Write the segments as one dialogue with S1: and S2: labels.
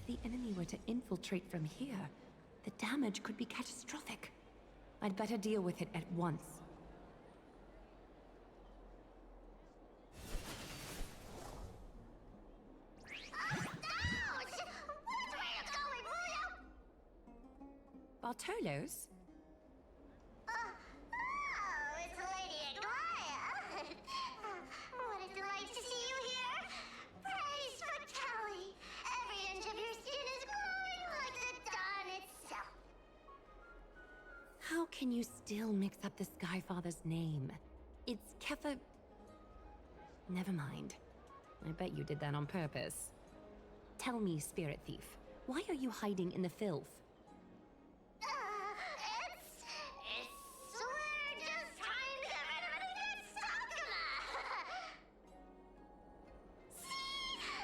S1: If the enemy were to infiltrate from here, the damage could be catastrophic. I'd better deal with it at once. Bartolos?
S2: Oh, it's Lady Aglaia. What a delight to see you here. Praise Vitali. Every inch of your skin is glowing like the dawn itself.
S1: How can you still mix up the Skyfather's name? It's Kefa... Never mind. I bet you did that on purpose. Tell me, Spirit Thief, why are you hiding in the filth?
S2: We're just trying to get rid of anything Sakuma. See?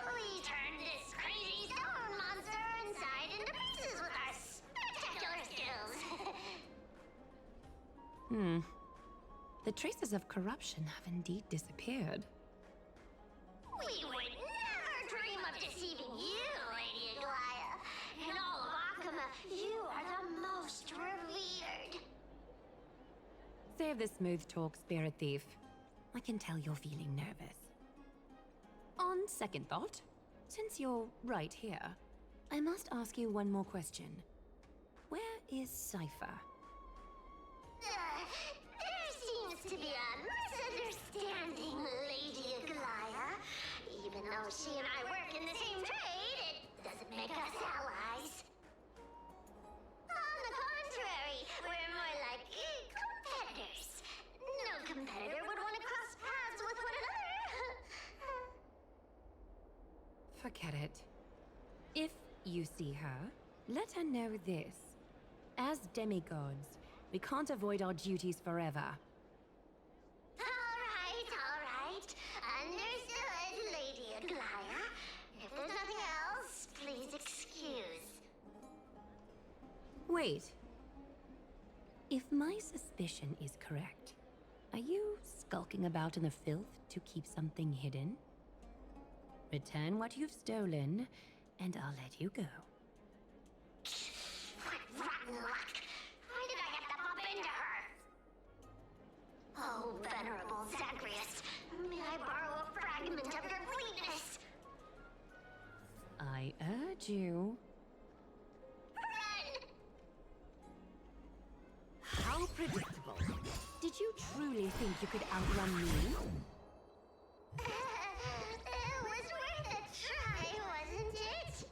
S2: We turned this crazy stone monster inside into pieces with our spectacular skills.
S1: The traces of corruption have indeed disappeared.
S2: We would never dream of deceiving you, Lady Aglaia. In all of Akuma, you are the most revered.
S1: Save the smooth talk, Spirit Thief. I can tell you're feeling nervous. On second thought, since you're right here, I must ask you one more question. Where is Cypher?
S2: There seems to be a misunderstanding, Lady Aglaia. Even though she and I work in the same trade, it doesn't make us allies. On the contrary, we're more like competitors. No competitor would want to cross paths with one another.
S1: Forget it. If you see her, let her know this. As demigods, we can't avoid our duties forever.
S2: All right. Understood, Lady Aglaia. If there's nothing else, please excuse.
S1: Wait. If my suspicion is correct, are you skulking about in the filth to keep something hidden? Return what you've stolen, and I'll let you go.
S2: What rotten luck! Why did I have to bump into her? Oh, venerable Zagreus, may I borrow a fragment of your fleetness?
S1: I urge you.
S2: Run!
S1: How predictable. Did you truly think you could outrun me?
S2: It was worth a try, wasn't it?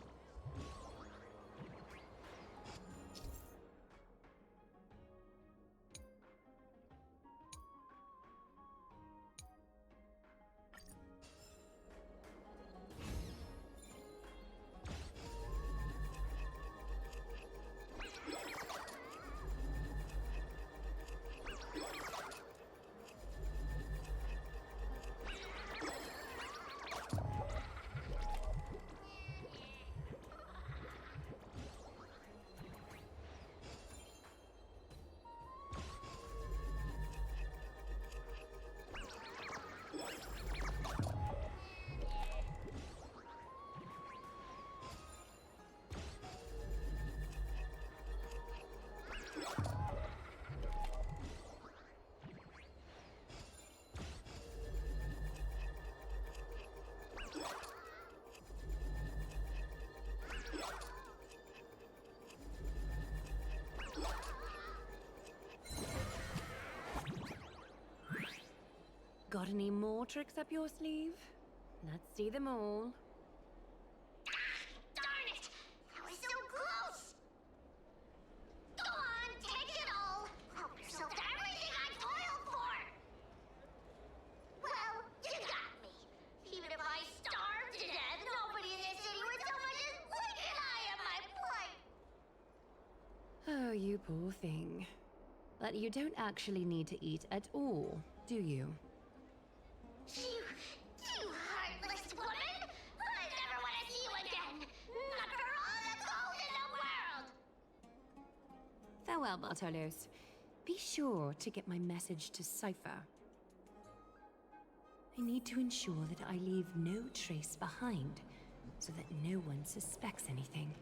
S1: Got any more tricks up your sleeve? Let's see them all.
S2: Darn it! That was so close! Go on, take it all! Help yourself to everything I toiled for! Well, you got me. Even if I starved to death, nobody in this city would so much as blink an eye at my plight!
S1: Oh, you poor thing. But you don't actually need to eat at all, do you?
S2: You heartless woman! I never want to see you again! Not for all the gold in the world!
S1: Farewell, Bartolos. Be sure to get my message to Cypher. I need to ensure that I leave no trace behind. so that no one suspects anything.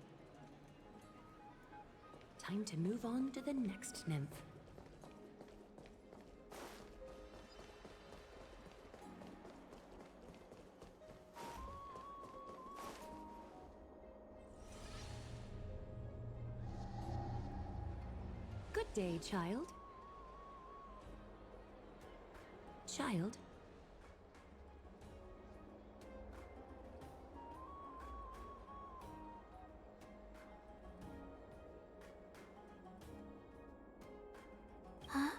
S1: Time to move on to the next nymph. Good day, child. Child?
S2: Huh?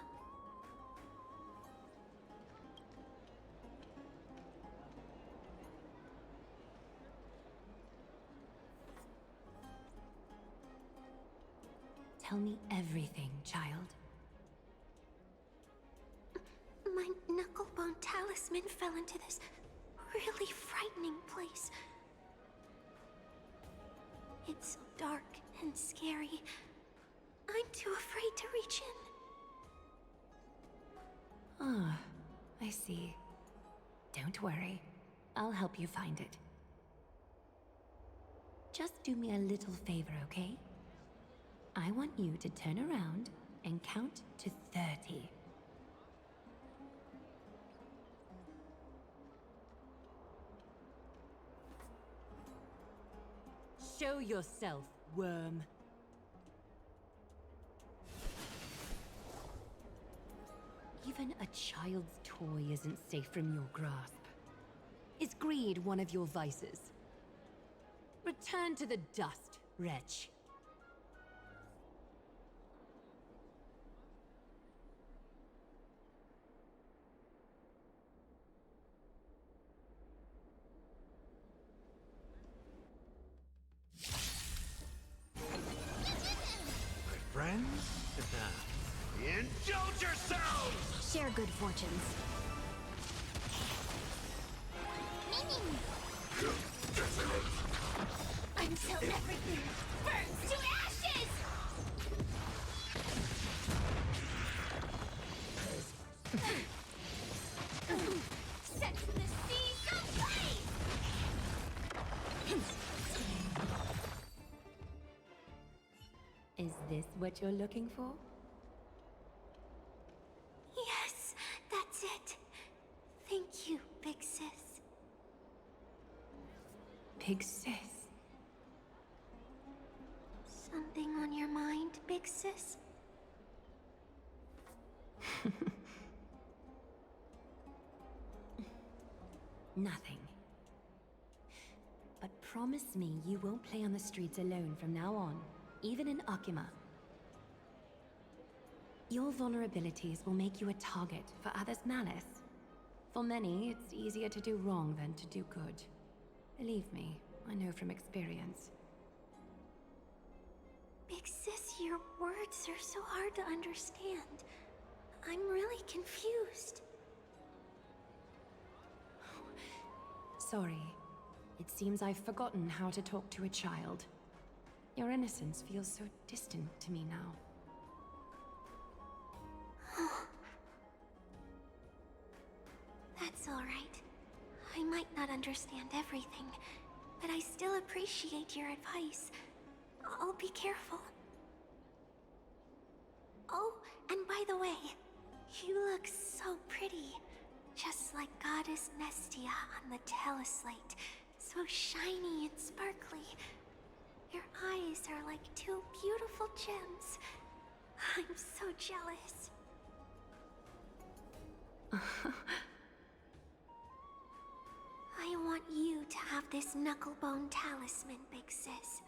S1: Tell me everything, child.
S2: My knucklebone talisman fell into this really frightening place. It's so dark and scary. I'm too afraid to reach in.
S1: Ah, I see. Don't worry. I'll help you find it. Just do me a little favor, okay? I want you to turn around and count to 30. Show yourself, worm. Even a child's toy isn't safe from your grasp. Is greed one of your vices? Return to the dust, wretch.
S3: Friends? Indulge yourselves!
S2: Share good fortunes. Until everything burns to ashes! Set the seas ablaze!
S1: Is this what you're looking for?
S2: Yes, that's it. Thank you, big sis.
S1: Big sis.
S2: Something on your mind, big sis?
S1: Nothing. But promise me you won't play on the streets alone from now on, even in Akima. Your vulnerabilities will make you a target for others' malice. For many, it's easier to do wrong than to do good. Believe me, I know from experience.
S2: Big sis, your words are so hard to understand. I'm really confused.
S1: Sorry. It seems I've forgotten how to talk to a child. Your innocence feels so distant to me now.
S2: That's all right. I might not understand everything, but I still appreciate your advice. I'll be careful. Oh, and by the way, you look so pretty. Just like Goddess Nestia on the teleslate. So shiny and sparkly. Your eyes are like two beautiful gems. I'm so jealous. I want you to have this knucklebone talisman, big sis.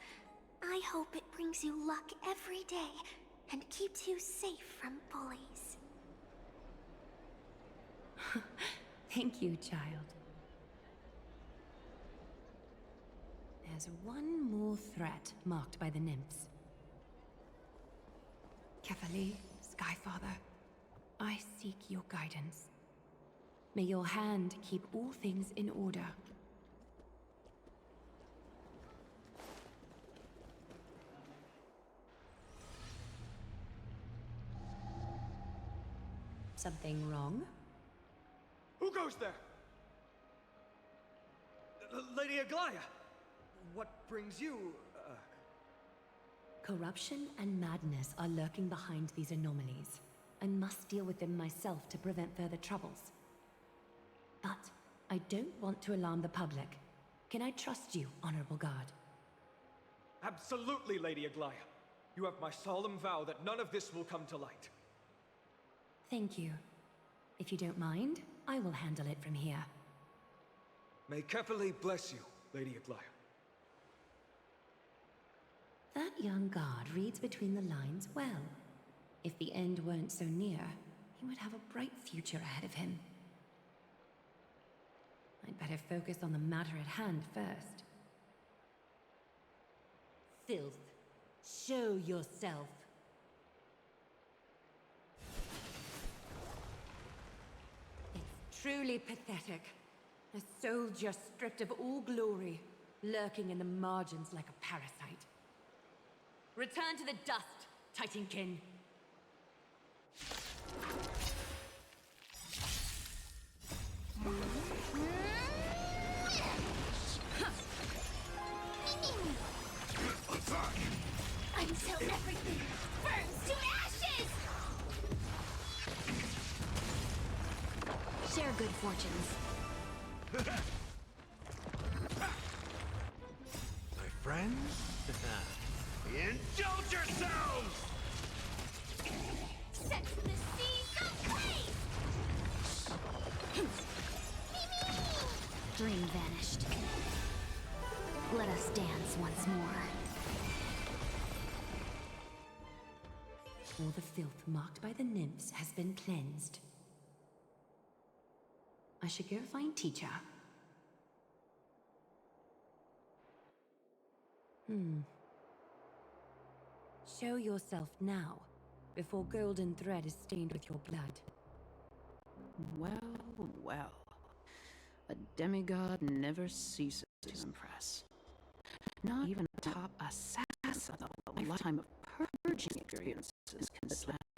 S2: I hope it brings you luck every day and keeps you safe from bullies.
S1: Thank you, child. There's one more threat marked by the nymphs. Kefali, Skyfather, I seek your guidance. May your hand keep all things in order. Something wrong?
S3: Who goes there? Lady Aglaya! what brings you,
S1: Corruption and madness are lurking behind these anomalies. I must deal with them myself to prevent further troubles. But I don't want to alarm the public. Can I trust you, Honorable Guard?
S3: Absolutely, Lady Aglaya. You have my solemn vow that none of this will come to light.
S1: Thank you. If you don't mind, I will handle it from here.
S3: May Kepali bless you, Lady Aglaya.
S1: That young guard reads between the lines well. If the end weren't so near, he would have a bright future ahead of him. I'd better focus on the matter at hand first. Filth, show yourself. It's truly pathetic. A soldier stripped of all glory, lurking in the margins like a parasite. Return to the dust, Titankin.
S2: Until everything burns to ashes! Share good fortunes.
S3: My friends? Indulge yourselves!
S2: Set the seas ablaze! Dream vanished. Let us dance once more.
S1: All the filth marked by the nymphs has been cleansed. I should go find Teacher. Show yourself now, before golden thread is stained with your blood.
S4: Well, well. A demigod never ceases to impress. Not even a top assassin of a lifetime of purging experiences can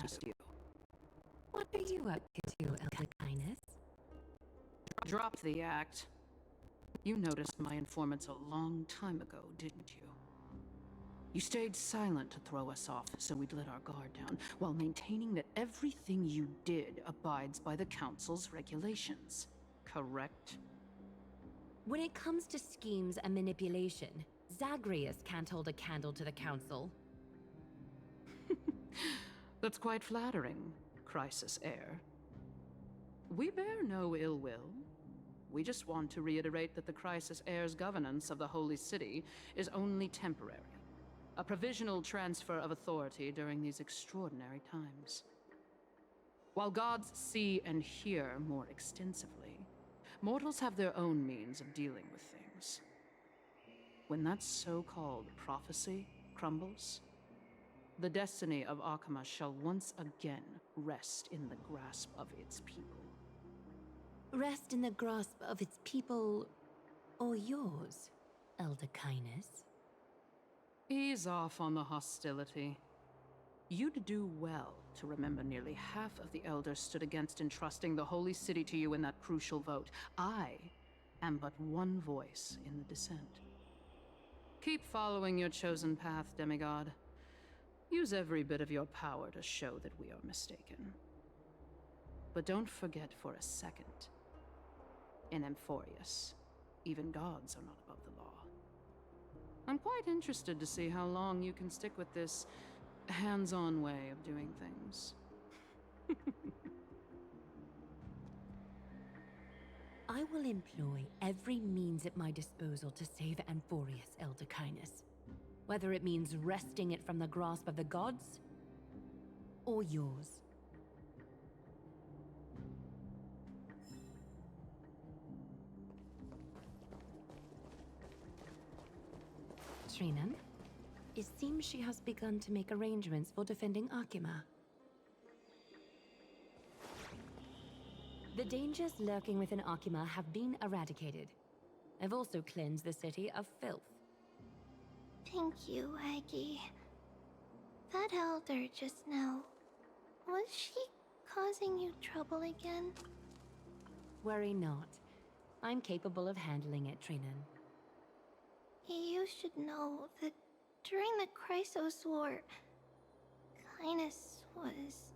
S4: last you.
S1: What are you up to, Elder Kindness?
S4: Drop the act. You noticed my informants a long time ago, didn't you? You stayed silent to throw us off, so we'd let our guard down, while maintaining that everything you did abides by the Council's regulations. Correct?
S1: When it comes to schemes and manipulation, Zagreus can't hold a candle to the Council.
S4: That's quite flattering, Crisis Heir. We bear no ill will. We just want to reiterate that the Crisis Heir's governance of the Holy City is only temporary. A provisional transfer of authority during these extraordinary times. While gods see and hear more extensively, mortals have their own means of dealing with things. When that so-called prophecy crumbles, the destiny of Akama shall once again rest in the grasp of its people.
S1: Rest in the grasp of its people, or yours, Elder Kindness.
S4: Ease off on the hostility. You'd do well to remember nearly half of the elders stood against entrusting the Holy City to you in that crucial vote. I am but one voice in the dissent. Keep following your chosen path, demigod. Use every bit of your power to show that we are mistaken. But don't forget for a second, in Amphorius, even gods are not above the law. I'm quite interested to see how long you can stick with this hands-on way of doing things.
S1: I will employ every means at my disposal to save Amphorius, Elder Kindness. Whether it means wresting it from the grasp of the gods, or yours. Trinan, it seems she has begun to make arrangements for defending Akima. The dangers lurking within Akima have been eradicated. I've also cleansed the city of filth.
S2: Thank you, Aggie. That elder just now, was she causing you trouble again?
S1: Worry not. I'm capable of handling it, Trinan.
S2: You should know that during the Chrysos War, Kindness was...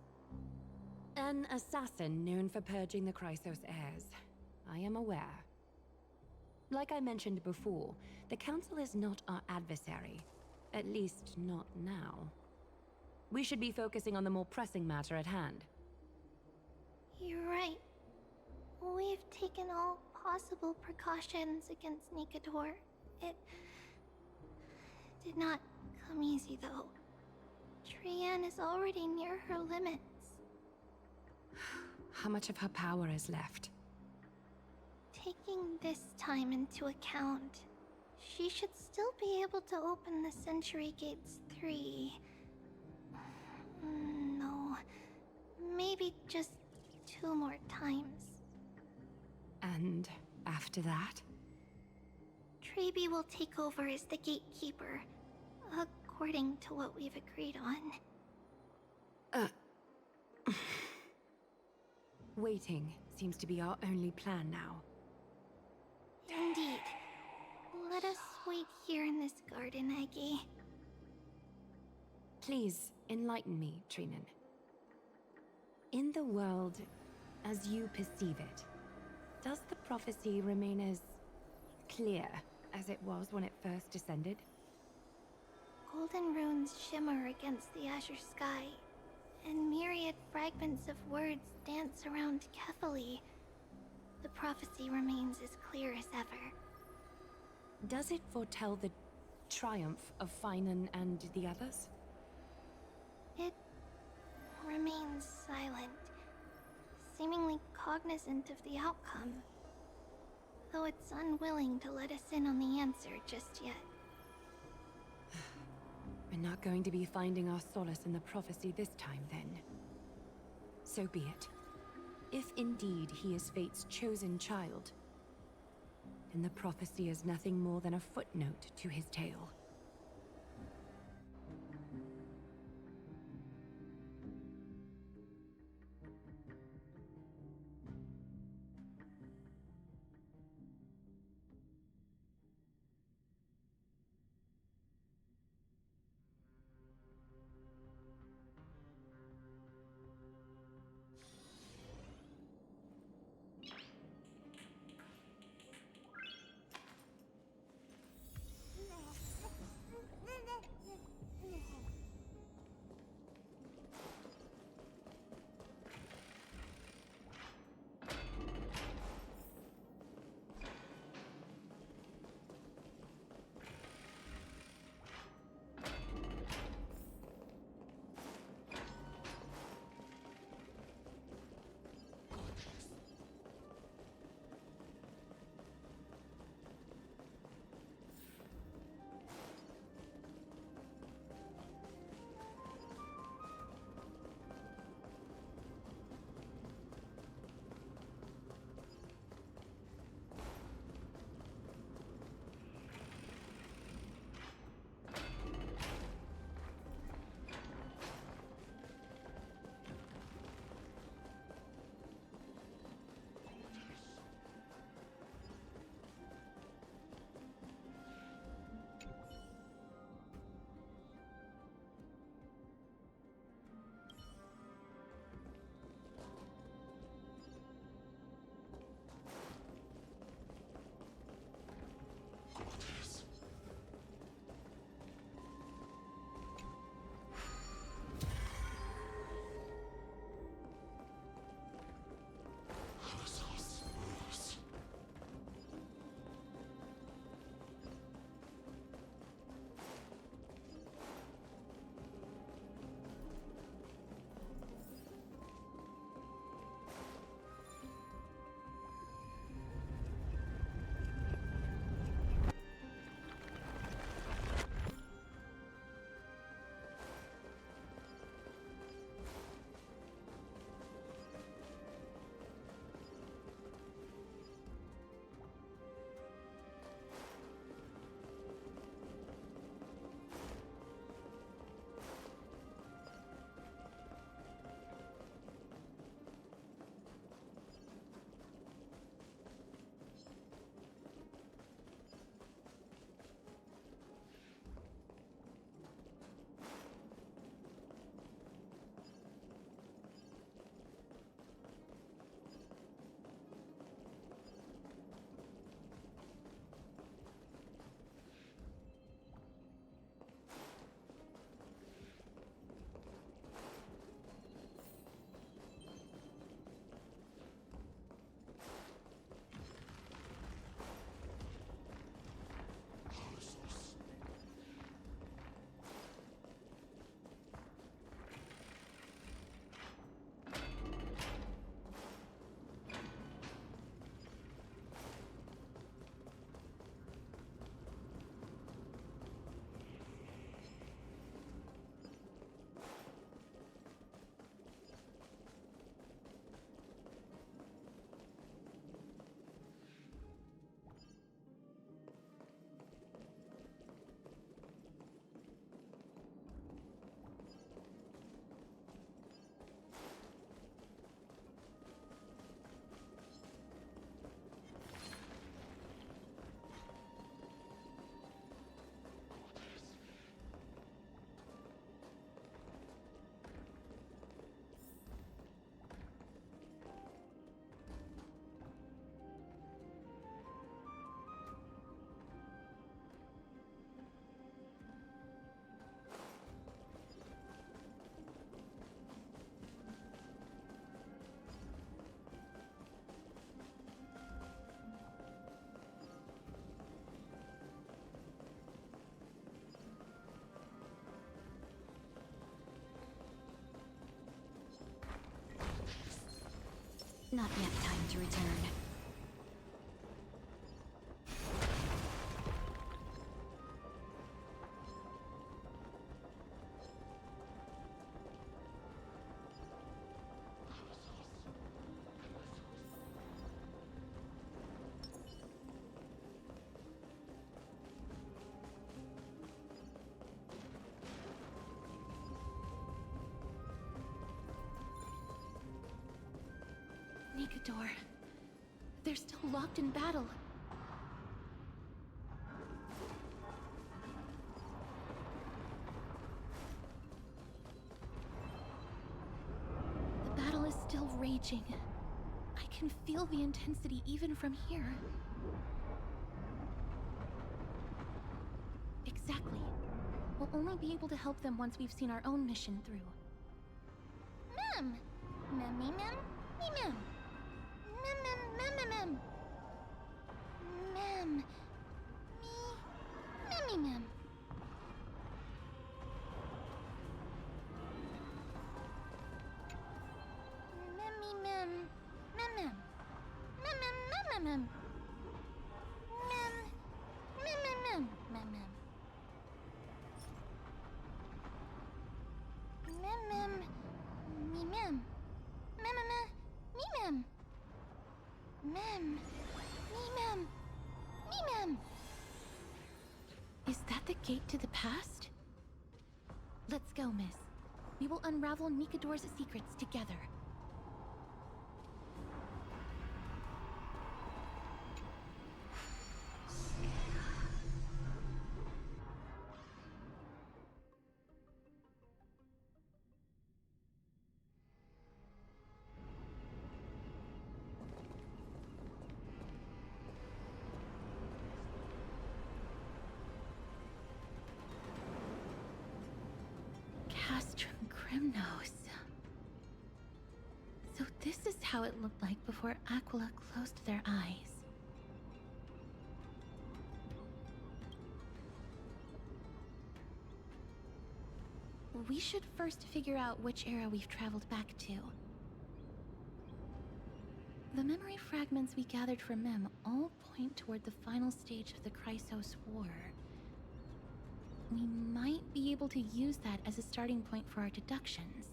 S1: An assassin known for purging the Chrysos heirs. I am aware. Like I mentioned before, the Council is not our adversary. At least, not now. We should be focusing on the more pressing matter at hand.
S2: You're right. We've taken all possible precautions against Nikador. It did not come easy, though. Trianne is already near her limits.
S1: How much of her power is left?
S2: Taking this time into account, she should still be able to open the Century Gates 3. No, maybe just 2 more times.
S1: And after that?
S2: Trebi will take over as the gatekeeper, according to what we've agreed on.
S1: Waiting seems to be our only plan now.
S2: Indeed. Let us wait here in this garden, Aggie.
S1: Please, enlighten me, Trinan. In the world, as you perceive it, does the prophecy remain as clear as it was when it first descended?
S2: Golden runes shimmer against the azure sky, and myriad fragments of words dance around Kefali. The prophecy remains as clear as ever.
S1: Does it foretell the triumph of Finan and the others?
S2: It remains silent, seemingly cognizant of the outcome, though it's unwilling to let us in on the answer just yet.
S1: We're not going to be finding our solace in the prophecy this time, then. So be it. If indeed he is Fate's chosen child, then the prophecy is nothing more than a footnote to his tale. Not yet time to return. Nikador. They're still locked in battle. The battle is still raging. I can feel the intensity even from here. Exactly. We'll only be able to help them once we've seen our own mission through.
S2: Mem! Mem, me, mem, me, mem. Mem, mem, mem, mem, mem. Mem. Me, mem. Mem, me, mem. Mem, mem. Mem, mem, mem, mem, mem. Mem. Mem, mem, mem, mem, mem. Mem, mem. Me, mem. Mem, mem, mem. Me, mem. Mem. Me, mem. Me, mem.
S1: Is that the gate to the past? Let's go, miss. We will unravel Nikador's secrets together. Castrum Grimnos. So this is how it looked like before Aquila closed their eyes. We should first figure out which era we've traveled back to. The memory fragments we gathered from Mem all point toward the final stage of the Chrysos War. We might be able to use that as a starting point for our deductions.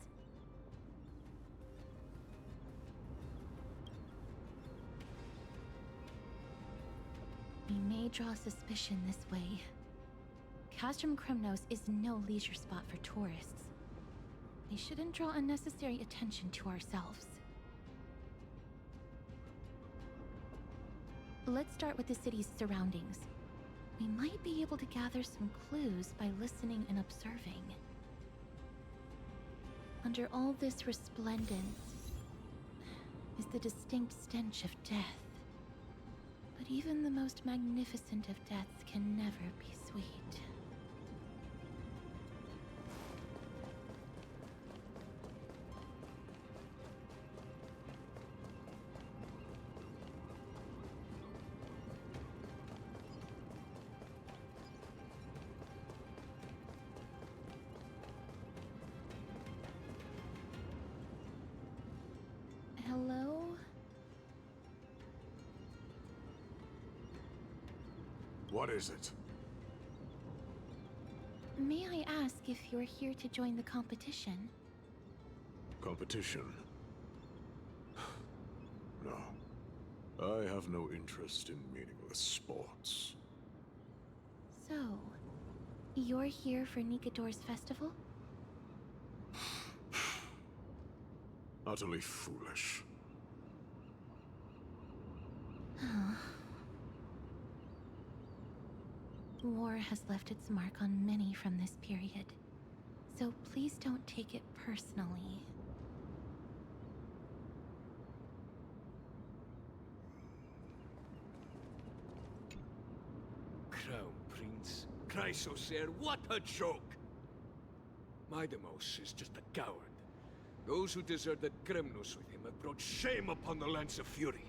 S1: We may draw suspicion this way. Castrum Kremnos is no leisure spot for tourists. We shouldn't draw unnecessary attention to ourselves. Let's start with the city's surroundings. We might be able to gather some clues by listening and observing. Under all this resplendence is the distinct stench of death. But even the most magnificent of deaths can never be sweet. Hello?
S5: What is it?
S1: May I ask if you're here to join the competition?
S5: Competition? No. I have no interest in meaningless sports.
S1: So, you're here for Nikador's festival?
S5: Utterly foolish.
S1: War has left its mark on many from this period, so please don't take it personally.
S6: Crown Prince, Chrysoser, what a joke! Midemos is just a coward. Those who deserted Kremnos with him have brought shame upon the Lance of Fury.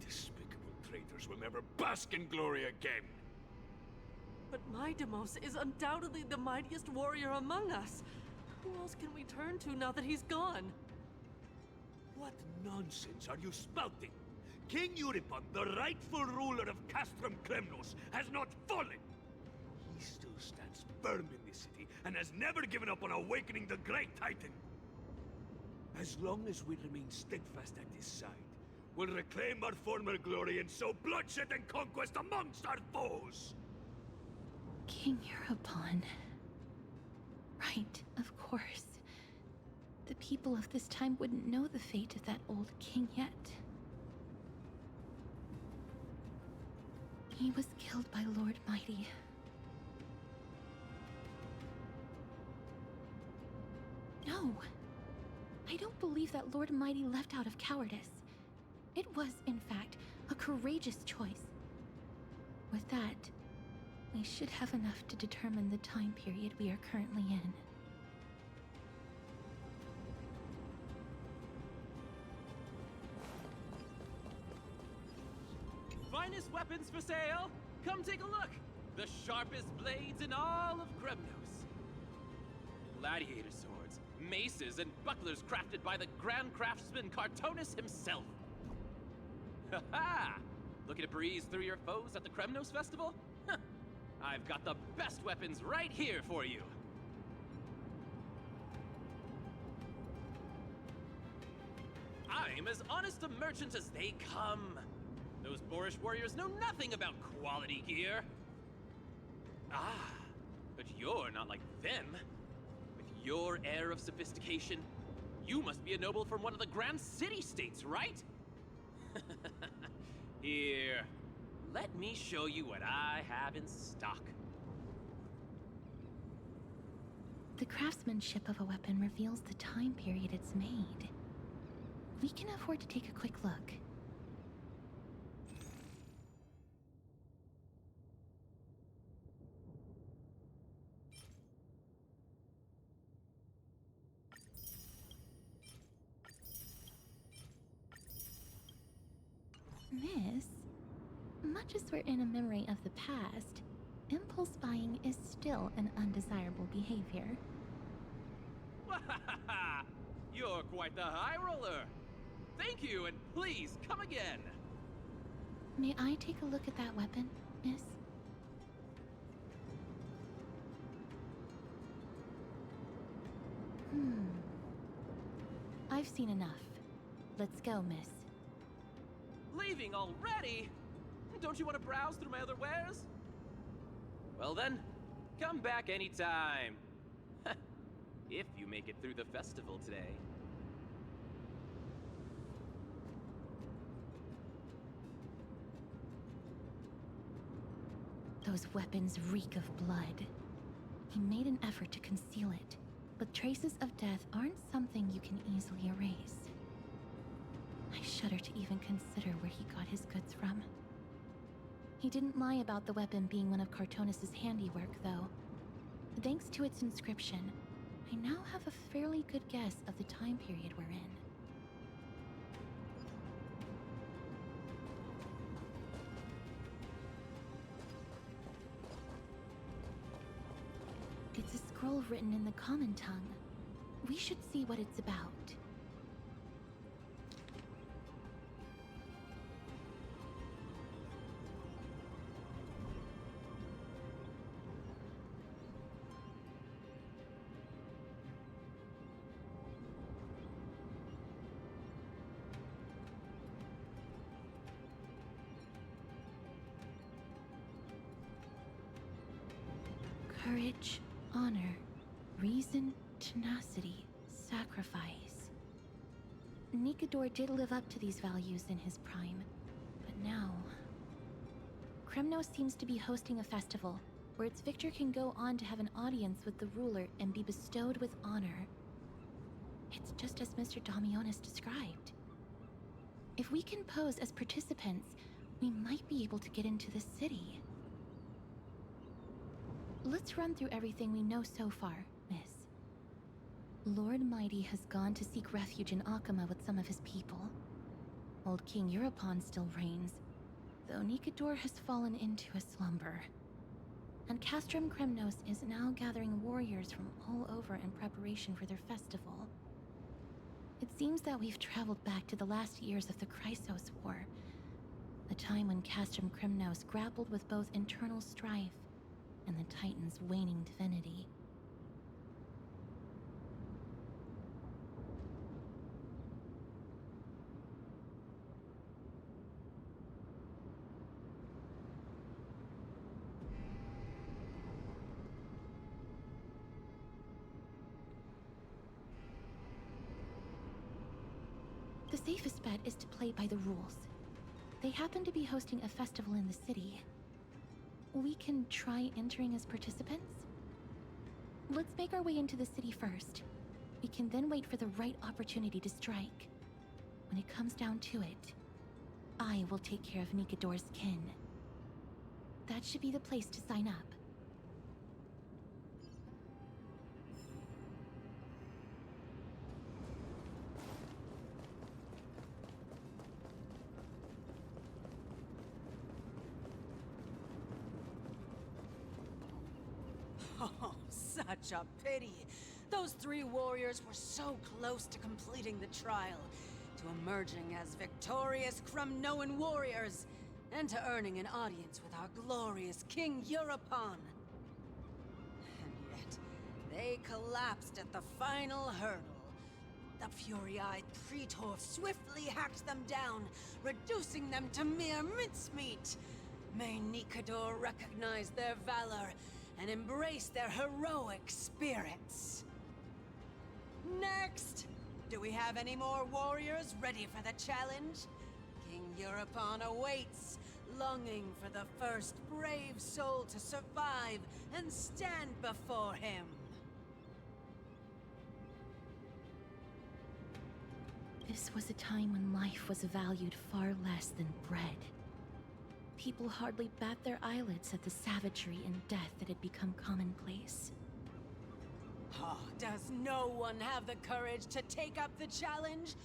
S6: Despicable traitors will never bask in glory again.
S7: But Midemos is undoubtedly the mightiest warrior among us. Who else can we turn to now that he's gone?
S6: What nonsense are you spouting? King Euripon, the rightful ruler of Castrum Kremnos, has not fallen! He still stands firm in this city, and has never given up on awakening the Great Titan! As long as we remain steadfast at his side, we'll reclaim our former glory and sow bloodshed and conquest amongst our foes!
S8: King Euripon. Right, of course. The people of this time wouldn't know the fate of that old king yet. He was killed by Lord Mighty. No! I don't believe that Lord Mighty left out of cowardice. It was, in fact, a courageous choice. With that, we should have enough to determine the time period we are currently in.
S9: Finest weapons for sale! Come take a look! The sharpest blades in all of Kremnos. Gladiator swords, maces, and bucklers crafted by the grand craftsman Cartonus himself. Ha ha! Looking to breeze through your foes at the Kremnos Festival? Huh. I've got the best weapons right here for you! I'm as honest a merchant as they come. Those boorish warriors know nothing about quality gear. Ah, but you're not like them. With your air of sophistication, you must be a noble from one of the grand city-states, right? Here, let me show you what I have in stock.
S8: The craftsmanship of a weapon reveals the time period it's made. We can afford to take a quick look. Miss, much as we're in a memory of the past, impulse buying is still an undesirable behavior.
S9: You're quite the high roller. Thank you, and please come again.
S8: May I take a look at that weapon, miss? I've seen enough. Let's go, miss.
S9: Leaving already? Don't you want to browse through my other wares? Well then, come back anytime. If you make it through the festival today.
S8: Those weapons reek of blood. He made an effort to conceal it, but traces of death aren't something you can easily erase. I shudder to even consider where he got his goods from. He didn't lie about the weapon being one of Cartonus' handiwork, though. Thanks to its inscription, I now have a fairly good guess of the time period we're in. It's a scroll written in the common tongue. We should see what it's about. Courage, honor, reason, tenacity, sacrifice. Nikador did live up to these values in his prime, but now... Kremnos seems to be hosting a festival, where its victor can go on to have an audience with the ruler and be bestowed with honor. It's just as Mr. Damionis described. If we can pose as participants, we might be able to get into the city. Let's run through everything we know so far, miss. Lord Mighty has gone to seek refuge in Akama with some of his people. Old King Euripon still reigns, though Nikador has fallen into a slumber. And Castrum Kremnos is now gathering warriors from all over in preparation for their festival. It seems that we've traveled back to the last years of the Chrysos War, a time when Castrum Crimnos grappled with both internal strife and the Titan's waning divinity. The safest bet is to play by the rules. They happen to be hosting a festival in the city. We can try entering as participants? Let's make our way into the city first. We can then wait for the right opportunity to strike. When it comes down to it, I will take care of Nikador's kin. That should be the place to sign up.
S7: Oh, such a pity. Those 3 warriors were so close to completing the trial, to emerging as victorious Kremnoan warriors, and to earning an audience with our glorious King Europon. And yet, they collapsed at the final hurdle. The fury-eyed Praetor swiftly hacked them down, reducing them to mere mincemeat. May Nikador recognize their valor and embrace their heroic spirits. Next! Do we have any more warriors ready for the challenge? King Europon awaits, longing for the first brave soul to survive and stand before him.
S8: This was a time when life was valued far less than bread. People hardly bat their eyelids at the savagery and death that had become commonplace.
S7: Oh, does no one have the courage to take up the challenge?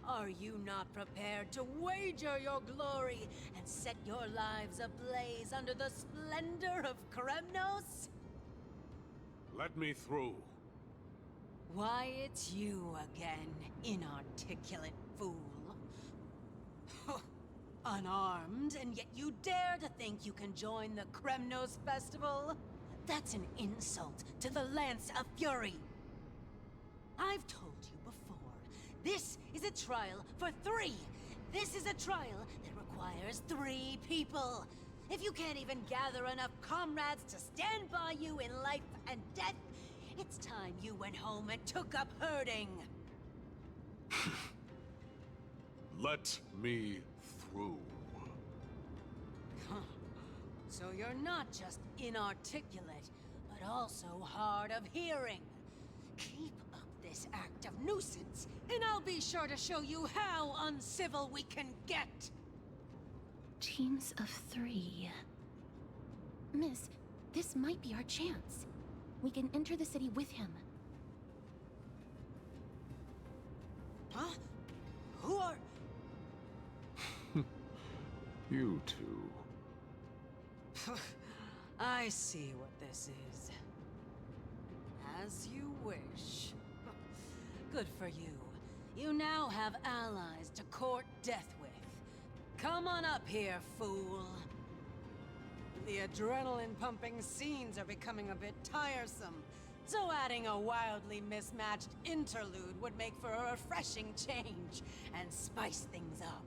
S7: Are you not prepared to wager your glory and set your lives ablaze under the splendor of Kremnos?
S5: Let me through.
S7: Why, it's you again, inarticulate fool. Unarmed, and yet you dare to think you can join the Kremnos festival? That's an insult to the Lance of Fury. I've told you before, this is a trial for 3. This is a trial that requires 3 people. If you can't even gather enough comrades to stand by you in life and death, it's time you went home and took up herding.
S5: Let me through.
S7: So you're not just inarticulate, but also hard of hearing. Keep up this act of nuisance, and I'll be sure to show you how uncivil we can get.
S8: Teams of 3. Miss, this might be our chance. We can enter the city with him.
S7: Huh? Who are...
S5: You two.
S7: I see what this is. As you wish. Good for you. You now have allies to court death with. Come on up here, fool. The adrenaline-pumping scenes are becoming a bit tiresome, so adding a wildly mismatched interlude would make for a refreshing change and spice things up.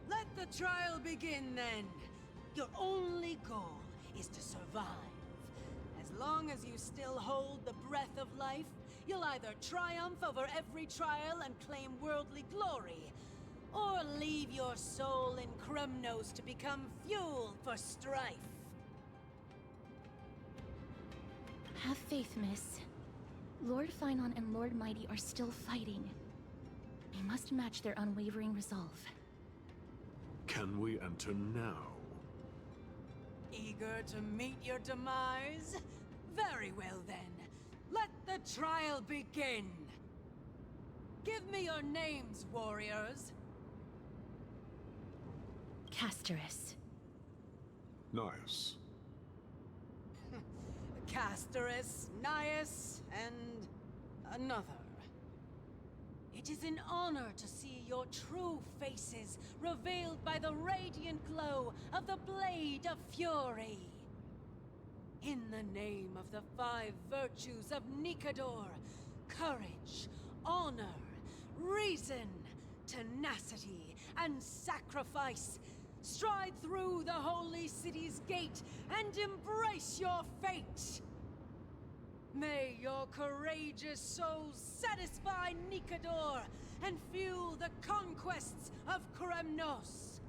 S7: Let the trial begin, then. Your only goal is to survive. As long as you still hold the breath of life, you'll either triumph over every trial and claim worldly glory, or leave your soul in Kremnos to become fuel for strife.
S8: Have faith, miss. Lord Finon and Lord Mighty are still fighting. We must match their unwavering resolve.
S5: Can we enter now?
S7: Eager to meet your demise? Very well then. Let the trial begin. Give me your names, warriors.
S8: Castorus.
S5: Nice.
S7: Castorus, Nias, and another. It is an honor to see your true faces revealed by the radiant glow of the Blade of Fury. In the name of the 5 virtues of Nikador, courage, honor, reason, tenacity, and sacrifice, stride through the holy city's gate and embrace your fate! May your courageous souls satisfy Nikador and fuel the conquests of Kremnos!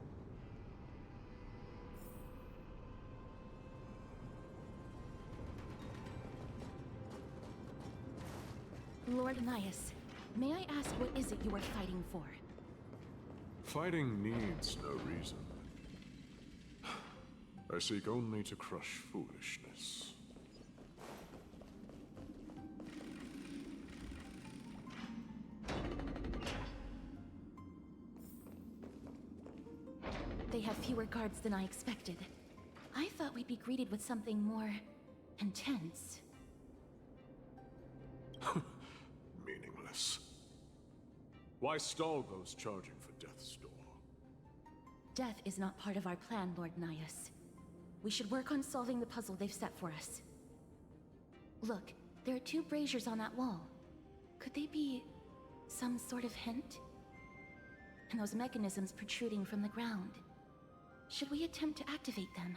S8: Lord Nias, may I ask what is it you are fighting for?
S5: Fighting needs no reason. I seek only to crush foolishness.
S8: They have fewer guards than I expected. I thought we'd be greeted with something more intense.
S5: Meaningless. Why stall those charging for Death's Door?
S8: Death is not part of our plan, Lord Nias. We should work on solving the puzzle they've set for us. Look, there are 2 braziers on that wall. Could they be some sort of hint? And those mechanisms protruding from the ground. Should we attempt to activate them?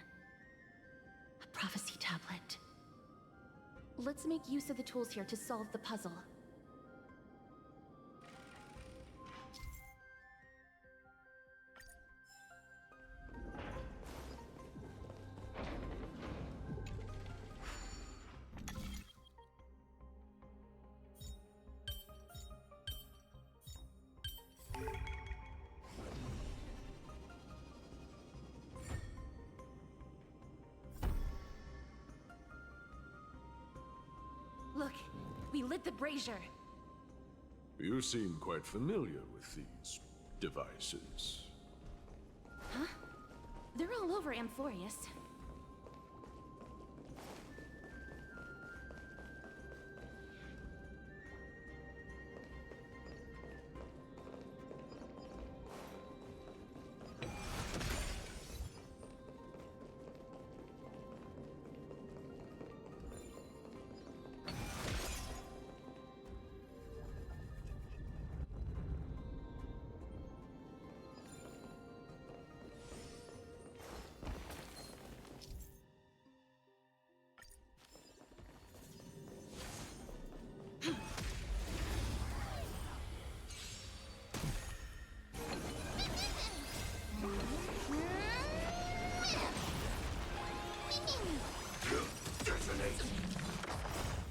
S8: A prophecy tablet. Let's make use of the tools here to solve the puzzle. Look, we lit the brazier.
S5: You seem quite familiar with these devices.
S8: Huh? They're all over Amphorius.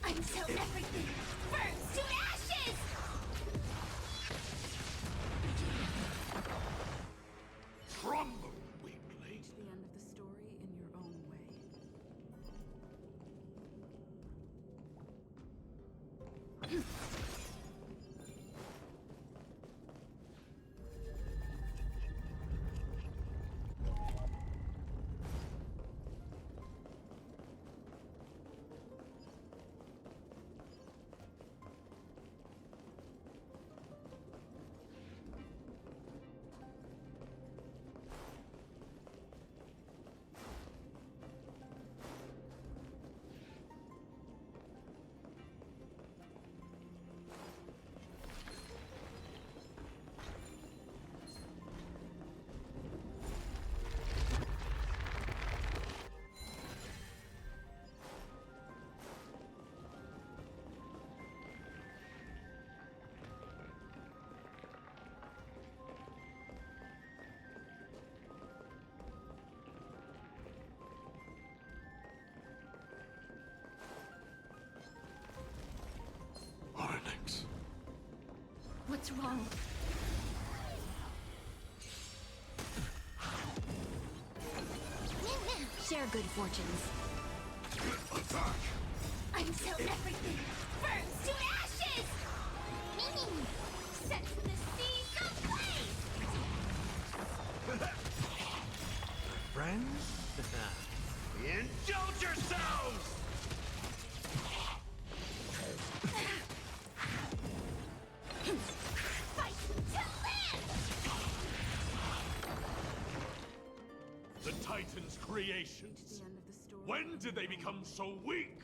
S2: Until everything burns to ashes!
S6: Crumble, weakling.
S4: Reach the end of the story in your own way.
S5: Onyx.
S8: What's wrong? Share good fortunes.
S5: Attack!
S2: Until everything burns to ashes! Set the seas ablaze!
S6: Friends? Indulge yourselves!
S10: creations. When did they become so weak?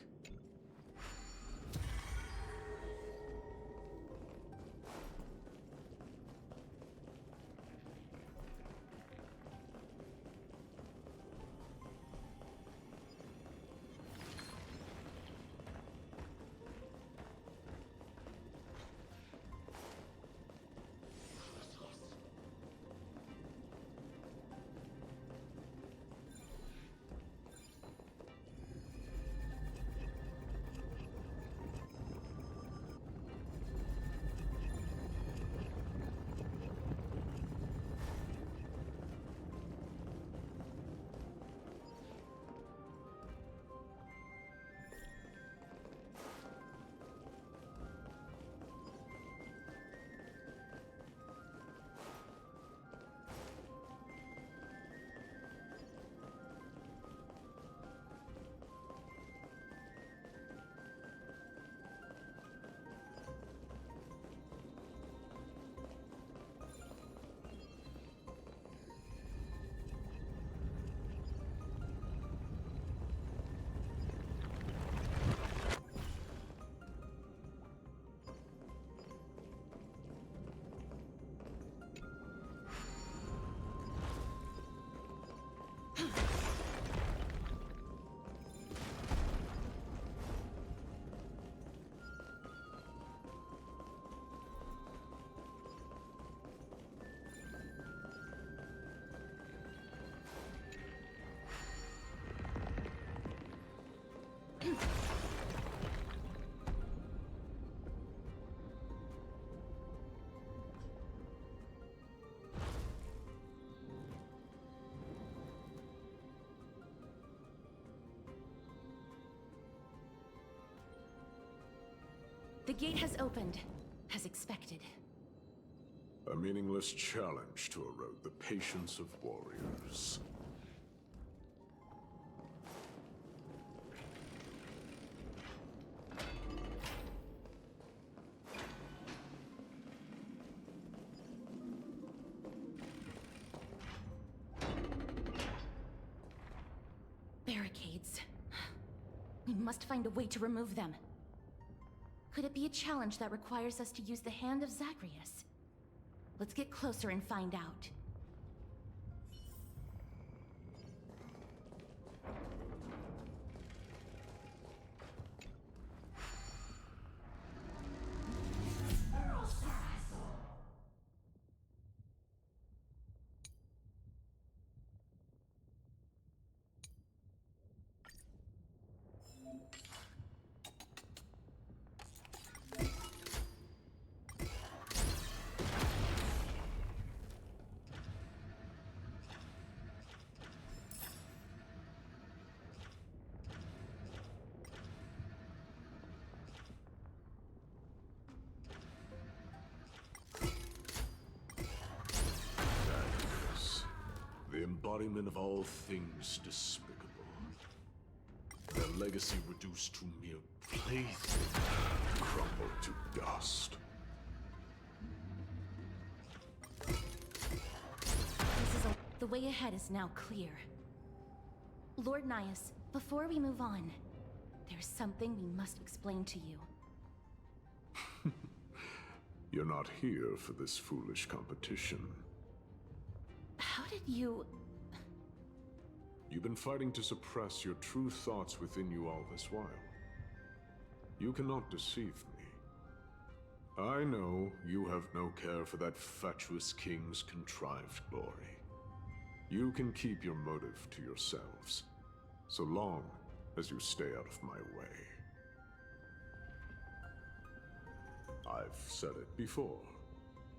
S8: The gate has opened, as expected.
S5: A meaningless challenge to erode the patience of warriors.
S8: Barricades. We must find a way to remove them. Could it be a challenge that requires us to use the hand of Zagreus? Let's get closer and find out.
S5: The embodiment of all things despicable. Their legacy reduced to mere plaything, crumbled to dust.
S8: The way ahead is now clear. Lord Nias, before we move on, there's something we must explain to you.
S5: You're not here for this foolish competition.
S8: How did you...
S5: You've been fighting to suppress your true thoughts within you all this while. You cannot deceive me. I know you have no care for that fatuous king's contrived glory. You can keep your motive to yourselves, so long as you stay out of my way. I've said it before.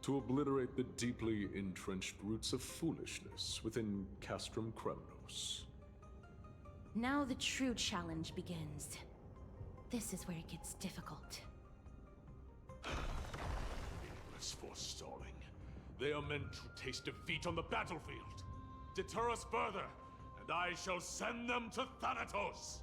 S5: To obliterate the deeply entrenched roots of foolishness within Castrum Kremnos.
S8: Now the true challenge begins. This is where it gets difficult.
S10: Meaningless forestalling. They are meant to taste defeat on the battlefield. Deter us further, and I shall send them to Thanatos!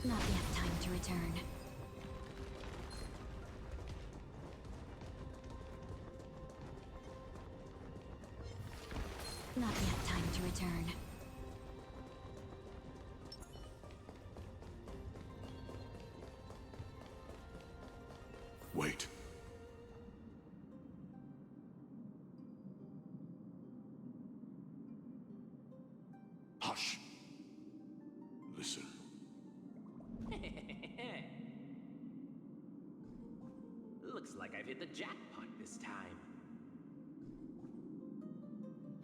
S1: Not yet time to return. Not yet time to return.
S5: Wait. Hush. Listen.
S9: Looks like I've hit the jackpot this time.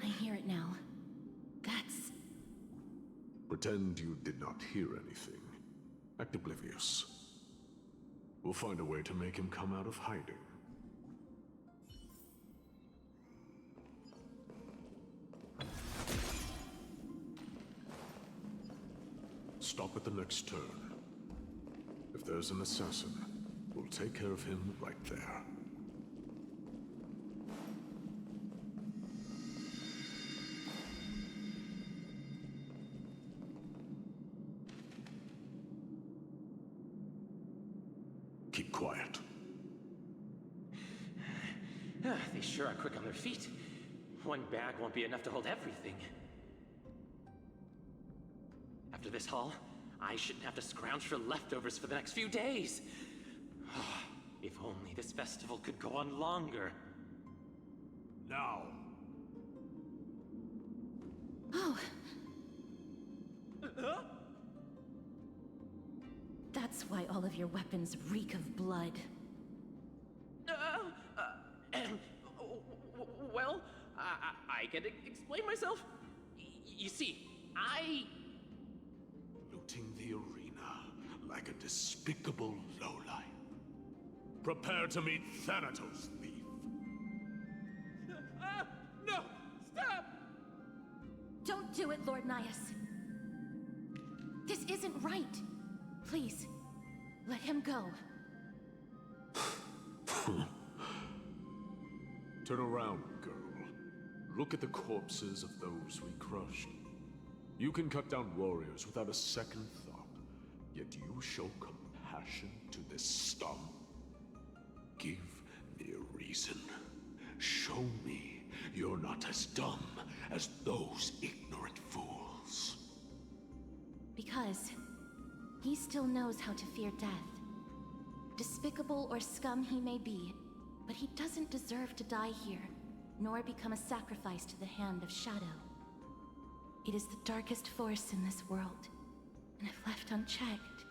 S8: I hear it now. That's...
S5: Pretend you did not hear anything. Act oblivious. We'll find a way to make him come out of hiding. Stop at the next turn. If there's an assassin, we'll take care of him right there. Keep quiet.
S9: They sure are quick on their feet. One bag won't be enough to hold everything. After this haul, I shouldn't have to scrounge for leftovers for the next few days. If only this festival could go on longer.
S10: Now.
S8: Oh. That's why all of your weapons reek of blood.
S9: Well, I can explain myself. You see,
S10: Looting the arena like a despicable lowlife. Prepare to meet Thanatos, thief.
S9: No! Stop!
S8: Don't do it, Lord Nias. This isn't right. Please, let him go.
S5: Turn around, girl. Look at the corpses of those we crushed. You can cut down warriors without a second thought, yet you show compassion to this scum. Give me a reason. Show me you're not as dumb as those ignorant fools.
S8: Because he still knows how to fear death. Despicable or scum he may be, but he doesn't deserve to die here, nor become a sacrifice to the hand of Shadow. It is the darkest force in this world, and if left unchecked,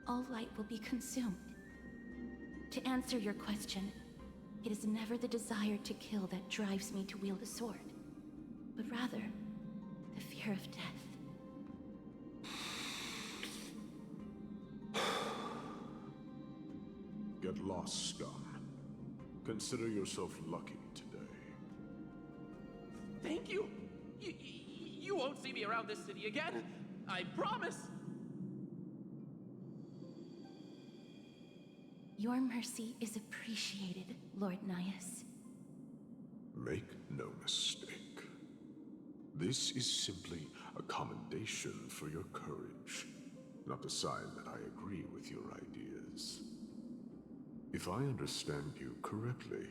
S8: all light will be consumed. To answer your question, it is never the desire to kill that drives me to wield a sword, but rather the fear of death.
S5: Get lost, scum. Consider yourself lucky today.
S9: Thank you! You won't see me around this city again! I promise!
S8: Your mercy is appreciated, Lord Nias.
S5: Make no mistake. This is simply a commendation for your courage, not a sign that I agree with your ideas. If I understand you correctly,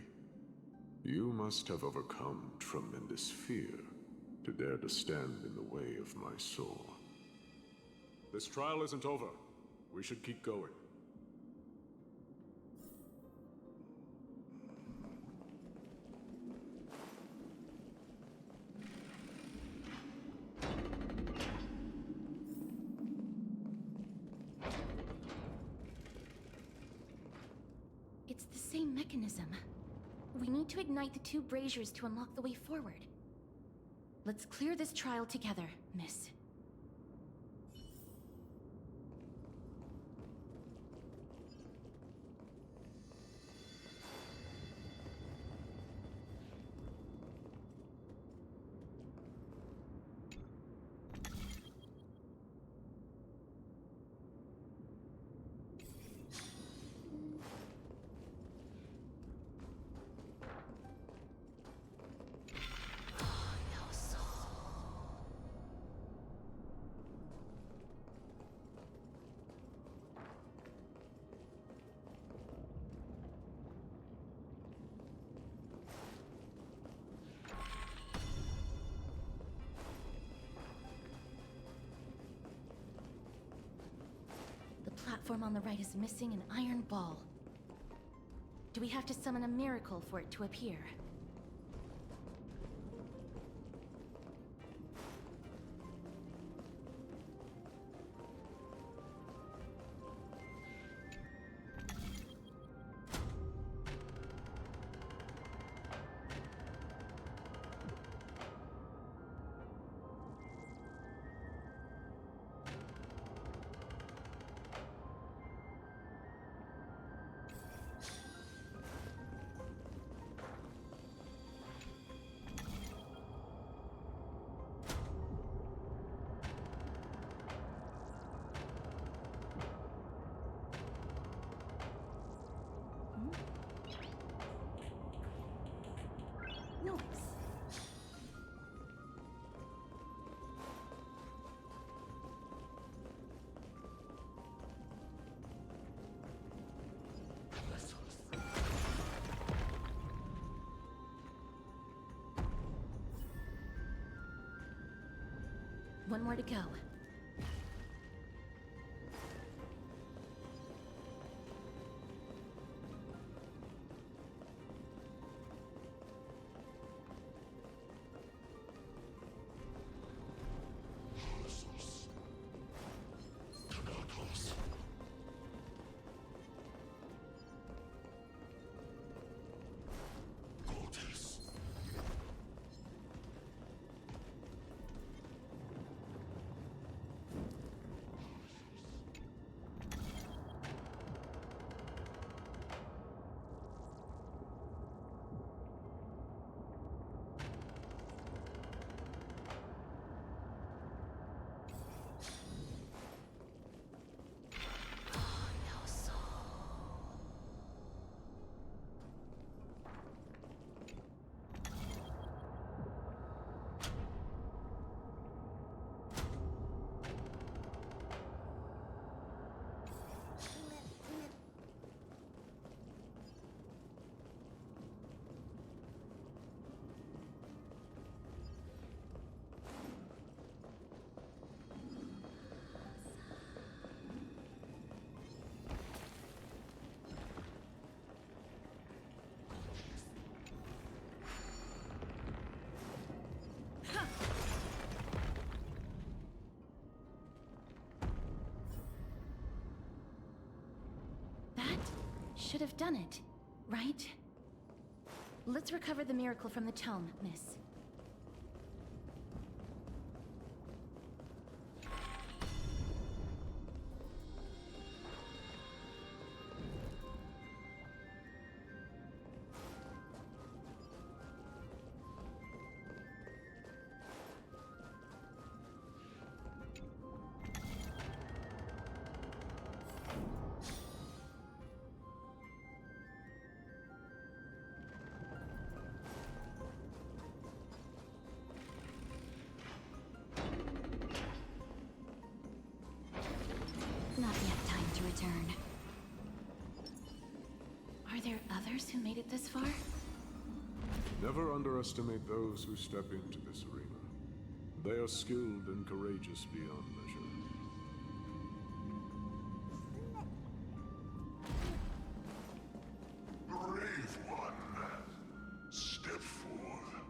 S5: you must have overcome tremendous fear to dare to stand in the way of my soul. This trial isn't over. We should keep going.
S8: It's the same mechanism. We need to ignite the two braziers to unlock the way forward. Let's clear this trial together, miss. platform on the right is missing an iron ball. Do we have to summon a miracle for it to appear? Noise. One more to go. That should have done it, right? Let's recover the miracle from the tome, miss. Not yet time to return. Are there others who made it this far?
S5: Never underestimate those who step into this arena. They are skilled and courageous beyond measure.
S11: Brave one, step forth.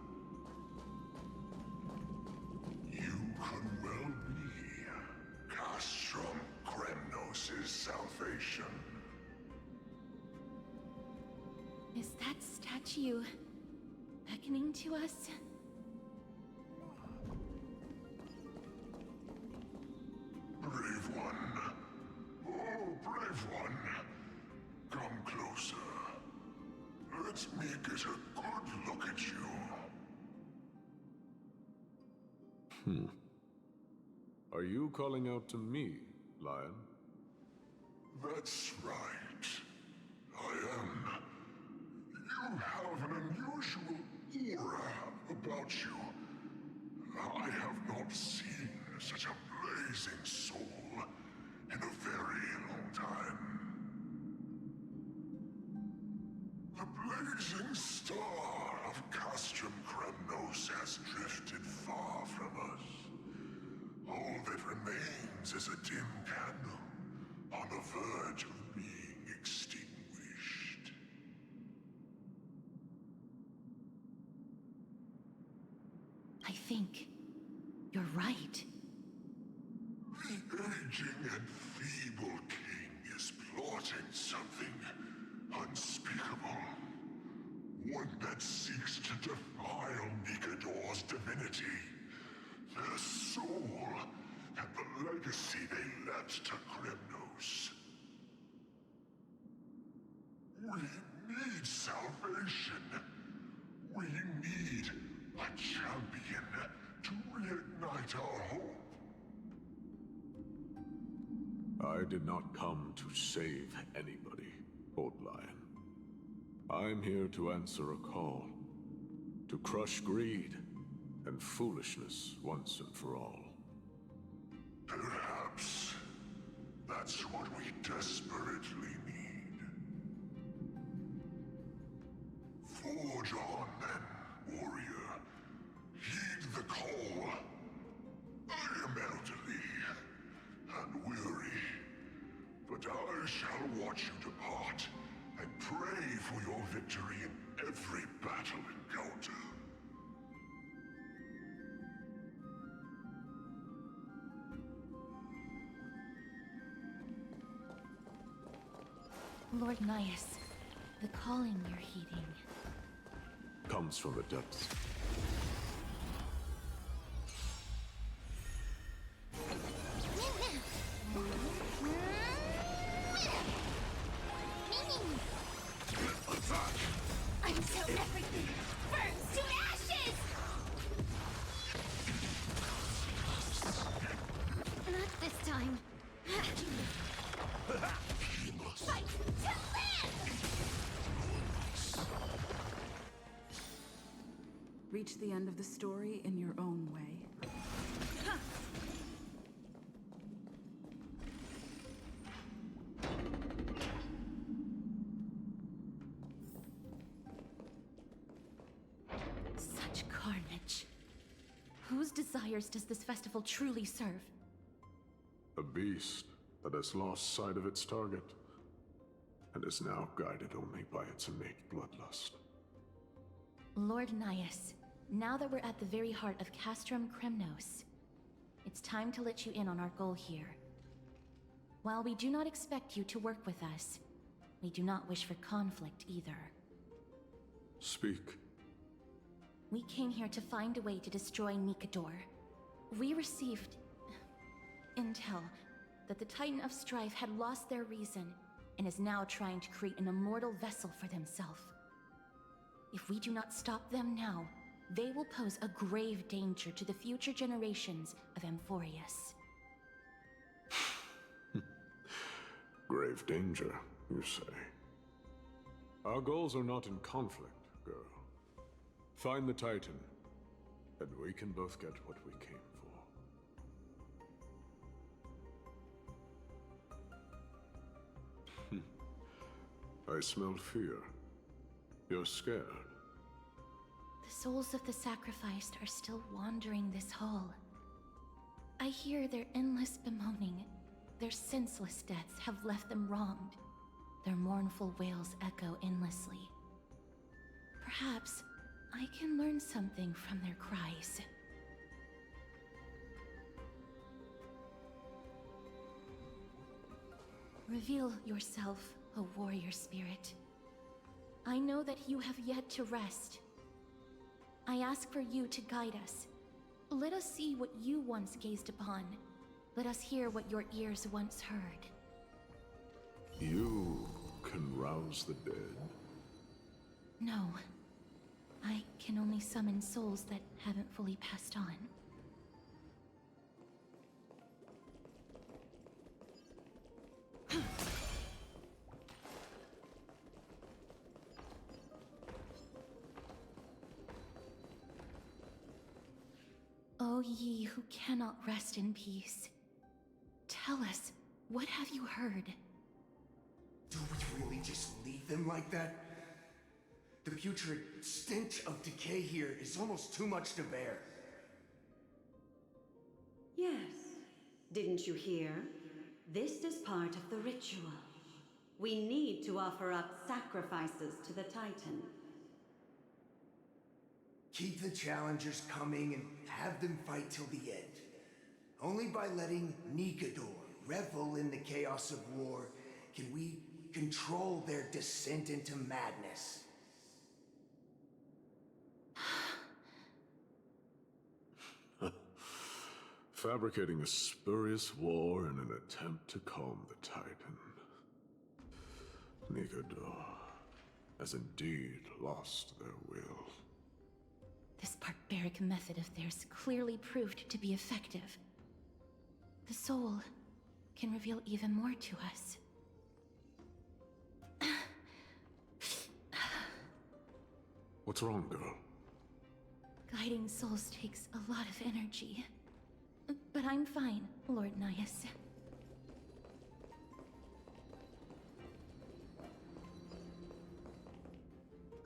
S11: You could well be Castrum Kremnos' salvation.
S8: Is that statue beckoning to us?
S11: Brave one. Oh, brave one. Come closer. Let me get a good look at you.
S5: Are you calling out to me, Lion?
S11: That's right. I am. You have an unusual aura about you. I have not seen such a blazing soul in a very long time. The blazing star of Castrum Kremnos has drifted far from us. All that remains is a dim candle, on the verge of being extinguished.
S8: I think you're right.
S11: The aging and feeble king is plotting something unspeakable. One that seeks to defile Nikador's divinity, their soul, and the legacy they left to Kremnos. We need salvation. We need a champion to reignite our hope.
S5: I did not come to save anybody, Old Lion. I'm here to answer a call. To crush greed and foolishness once and for all.
S11: Perhaps that's what we desperately need. Forge on then, warrior. Heed the call. I am elderly and weary, but I shall watch you depart and pray for your victory in every battle encounter.
S8: Lord Nias, the calling you're heeding.
S5: Comes from the depths.
S2: Until everything burns to ashes! Not this time. Fight to live!
S12: Reach the end of the story in your own way.
S8: Such carnage. Whose desires does this festival truly serve?
S5: A beast that has lost sight of its target and is now guided only by its innate bloodlust.
S8: Lord Nias, now that we're at the very heart of Castrum Kremnos, it's time to let you in on our goal here. While we do not expect you to work with us, we do not wish for conflict either.
S5: Speak.
S8: We came here to find a way to destroy Nikador. We received intel that the Titan of Strife had lost their reason and is now trying to create an immortal vessel for themselves. If we do not stop them now, they will pose a grave danger to the future generations of Amphorius.
S5: Grave danger, you say? Our goals are not in conflict, girl. Find the Titan, and we can both get what we came for. I smell fear. You're scared.
S8: The souls of the sacrificed are still wandering this hall. I hear their endless bemoaning. Their senseless deaths have left them wronged. Their mournful wails echo endlessly. Perhaps I can learn something from their cries. Reveal yourself, O warrior spirit. I know that you have yet to rest. I ask for you to guide us. Let us see what you once gazed upon. Let us hear what your ears once heard.
S5: You can rouse the dead.
S8: No. I can only summon souls that haven't fully passed on. O ye who cannot rest in peace, tell us, what have you heard?
S13: Do we really just leave them like that? The putrid stench of decay here is almost too much to bear.
S14: Yes. Didn't you hear? This is part of the ritual. We need to offer up sacrifices to the Titan.
S13: Keep the challengers coming and have them fight till the end. Only by letting Nikador revel in the chaos of war can we control their descent into madness.
S5: Fabricating a spurious war in an attempt to calm the Titan. Nikador has indeed lost their will.
S8: This barbaric method of theirs clearly proved to be effective. The soul can reveal even more to us.
S5: What's wrong, girl?
S8: Guiding souls takes a lot of energy. But I'm fine, Lord Nias.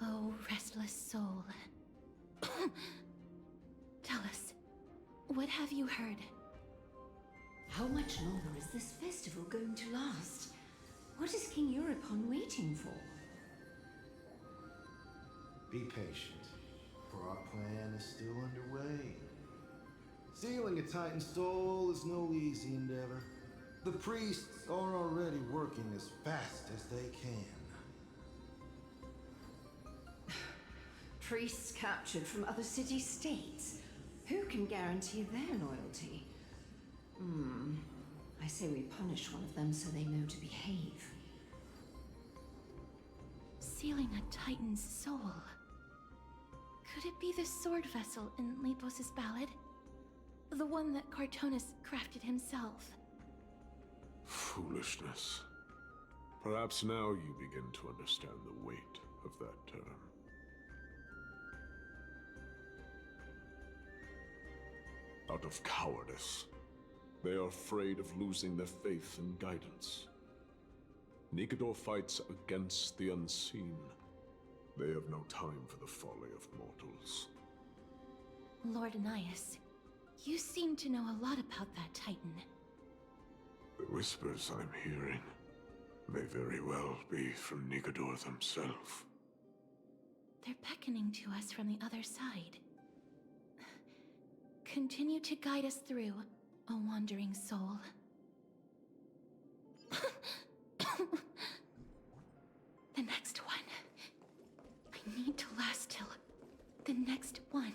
S8: Oh, restless soul. Tell us, what have you heard?
S15: How much longer is this festival going to last? What is King Euripon waiting for?
S16: Be patient, for our plan is still underway. Sealing a Titan soul is no easy endeavor. The priests are already working as fast as they can.
S15: Priests captured from other city-states. Who can guarantee their loyalty? I say we punish one of them so they know to behave.
S8: Sealing a Titan's soul. Could it be the sword vessel in Lepos' ballad? The one that Cartonus crafted himself?
S5: Foolishness. Perhaps now you begin to understand the weight of that term. Out of cowardice. They are afraid of losing their faith and guidance. Nikador fights against the unseen. They have no time for the folly of mortals.
S8: Lord Nias, you seem to know a lot about that Titan.
S5: The whispers I'm hearing may very well be from Nikador themselves.
S8: They're beckoning to us from the other side. Continue to guide us through, a wandering soul. The next one. I need to last till the next one.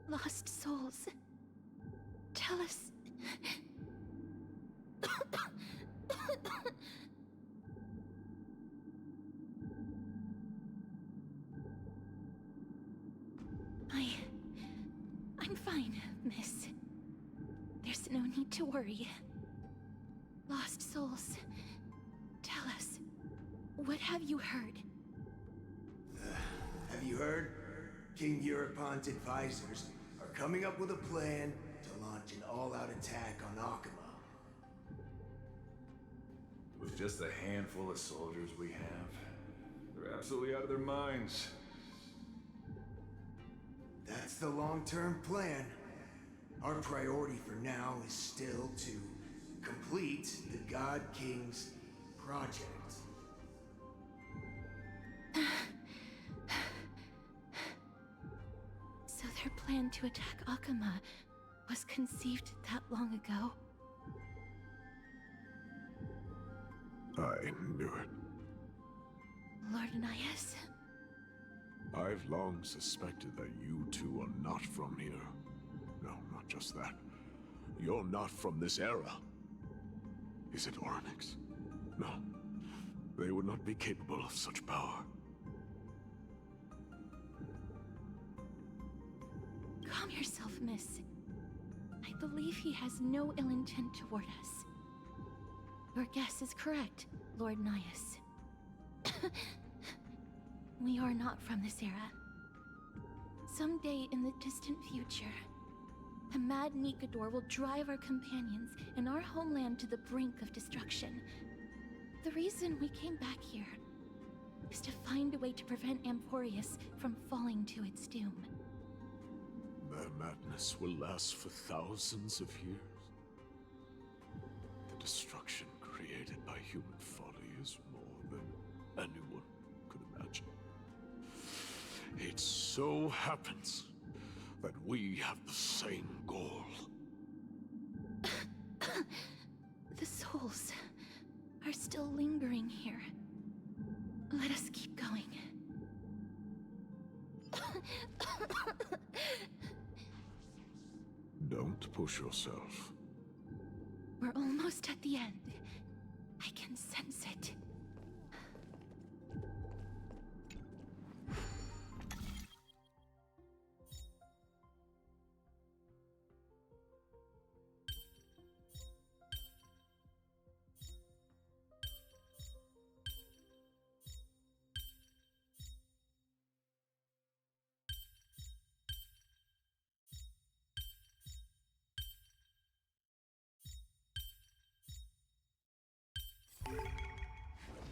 S8: Lost souls. Tell us. I'm fine, miss. There's no need to worry. Lost souls. Tell us. What have you heard?
S13: Have you heard? King Eurypon's advisors are coming up with a plan to launch an all-out attack on Akama.
S17: With just a handful of soldiers we have, they're absolutely out of their minds.
S13: That's the long-term plan. Our priority for now is still to complete the God King's project.
S8: So their plan to attack Akama was conceived that long ago?
S5: I knew it.
S8: Lord Nias?
S5: I've long suspected that you two are not from here. No, not just that. You're not from this era. Is it Orynyx? No. They would not be capable of such power.
S8: Calm yourself, miss. I believe he has no ill intent toward us. Your guess is correct, Lord Nias. We are not from this era. Someday in the distant future, a mad Nikador will drive our companions and our homeland to the brink of destruction. The reason we came back here is to find a way to prevent Amporius from falling to its doom.
S5: Their madness will last for thousands of years. The destruction created by human folly is more than anyone could imagine. It so happens that we have the same goal.
S8: The souls are still lingering here. Let us keep going.
S5: Don't push yourself.
S8: We're almost at the end. I can sense it.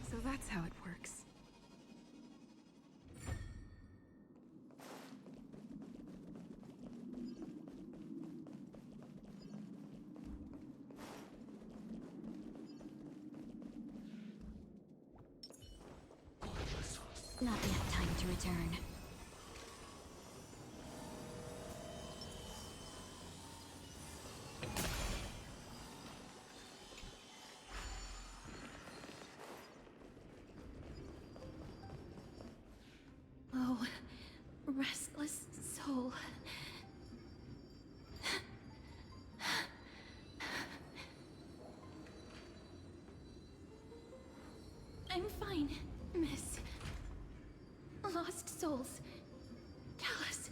S12: So that's how it works.
S15: Not yet time to return.
S8: Oh, restless soul. I'm fine, miss. Lost souls. Tell us,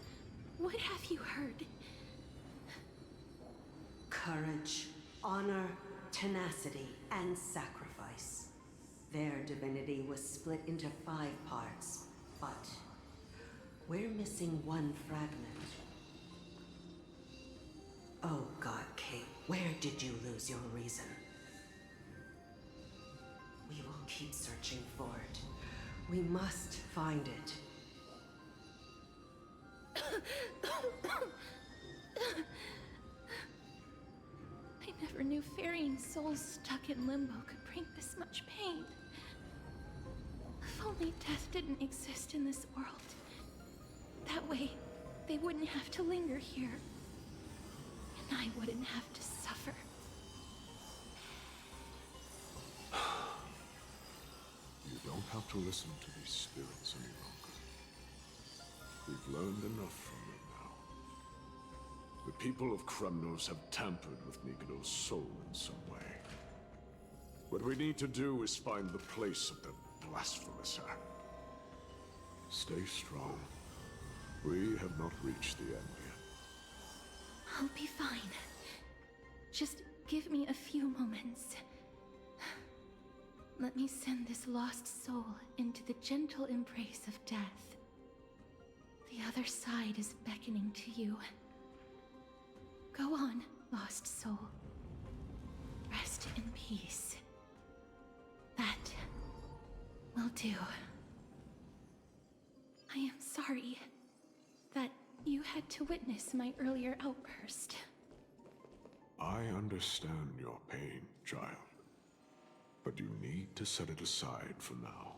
S8: what have you heard?
S14: Courage, honor, tenacity, and sacrifice. Their divinity was split into 5 parts, but we're missing one fragment. Oh God, Kate, where did you lose your reason? We will keep searching for it. We must find it.
S8: I never knew ferrying souls stuck in limbo could bring this much pain. If only death didn't exist in this world. That way, they wouldn't have to linger here. And I wouldn't have to suffer.
S5: You don't have to listen to these spirits any longer. We've learned enough from them now. The people of Kremnos have tampered with Nikador's soul in some way. What we need to do is find the place of that blasphemous act. Stay strong. We have not reached the end yet.
S8: I'll be fine. Just give me a few moments. Let me send this lost soul into the gentle embrace of death. The other side is beckoning to you. Go on, lost soul. Rest in peace. That will do. I am sorry that you had to witness my earlier outburst.
S5: I understand your pain, child. But you need to set it aside for now.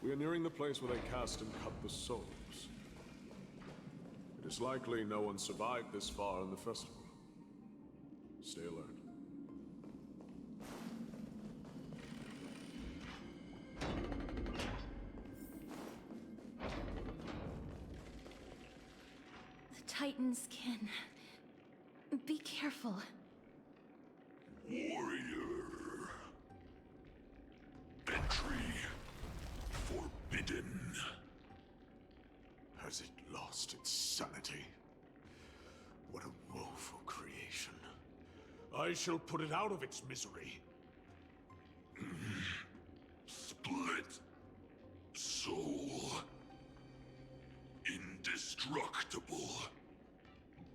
S5: We are nearing the place where they cast and cut the souls. It is likely no one survived this far in the festival. Stay alert.
S8: Titans can. Be careful.
S11: Warrior. Entry forbidden.
S5: Has it lost its sanity?
S10: I shall put it out of its misery.
S11: Split. Soul. Indestructible.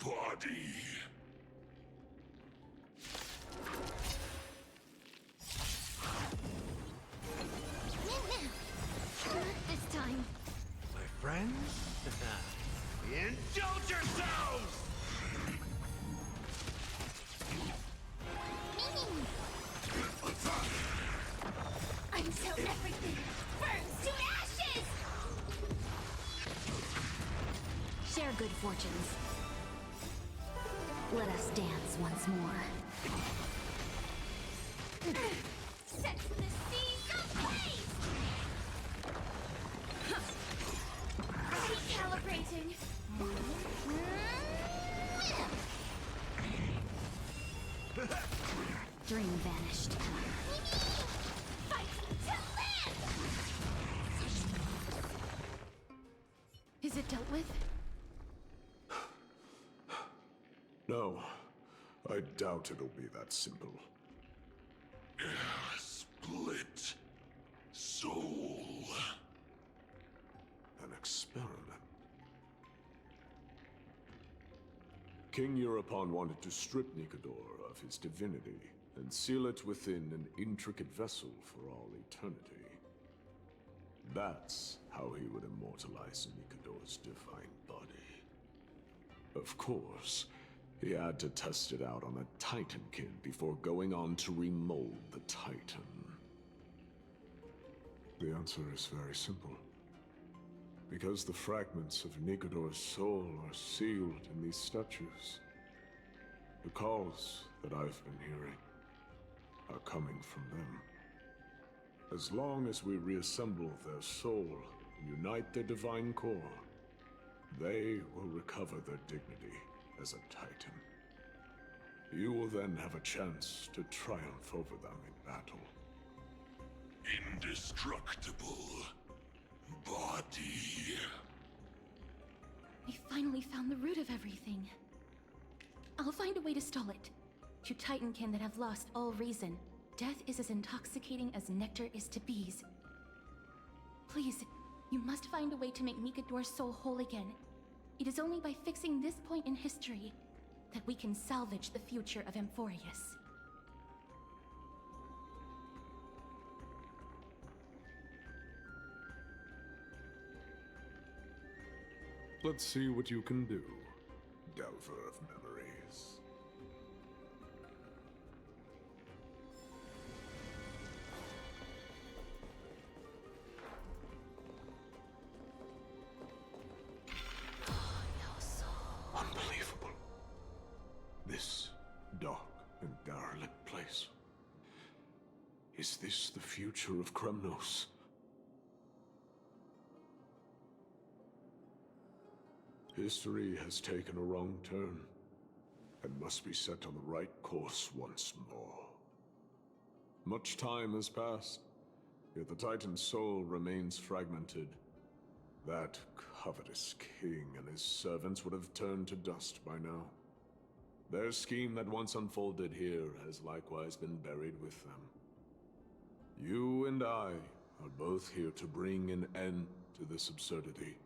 S11: Body.
S2: Not this time.
S6: My friends? Indulge yourselves!
S2: Until everything burns to ashes! Share good fortunes. Let us dance once more. Set the seas ablaze! Recalibrating. Dream vanished. Fight to live!
S8: Is it dealt with?
S5: No, I doubt it'll be that simple.
S11: Split. Soul.
S5: An experiment. King Europon wanted to strip Nikedor of his divinity and seal it within an intricate vessel for all eternity. That's how he would immortalize Nikedor's divine body. Of course, he had to test it out on a Titankin before going on to remold the Titan. The answer is very simple. Because the fragments of Nikedor's soul are sealed in these statues. The calls that I've been hearing are coming from them. As long as we reassemble their soul and unite their divine core, they will recover their dignity as a Titan. You will then have a chance to triumph over them in battle.
S11: Indestructible. Body.
S8: We finally found the root of everything. I'll find a way to stall it. To Titankin that have lost all reason, death is as intoxicating as nectar is to bees. Please, you must find a way to make Nikedor's soul whole again. It is only by fixing this point in history that we can salvage the future of Amphorius.
S5: Let's see what you can do, Delver of Memories. Unbelievable. This dark and derelict place. Is this the future of Kremnos? History has taken a wrong turn, and must be set on the right course once more. Much time has passed, yet the Titan's soul remains fragmented. That covetous king and his servants would have turned to dust by now. Their scheme that once unfolded here has likewise been buried with them. You and I are both here to bring an end to this absurdity.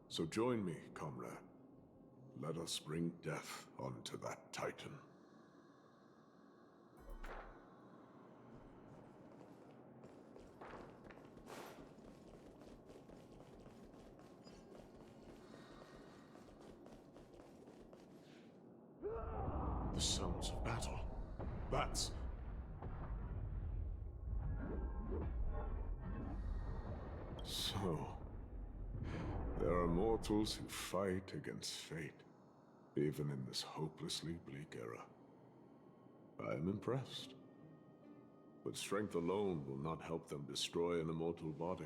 S5: So join me, comrade. Let us bring death onto that Titan. The sounds of battle. Bats. So, there are mortals who fight against fate, even in this hopelessly bleak era. I am impressed. But strength alone will not help them destroy an immortal body.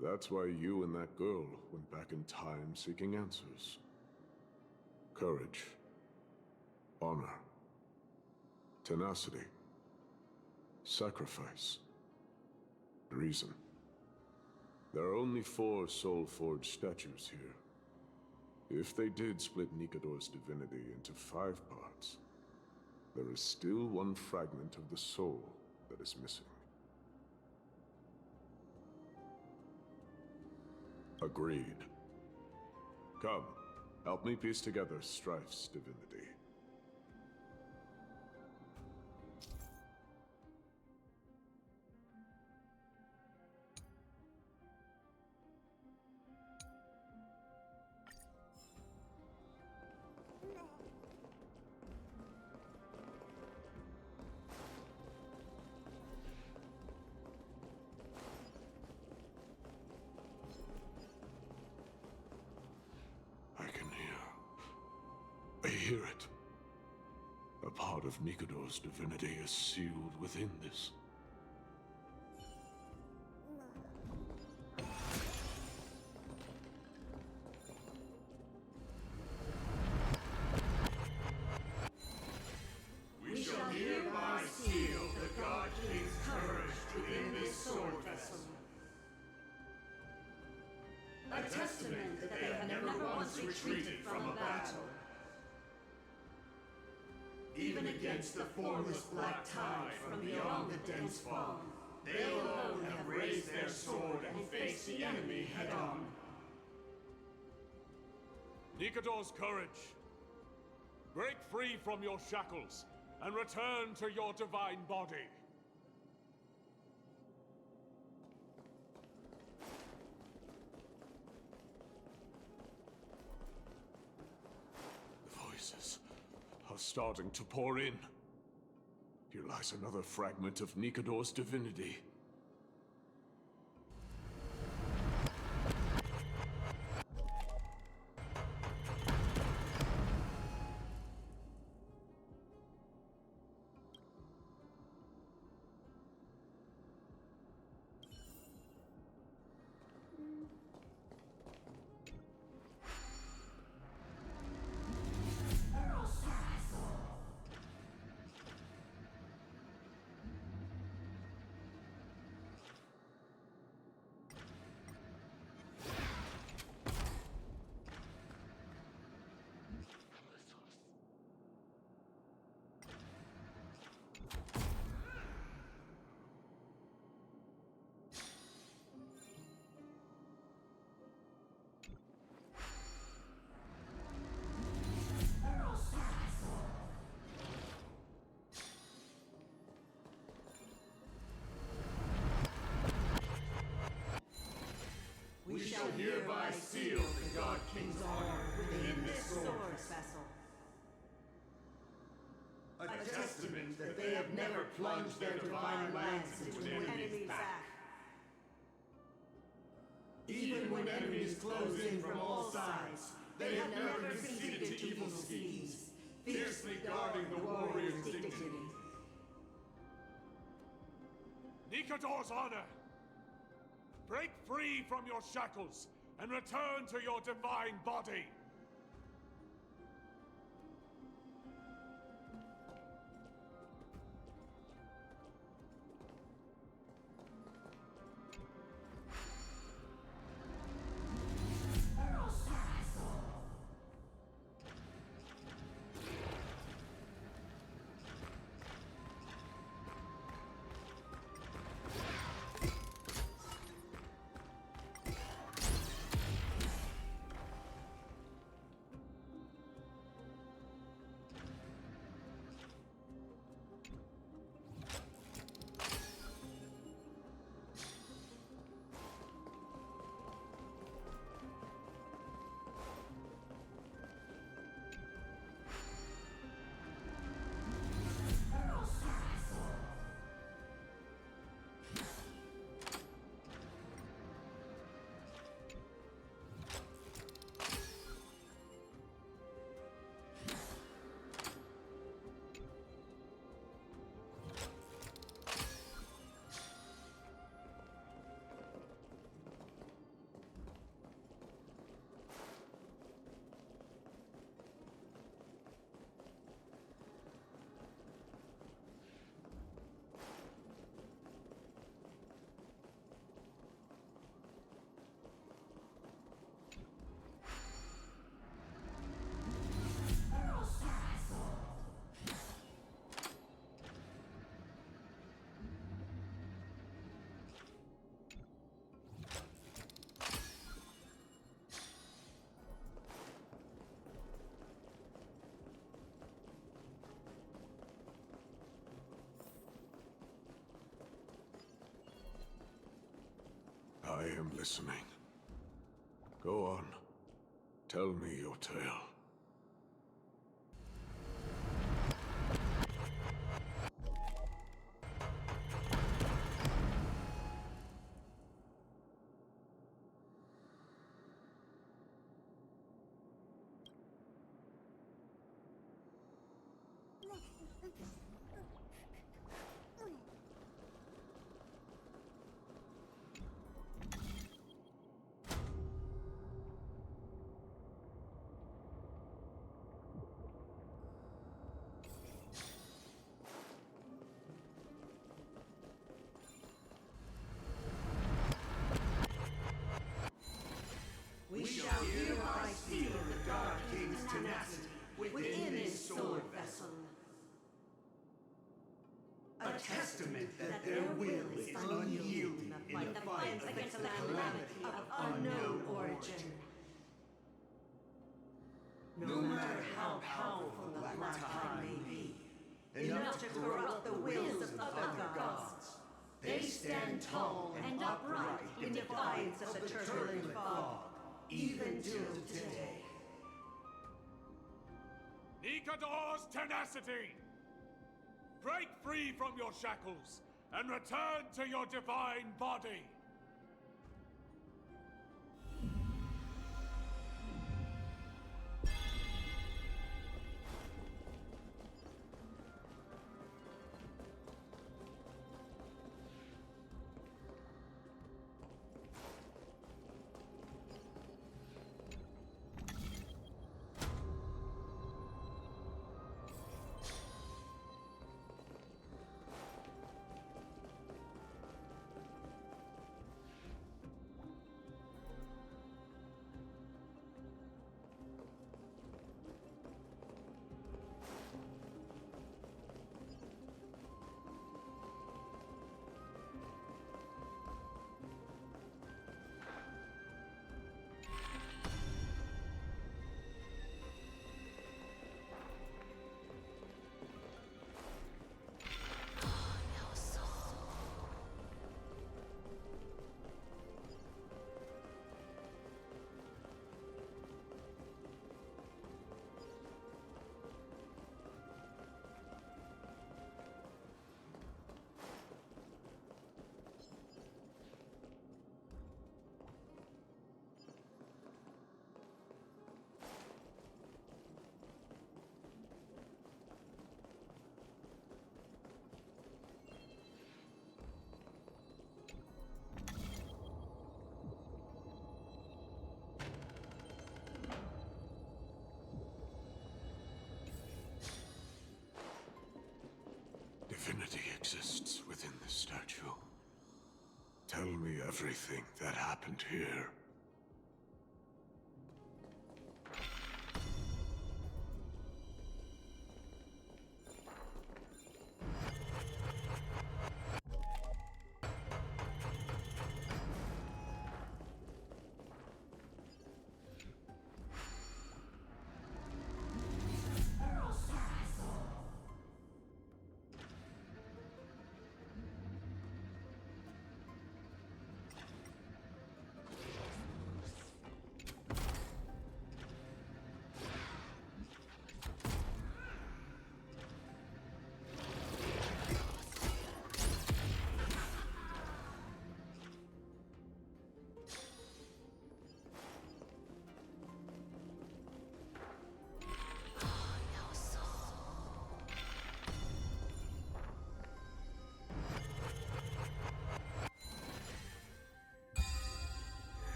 S5: That's why you and that girl went back in time seeking answers. Courage. Honor. Tenacity. Sacrifice. Reason. There are only 4 soul-forged statues here. If they did split Nikedor's divinity into 5 parts, There is still one fragment of the soul that is missing. Agreed. Come, help me piece together Strife's divinity. I hear it. A part of Nikador's divinity is sealed within this.
S10: We shall hereby seal the God King's courage within this sword vessel. A testament that they have never once retreated from a battle. Even against the formless black tide from beyond the dense fog, they alone have raised their sword and faced the enemy head-on.
S6: Nikador's courage. Break free from your shackles and return to your divine body.
S5: The voices are starting to pour in. Here lies another fragment of Nikador's divinity.
S10: We shall hereby seal the God King's honor within this sword vessel. A testament that they have never plunged their divine lance into an enemy's back. Even when enemies close in from all sides, they have never conceded to evil schemes, fiercely guarding the warrior's dignity.
S6: Nikador's honor! Break free from your shackles and return to your divine body!
S5: I am listening. Go on. Tell me your tale.
S13: We shall hereby seal the God King's tenacity within his sword vessel. A testament that their will is unyielding in the fight against the calamity of unknown origin. No matter how powerful the Black Tide may be, enough to corrupt the wills of other gods, they stand tall and upright in defiance of the turbulent fog, even till today.
S10: Nikador's tenacity! Break free from your shackles and return to your divine body!
S5: Divinity exists within this statue. Tell me everything that happened here.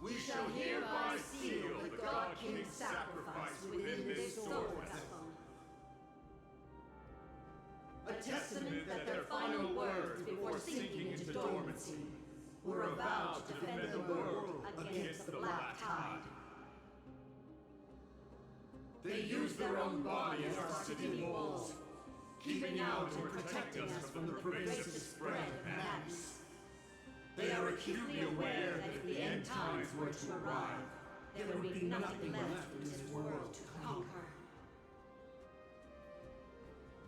S13: We shall hereby seal the God King's sacrifice within this sword vessel. A testament that their final words before sinking into dormancy were a vow to defend the world against the Black Tide. They used their own body as our city walls,
S18: keeping out and protecting us from the pervasive spread of madness. They are acutely aware that if the end times were to arrive, there would be nothing left in this world to conquer.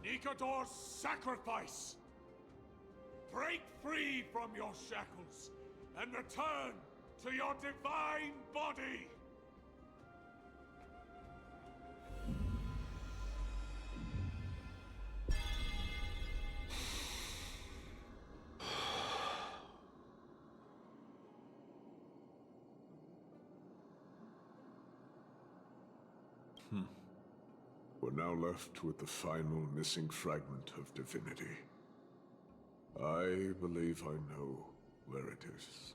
S10: Nikador's sacrifice! Break free from your shackles and return to your divine body!
S5: We're now left with the final missing fragment of divinity. I believe I know where it is.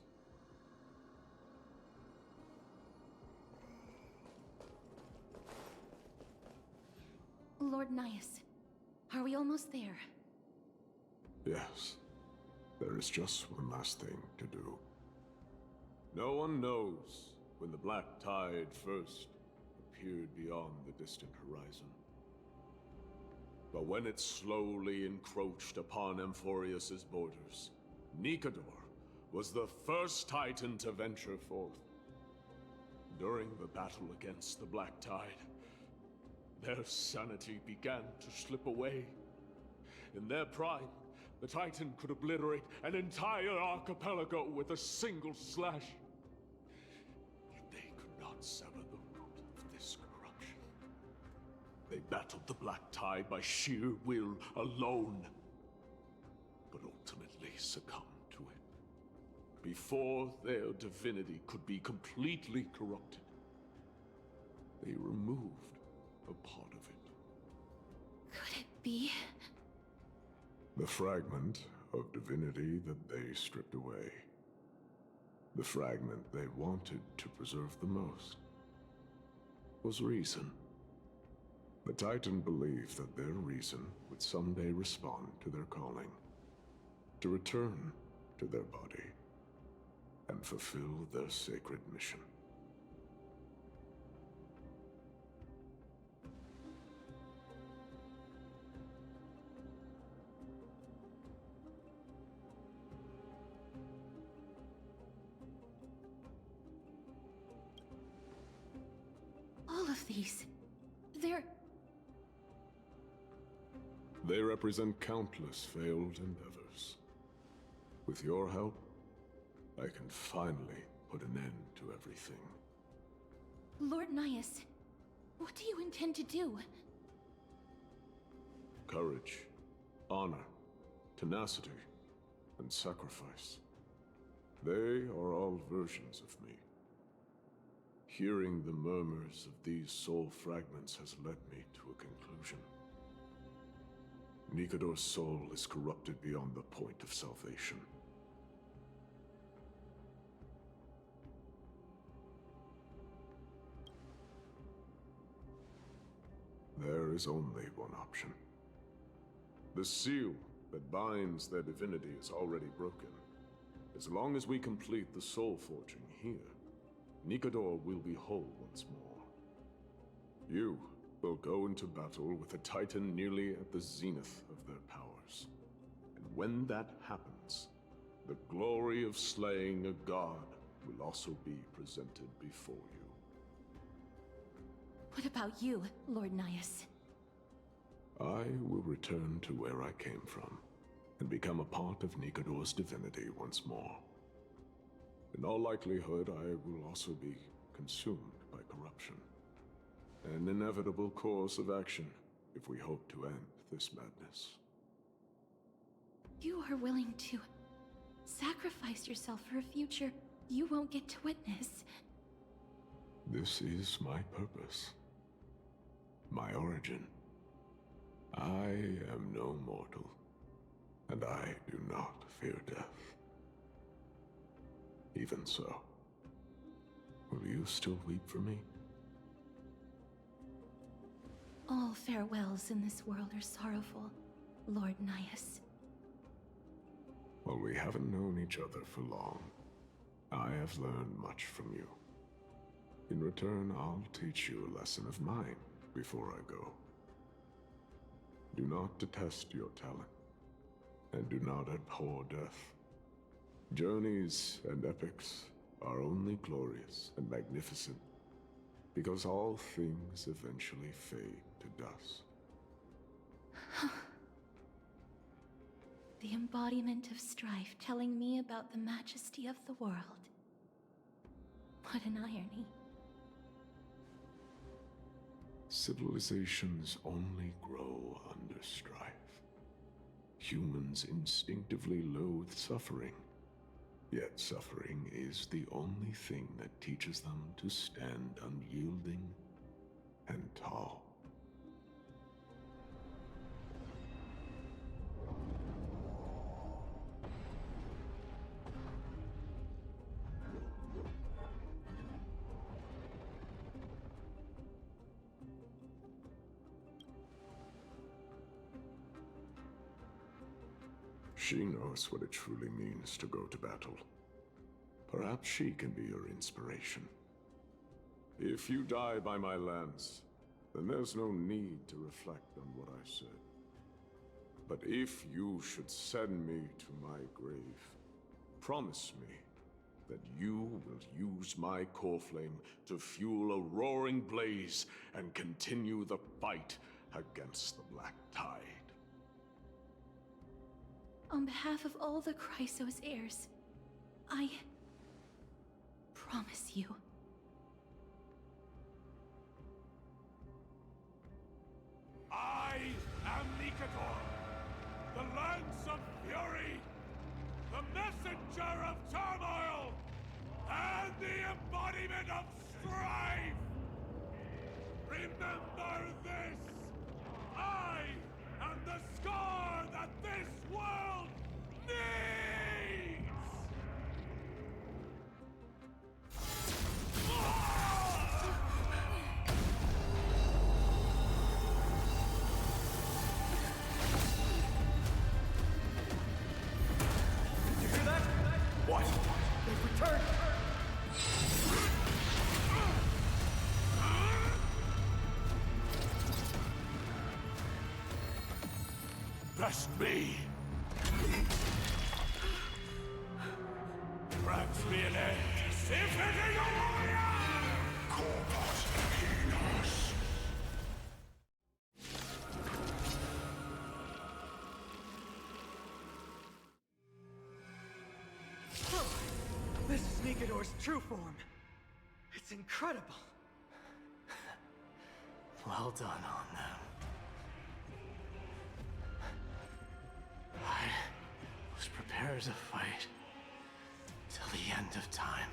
S8: Lord Nias, are we almost there?
S5: Yes. There is just one last thing to do. No one knows when the Black Tide first appeared beyond the distant horizon. But when it slowly encroached upon Amphorius's borders, Nikador was the first Titan to venture forth. During the battle against the Black Tide, their sanity began to slip away. In their prime, the Titan could obliterate an entire archipelago with a single slash. Yet they could not sever the root of this corruption. They battled the Black Tide by sheer will alone, but ultimately succumbed to it before their divinity could be completely corrupted. They removed a part of it.
S8: Could it be?
S5: The fragment of divinity that they stripped away. The fragment they wanted to preserve the most was reason. The Titan believed that their reason would someday respond to their calling, to return to their body, and fulfill their sacred mission.
S8: All of these,
S5: They represent countless failed endeavors. With your help, I can finally put an end to everything.
S8: Lord Nias, what do you intend to do?
S5: Courage, honor, tenacity, and sacrifice. They are all versions of me. Hearing the murmurs of these soul fragments has led me to a conclusion. Nikador's soul is corrupted beyond the point of salvation. There is only one option. The seal that binds their divinity is already broken. As long as we complete the soul forging here, Nikador will be whole once more. You will go into battle with a Titan nearly at the zenith of their powers. And when that happens, the glory of slaying a god will also be presented before you.
S8: What about you, Lord Nias?
S5: I will return to where I came from, and become a part of Nikador's divinity once more. In all likelihood, I will also be consumed by corruption. An inevitable course of action if we hope to end this madness.
S8: You are willing to sacrifice yourself for a future you won't get to witness.
S5: This is my purpose. My origin. I am no mortal, and I do not fear death. Even so, will you still weep for me?
S8: All farewells in this world are sorrowful, Lord Nias.
S5: While we haven't known each other for long, I have learned much from you. In return, I'll teach you a lesson of mine before I go. Do not detest your talent, and do not abhor death. Journeys and epics are only glorious and magnificent because all things eventually fade to dust.
S8: The embodiment of strife telling me about the majesty of the world. What an irony.
S5: Civilizations only grow under strife. Humans instinctively loathe suffering. Yet suffering is the only thing that teaches them to stand unyielding and tall. She knows what it truly means to go to battle. Perhaps she can be your inspiration. If you die by my lance, then there's no need to reflect on what I said. But if you should send me to my grave, promise me that you will use my core flame to fuel a roaring blaze and continue the fight against the Black Tide.
S8: On behalf of all the Chrysos heirs, I promise you.
S10: I am Nikador, the Lance of Fury, the messenger of turmoil, and the embodiment of strife! Remember this! I am the scar that this world needs!
S3: You hear that? What? They've returned!
S10: Trust me! Grant me an end! Befitting a warrior!
S11: Corpus Equinus.
S3: This is Nikador's true form. It's incredible.
S19: Well done on them. I was prepared to fight till the end of time.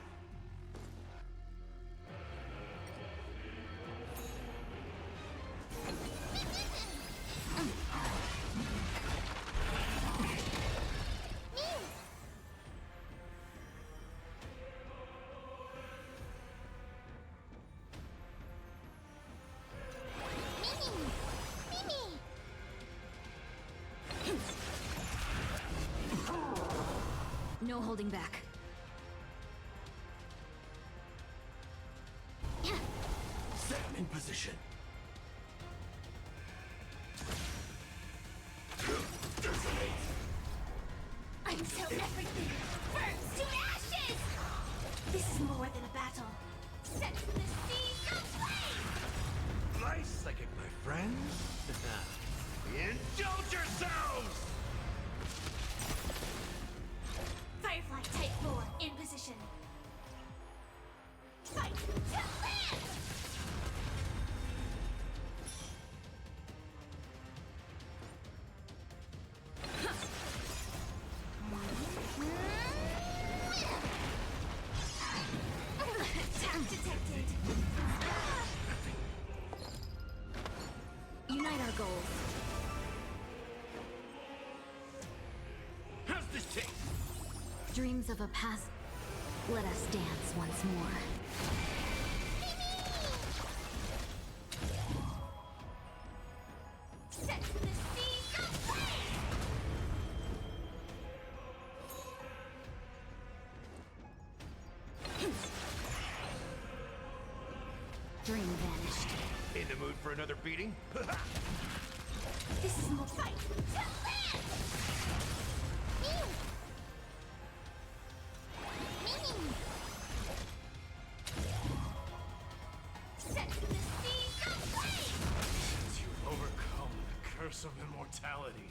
S1: No holding back.
S19: Set in position.
S2: I'm so everything burns to ashes! This is more than a battle. Set the seas aflame!
S19: Nice second, my friends. Indulge yourselves!
S2: Firefly Type 4 in position. Fight to land! Time detected.
S1: Unite our goals.
S19: How's this taste?
S1: Dreams of a past. Let us dance once more.
S2: Set the seas aflame!
S1: Dream vanished.
S19: In the mood for another beating?
S2: This is more Fight to live! Mew! Mew! Set the seeds of flame!
S19: You've overcome the curse of immortality.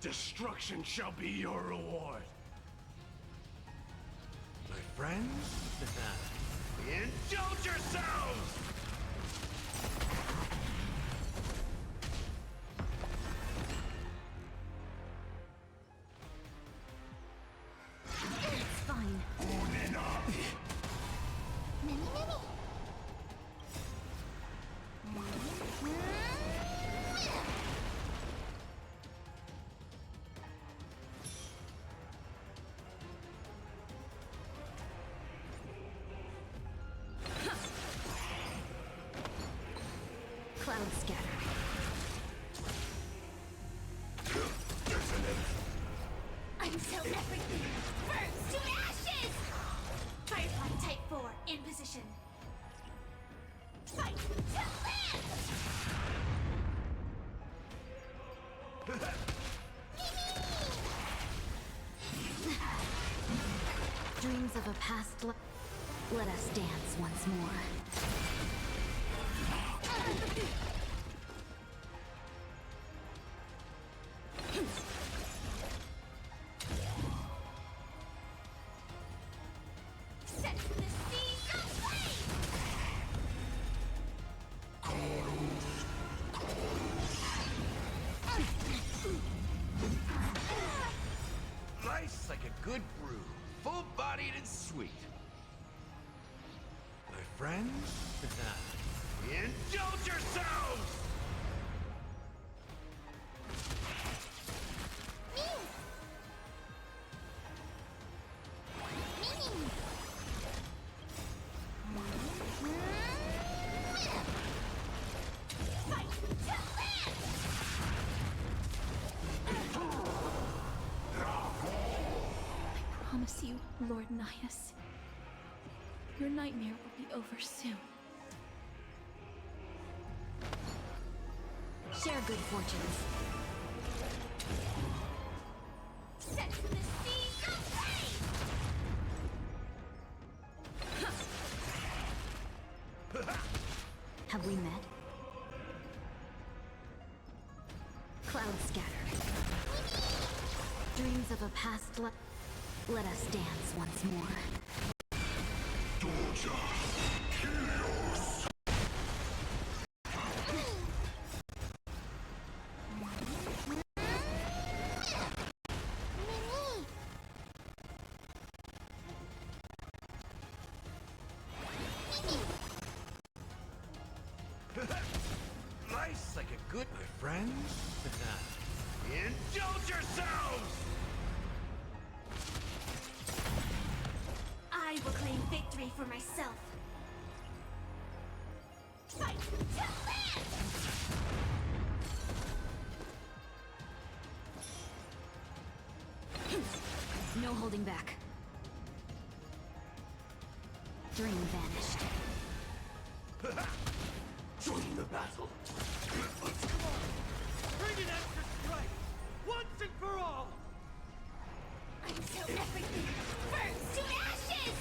S19: Destruction shall be your reward.
S10: My friends, indulge yourselves!
S2: It's fine. Many, many. Cloud scatter. Until everything burns to ashes! Firefly Type 4 in position. Fight to live! Dreams of a past life. Let us dance once more. Set the seeds of flame!
S6: Nice like a good brew, full-bodied and sweet. My friends, indulge yourselves!
S2: Fight to live!
S8: I promise you, Lord Nihus, your nightmare will be over soon.
S2: Share good fortunes. Set the seeds of flame! Have we met? Cloud scattered. Dreams of a past life. Let us dance once more.
S11: Doja, Helios.
S6: Nice like a good, my friends. Indulge yourselves!
S2: I will claim victory for myself. Fight to live! No holding back. Dream vanished.
S19: Join the battle.
S3: Bring an extra strike! Once and for all!
S2: Until everything burns to ashes!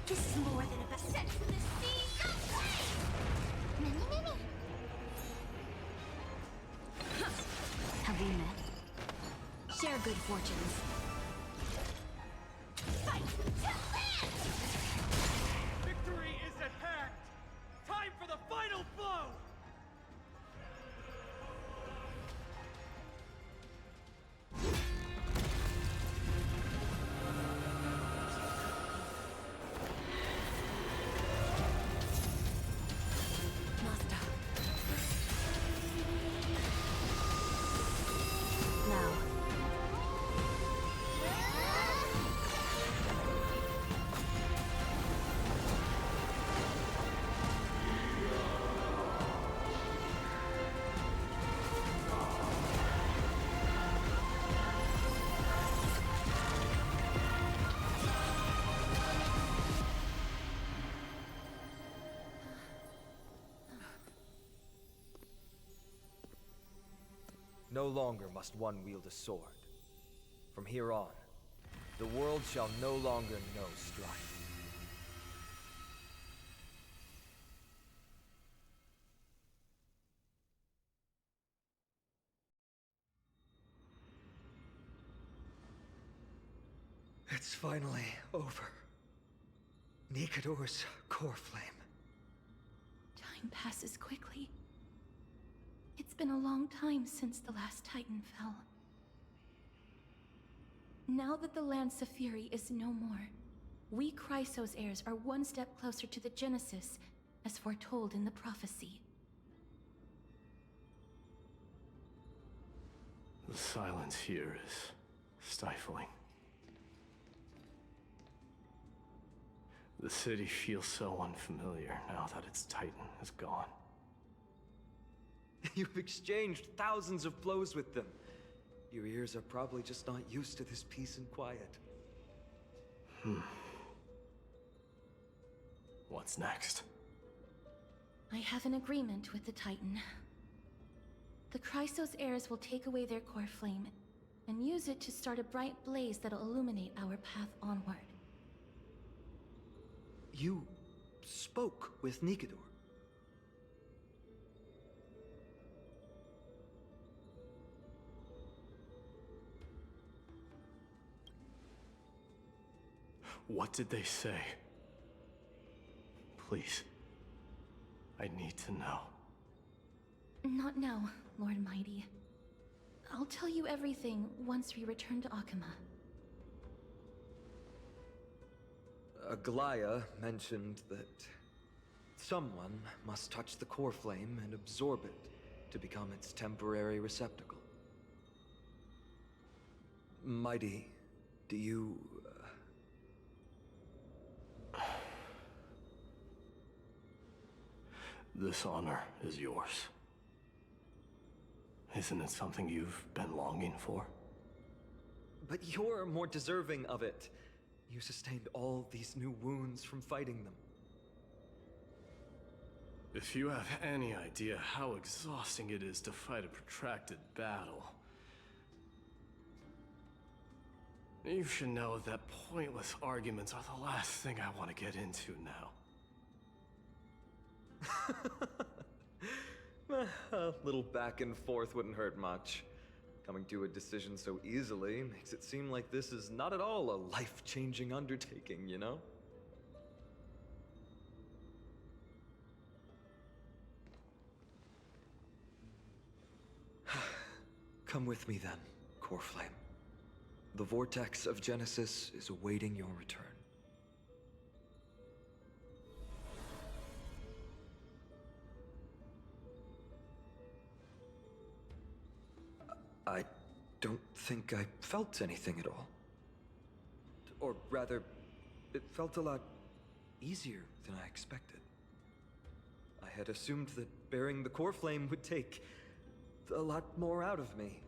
S2: This is more than a set the seeds of flame! Many, many. Have we met? Share good fortunes. Fight to live!
S3: Victory is at hand! Time for the final blow!
S1: Master.
S2: Now,
S20: No longer must one wield a sword. From here on, the world shall no longer know strife.
S21: It's finally over. Nikador's core flame.
S8: Time passes quickly. It's been a long time since the last Titan fell. Now that the Lance of Fury is no more, we Chrysos heirs are one step closer to the Genesis, as foretold in the prophecy.
S19: The silence here is stifling. The city feels so unfamiliar now that its Titan is gone.
S20: You've exchanged thousands of blows with them. Your ears are probably just not used to this peace and quiet.
S19: What's next?
S8: I have an agreement with the Titan. The Chrysos heirs will take away their core flame and use it to start a bright blaze that'll illuminate our path onward.
S21: You spoke with Nikador.
S19: What did they say? Please. I need to know.
S8: Not now, Lord Mighty. I'll tell you everything once we return to Akama.
S20: Aglaya mentioned that someone must touch the core flame and absorb it to become its temporary receptacle. Mighty, do you...
S19: This honor is yours. Isn't it something you've been longing for?
S20: But you're more deserving of it. You sustained all these new wounds from fighting them.
S19: If you have any idea how exhausting it is to fight a protracted battle, you should know that pointless arguments are the last thing I want to get into now.
S20: A little back and forth wouldn't hurt much. Coming to a decision so easily makes it seem like this is not at all a life-changing undertaking, you know? Come with me then, Core Flame. The vortex of Genesis is awaiting your return. I don't think I felt anything at all. Or rather, it felt a lot easier than I expected. I had assumed that bearing the core flame would take a lot more out of me.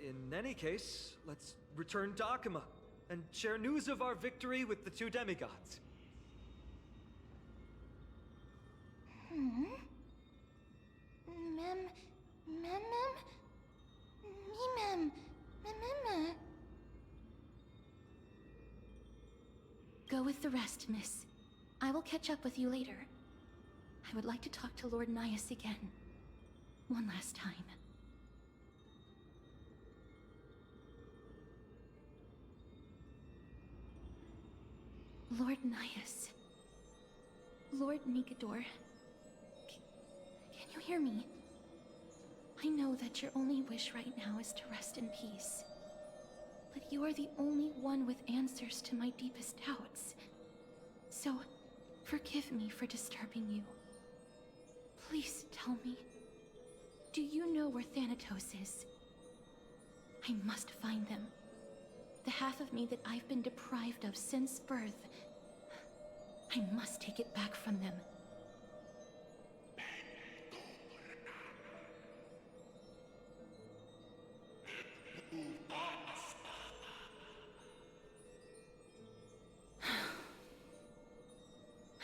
S20: In any case, let's return to Akama and share news of our victory with the two demigods.
S8: Go with the rest, miss. I will catch up with you later. I would like to talk to Lord Nias again. One last time. Lord Nias. Lord Nikador. Can you hear me? I know that your only wish right now is to rest in peace. But you are the only one with answers to my deepest doubts. So, forgive me for disturbing you. Please tell me, do you know where Thanatos is? I must find them. The half of me that I've been deprived of since birth. I must take it back from them.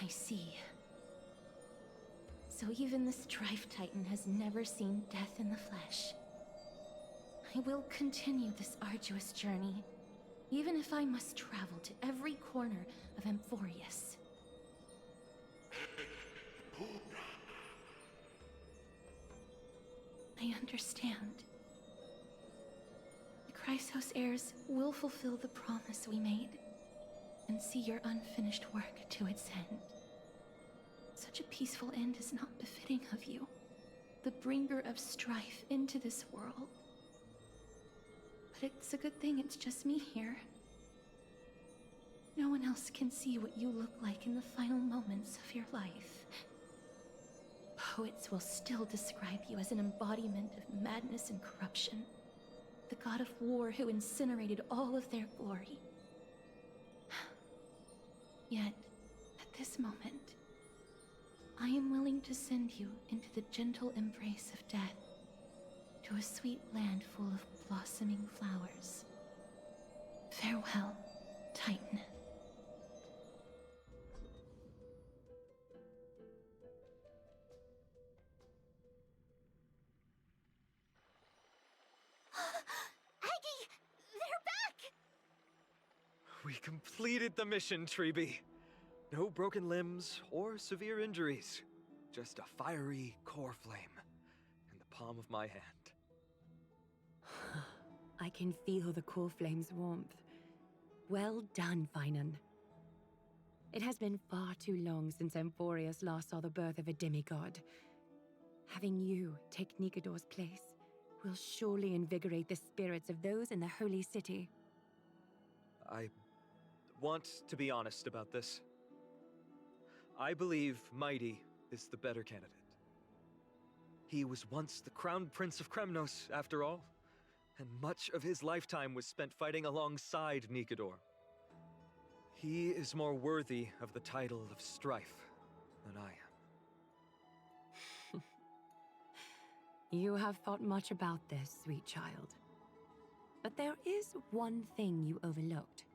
S8: I see. So So even the Strife Titan has never seen death in the flesh. I will continue this arduous journey, even if I must travel to every corner of Amphorius. I understand. The Chrysos heirs will fulfill the promise we made, and see your unfinished work to its end. Such a peaceful end is not befitting of you, the bringer of strife into this world. But it's a good thing it's just me here. No one else can see what you look like in the final moments of your life. Poets will still describe you as an embodiment of madness and corruption, the god of war who incinerated all of their glory. Yet, at this moment, I am willing to send you into the gentle embrace of death, to a sweet land full of blossoming flowers. Farewell, Titan.
S2: Aggie! They're back!
S21: We completed the mission, Treeby. No broken limbs or severe injuries. Just a fiery core flame in the palm of my hand.
S1: I can feel the core flame's warmth. Well done, Finan. It has been far too long since Amphorius last saw the birth of a demigod. Having you take Nikador's place will surely invigorate the spirits of those in the Holy City.
S21: I want to be honest about this. I believe Mighty is the better candidate. He was once the Crown Prince of Kremnos, after all, and much of his lifetime was spent fighting alongside Nikador. He is more worthy of the title of Strife than I am.
S1: You have thought much about this, sweet child. But there is one thing you overlooked.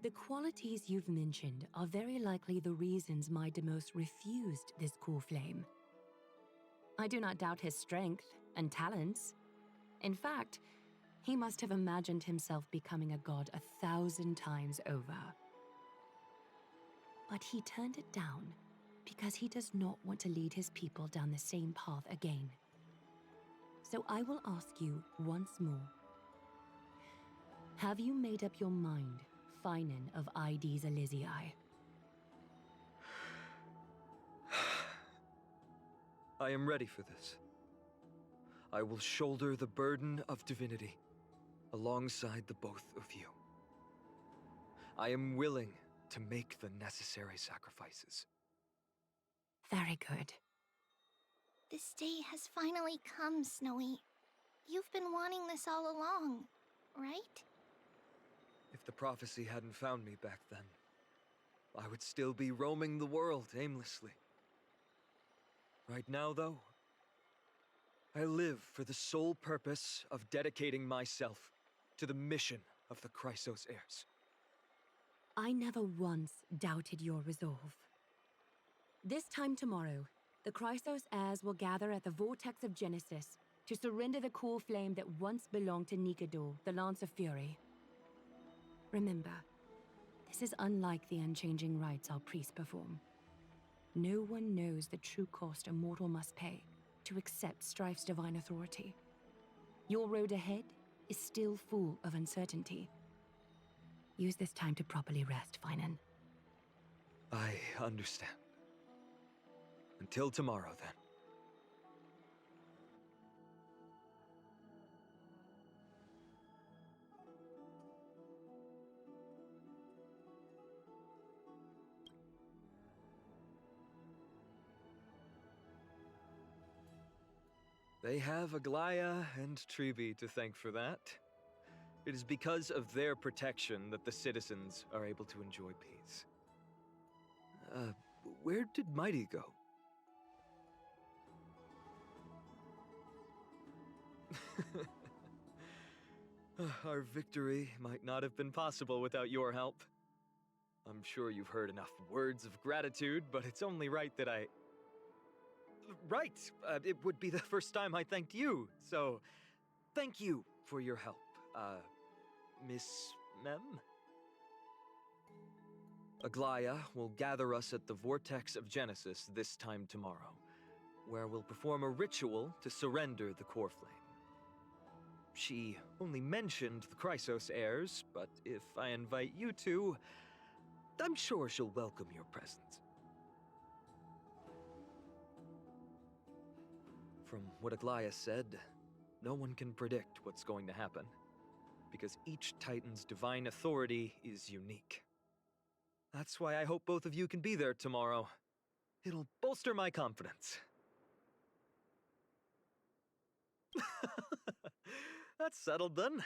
S1: The qualities you've mentioned are very likely the reasons my Demos refused this core flame. I do not doubt his strength and talents. In fact, he must have imagined himself becoming a god 1,000 times over. But he turned it down because he does not want to lead his people down the same path again. So I will ask you once more. Have you made up your mind, Finan of ID's Elysiae?
S21: I am ready for this. I will shoulder the burden of divinity alongside the both of you. I am willing to make the necessary sacrifices.
S1: Very good.
S2: This day has finally come, Snowy. You've been wanting this all along, right?
S21: If the prophecy hadn't found me back then, I would still be roaming the world aimlessly. Right now, though, I live for the sole purpose of dedicating myself to the mission of the Chrysos heirs.
S1: I never once doubted your resolve. This time tomorrow, the Chrysos heirs will gather at the Vortex of Genesis to surrender the core flame that once belonged to Nikador, the Lance of Fury. Remember, this is unlike the unchanging rites our priests perform. No one knows the true cost a mortal must pay to accept Strife's divine authority. Your road ahead is still full of uncertainty. Use this time to properly rest, Finan.
S21: I understand. Until tomorrow, then. They have Aglaya and Treeby to thank for that. It is because of their protection that the citizens are able to enjoy peace. Where did Mighty go? Our victory might not have been possible without your help. I'm sure you've heard enough words of gratitude, but it's only right that I... right. It would be the first time I thanked you, so thank you for your help, Miss Mem? Aglaya will gather us at the Vortex of Genesis this time tomorrow, where we'll perform a ritual to surrender the core flame. She only mentioned the Chrysos heirs, but if I invite you to, I'm sure she'll welcome your presence. From what Aglaya said, no one can predict what's going to happen, because each Titan's divine authority is unique. That's why I hope both of you can be there tomorrow. It'll bolster my confidence. That's settled then.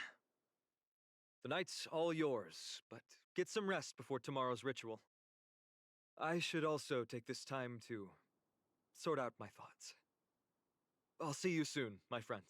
S21: The night's all yours, but get some rest before tomorrow's ritual. I should also take this time to sort out my thoughts. I'll see you soon, my friend.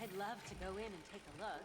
S7: I'd love to go in and take a look.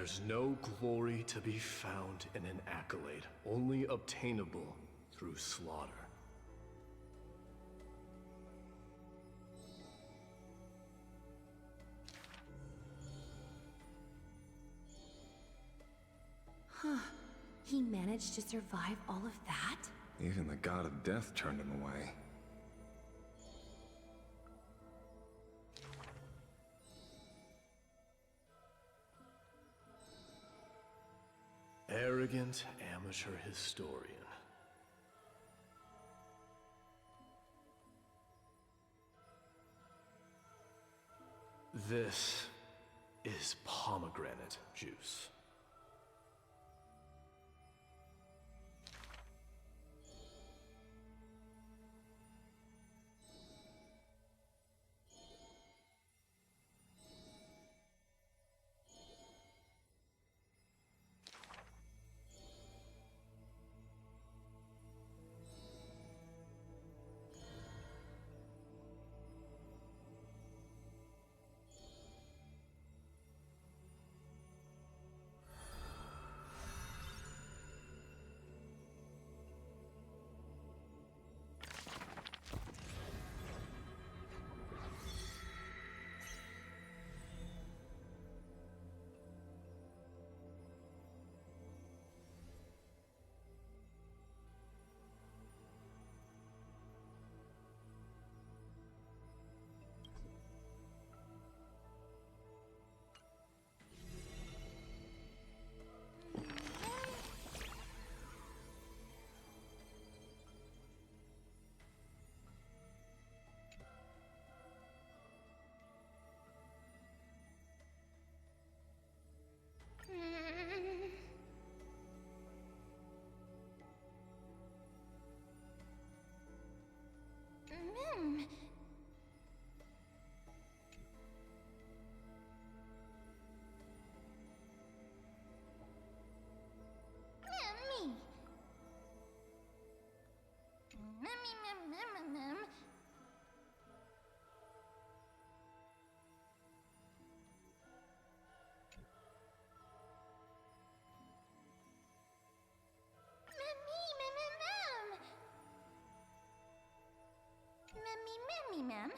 S19: There's no glory to be found in an accolade, only obtainable through slaughter.
S1: Huh. He managed to survive all of that?
S17: Even the god of death turned him away.
S19: Arrogant amateur historian. This is pomegranate juice.
S2: Ma'am.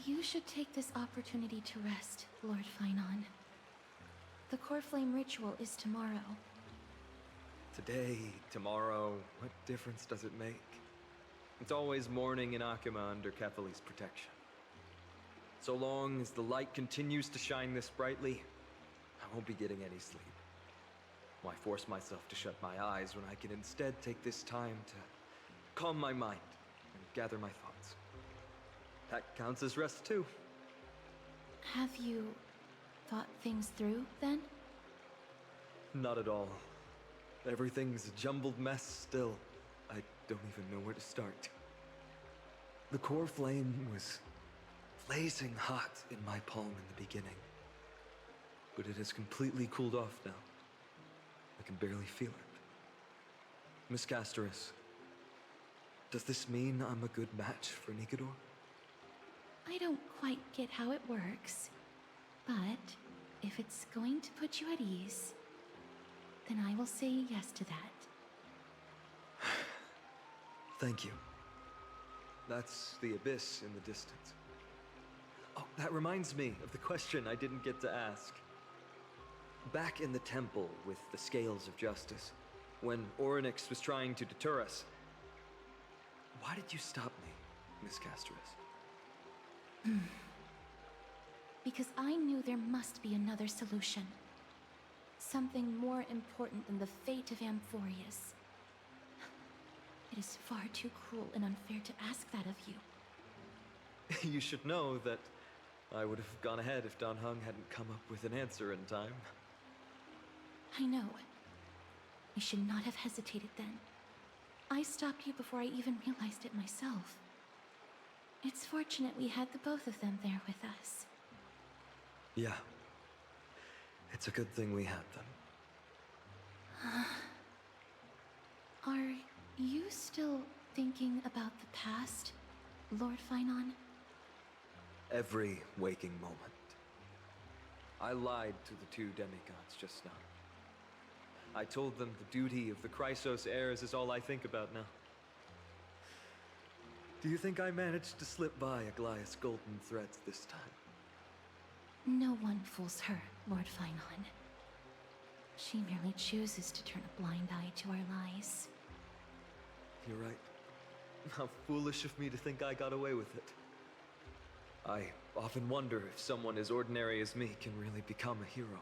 S8: You should take this opportunity to rest, Lord Finon. The Core Flame ritual is tomorrow.
S21: Today, tomorrow, what difference does it make? It's always morning in Akima under Kethely's protection. So long as the light continues to shine this brightly, I won't be getting any sleep. Why force myself to shut my eyes when I can instead take this time to calm my mind and gather my thoughts? that counts as rest too.
S8: Have you thought things through, then?
S21: Not at all. Everything's a jumbled mess still. I don't even know where to start. The core flame was blazing hot in my palm in the beginning. But it has completely cooled off now. I can barely feel it. Miss Casterus, does this mean I'm a good match for Nikador?
S8: I don't quite get how it works, but if it's going to put you at ease, then I will say yes to that.
S21: Thank you. That's the abyss in the distance. Oh, that reminds me of the question I didn't get to ask. Back in the temple with the scales of justice, when Orynyx was trying to deter us, why did you stop me, Miss Casterus?
S8: Because I knew there must be another solution. Something more important than the fate of Amphorius. It is far too cruel and unfair to ask that of you.
S21: You should know that I would have gone ahead if Don Hung hadn't come up with an answer in time.
S8: I know. I should not have hesitated then. I stopped you before I even realized it myself. It's fortunate we had the both of them there with us.
S21: Yeah. It's a good thing we had them.
S8: Are you still thinking about the past, Lord Finon?
S21: Every waking moment. I lied to the two demigods just now. I told them the duty of the Chrysos heirs is all I think about now. Do you think I managed to slip by Aglaya's golden threads this time?
S8: No one fools her, Lord Finon. She merely chooses to turn a blind eye to our lies.
S21: You're right. How foolish of me to think I got away with it. I often wonder if someone as ordinary as me can really become a hero.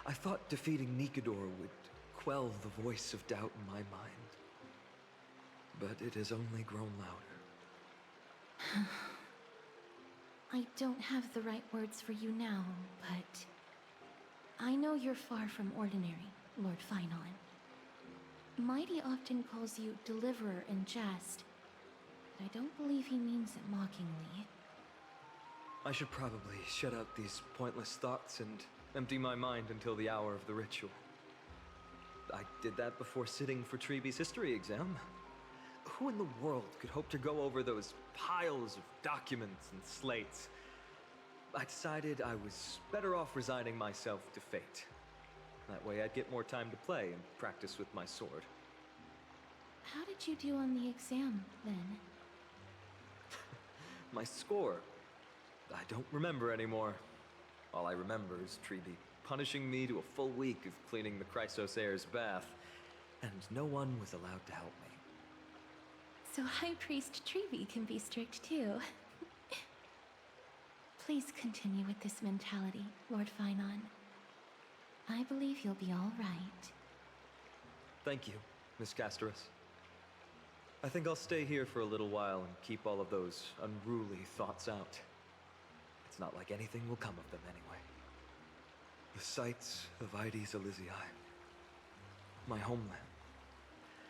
S21: I thought defeating Nikador would quell the voice of doubt in my mind. But it has only grown louder.
S8: I don't have the right words for you now, but I know you're far from ordinary, Lord Finon. Mighty often calls you Deliverer in jest, but I don't believe he means it mockingly.
S21: I should probably shut out these pointless thoughts and empty my mind until the hour of the ritual. I did that before sitting for Treeby's history exam. Who in the world could hope to go over those piles of documents and slates? I decided I was better off resigning myself to fate. That way I'd get more time to play and practice with my sword.
S8: How did you do on the exam, then?
S21: My score? I don't remember anymore. All I remember is Treeby punishing me to a full week of cleaning the Chrysos heir's bath, and no one was allowed to help me.
S8: So High Priest Treeby can be strict too. Please continue with this mentality, Lord Finon. I believe you'll be all right.
S21: Thank you, Miss Casterus. I think I'll stay here for a little while and keep all of those unruly thoughts out. It's not like anything will come of them anyway. The sights of Ides Elysiae, my homeland,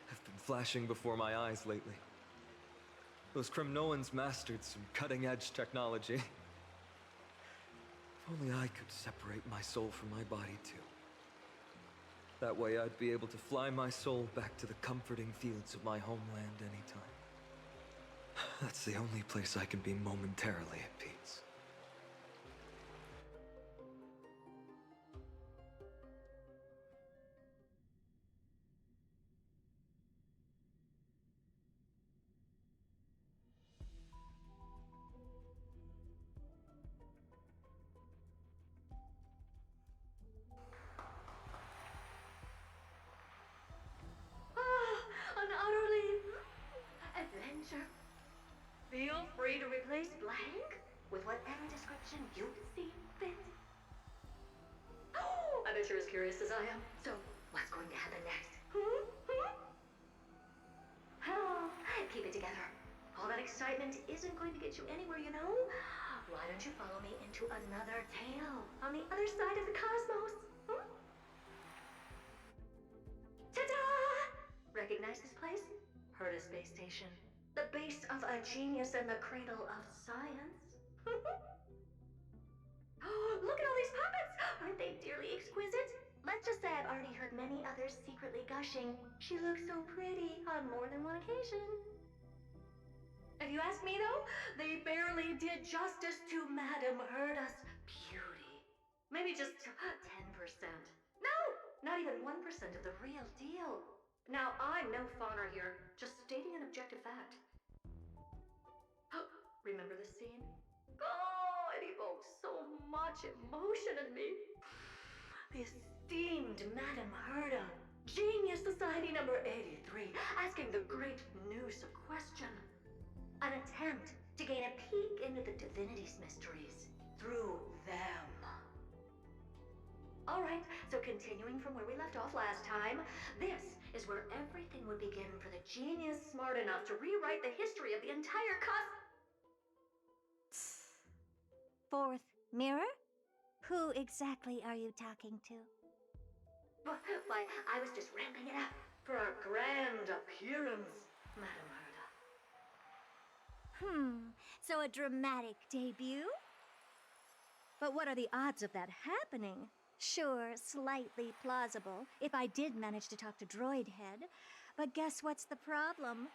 S21: have been flashing before my eyes lately. Those Kremnoans mastered some cutting-edge technology. If only I could separate my soul from my body too. That way I'd be able to fly my soul back to the comforting fields of my homeland anytime. That's the only place I can be momentarily at peace.
S2: An utterly adventure. Feel free to replace blank with whatever description you see fit. Oh, I bet you're as curious as I am. So, what's going to happen next? Oh, keep it together. Hold it excitement isn't going to get you anywhere, you know? Why don't you follow me into another tale on the other side of the cosmos? Hmm? Ta-da! Recognize this place? Herta Space Station. The base of a genius and the cradle of science. Look at all these puppets! Aren't they dearly exquisite? Let's just say I've already heard many others secretly gushing. She looks so pretty on more than one occasion. If you ask me though, they barely did justice to Madame Herda's beauty. Maybe just 10%. No! Not even 1% of the real deal. Now, I'm no fawner here, just stating an objective fact. Remember this scene? Oh, it evokes so much emotion in me. The esteemed Madame Herda, Genius Society number 83, asking the great Noose a question. An attempt to gain a peek into the divinity's mysteries through them. Alright, so continuing from where we left off last time, this is where everything would begin for the genius smart enough to rewrite the history of the entire
S4: Fourth mirror? Who exactly are you talking to?
S2: Why, I was just ramping it up for our grand appearance, Madame Herda.
S4: So a dramatic debut? But what are the odds of that happening? Sure, slightly plausible, if I did manage to talk to Droidhead. But guess what's the problem?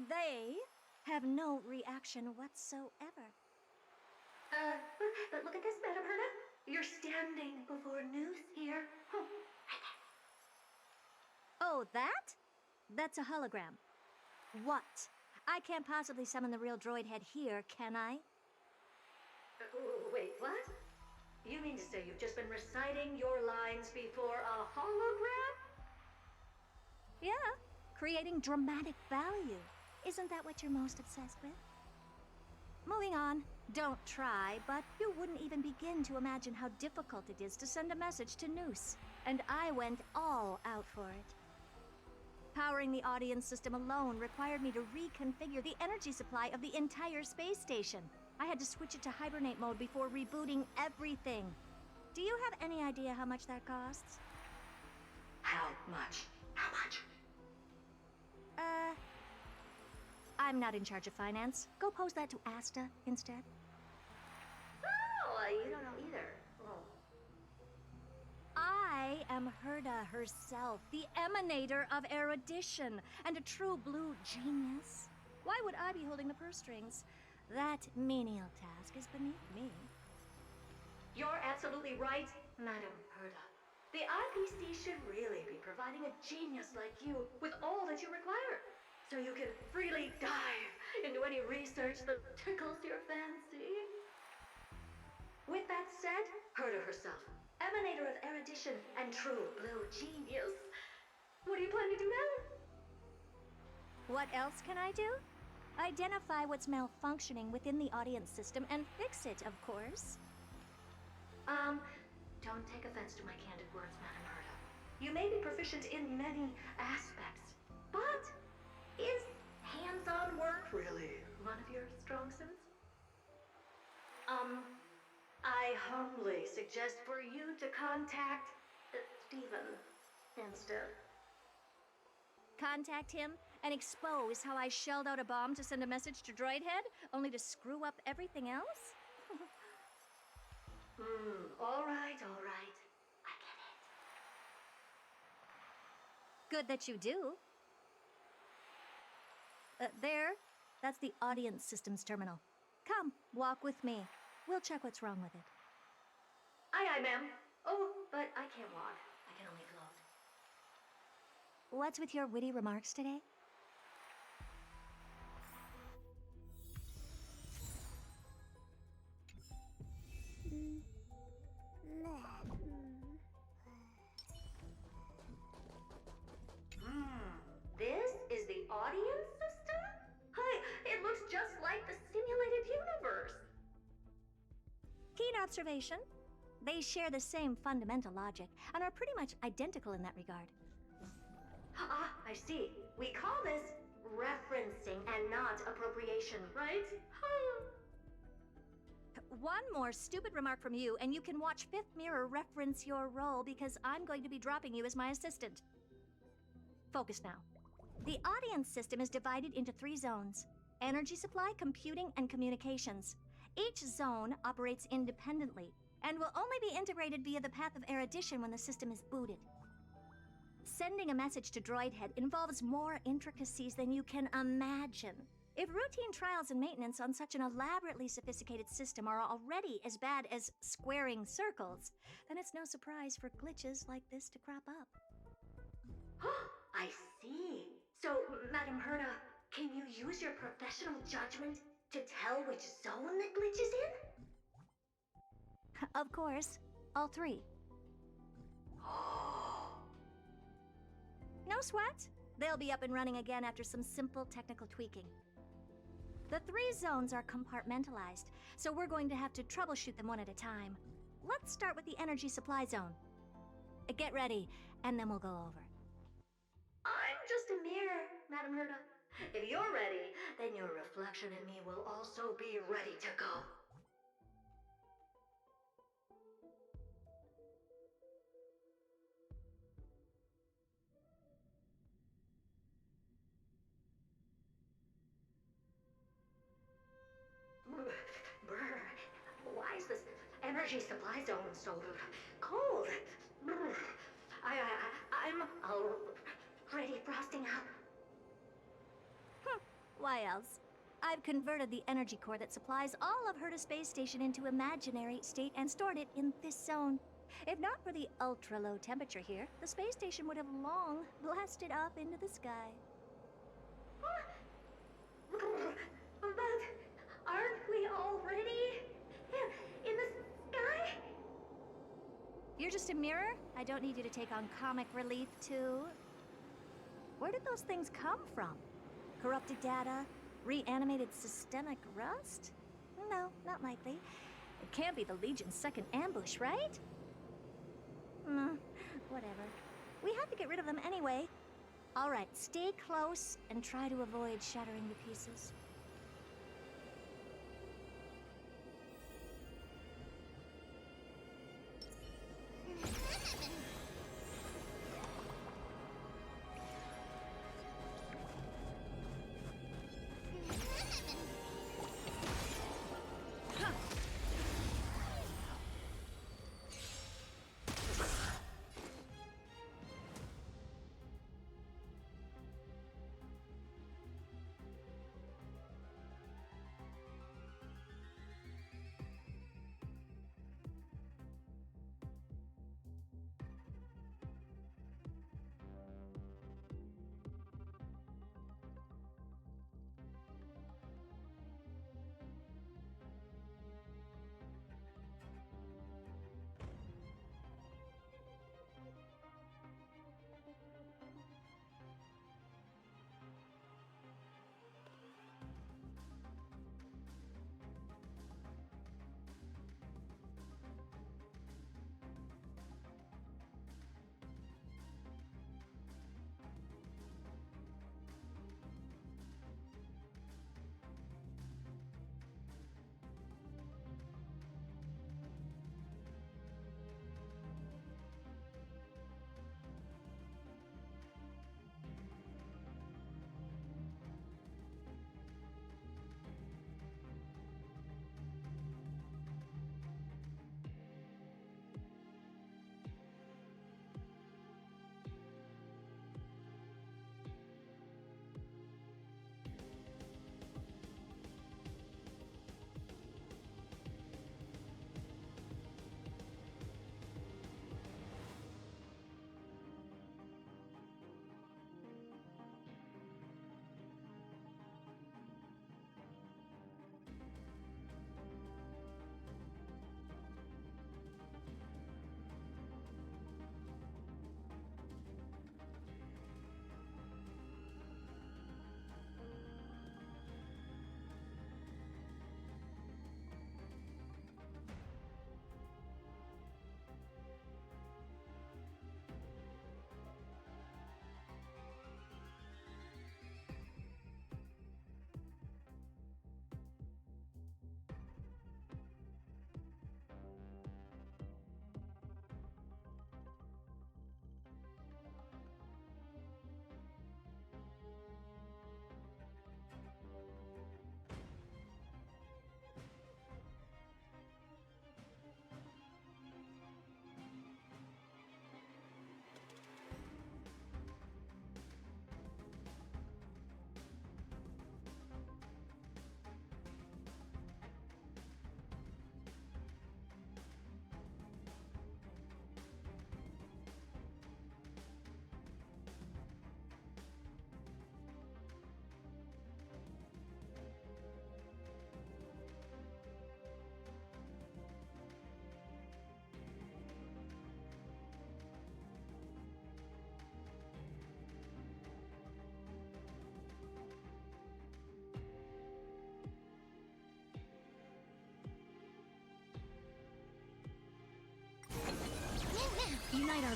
S4: They have no reaction whatsoever.
S2: But look at this, Madame Herda. You're standing before Noose here.
S4: Oh, that? That's a hologram. What? I can't possibly summon the real Droidhead here, can I?
S2: Wait, what? You mean to say you've just been reciting your lines before a hologram?
S4: Yeah, creating dramatic value. Isn't that what you're most obsessed with? Moving on. Don't try, but you wouldn't even begin to imagine how difficult it is to send a message to Noose. And I went all out for it. Powering the audience system alone required me to reconfigure the energy supply of the entire space station. I had to switch it to hibernate mode before rebooting everything. Do you have any idea how much that costs?
S2: How much? How much?
S4: I'm not in charge of finance. Go pose that to Asta instead.
S2: Oh, you don't know either. Oh.
S4: I am Herda herself, the emanator of erudition, and a true blue genius. Why would I be holding the purse strings? That menial task is beneath me.
S2: You're absolutely right, Madame Herda. The IPC should really be providing a genius like you with all that you require, so you can freely dive into any research that tickles your fancy. With that said, Herda herself, emanator of erudition and true blue genius. What do you plan to do now?
S4: What else can I do? Identify what's malfunctioning within the audience system and fix it, of course.
S2: Don't take offense to my candid words, Madame Herda. You may be proficient in many aspects, but is hands-on work really one of your strong suits? I humbly suggest for you to contact Steven instead.
S4: Contact him and expose how I shelled out a bomb to send a message to Droidhead, only to screw up everything else?
S2: All right. I get it.
S4: Good that you do. There. That's the audience systems terminal. Come, walk with me. We'll check what's wrong with it.
S2: Aye, ma'am. Oh, but I can't walk. I can only float.
S4: What's with your witty remarks today?
S2: This is the audience system? Hi, it looks just like the simulated universe.
S4: Keen observation. They share the same fundamental logic and are pretty much identical in that regard.
S2: I see. We call this
S4: referencing and not appropriation, right? One more stupid remark from you, and you can watch Fifth Mirror reference your role because I'm going to be dropping you as my assistant. Focus now. The audience system is divided into 3 zones: energy supply, computing, and communications. Each zone operates independently and will only be integrated via the path of erudition when the system is booted. Sending a message to Droid Head involves more intricacies than you can imagine. If routine trials and maintenance on such an elaborately sophisticated system are already as bad as squaring circles, then it's no surprise for glitches like this to crop up. I see. So, Madam Herta, can you use your professional judgment to tell which zone the glitch is in? Of course. All 3. No sweat. They'll be up and running again after some simple technical tweaking. The 3 zones are compartmentalized, so we're going to have to troubleshoot them one at a time. Let's start with the energy supply zone. Get ready, and then we'll go over. I'm just a mirror, Madam Herta. If you're ready, then your reflection in me will also be ready to go. Brr, why is this energy supply zone so cold? Brr, I'm already frosting up. Why else? I've converted the energy core that supplies all of Herta Space Station into imaginary state and stored it in this zone. If not for the ultra-low temperature here, the space station would have long blasted up into the sky. But aren't we already in the sky? You're just a mirror? I don't need you to take on comic relief, too. Where did those things come from? Corrupted data? Reanimated systemic rust? No, not likely. It can't be the Legion's second ambush, right? Whatever. We have to get rid of them anyway. All right, stay close and try to avoid shattering to pieces.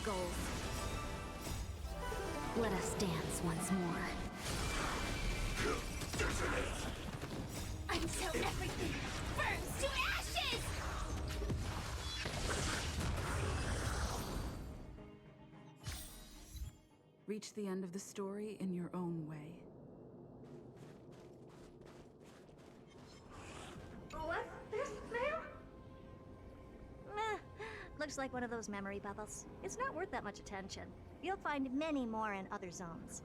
S4: goals. Let us dance once more.
S2: Until everything burns to ashes!
S12: Reach the end of the story in your own way.
S4: What's this, ma'am? Meh. Looks like one of those memory bubbles. It's not worth that much attention. You'll find many more in other zones.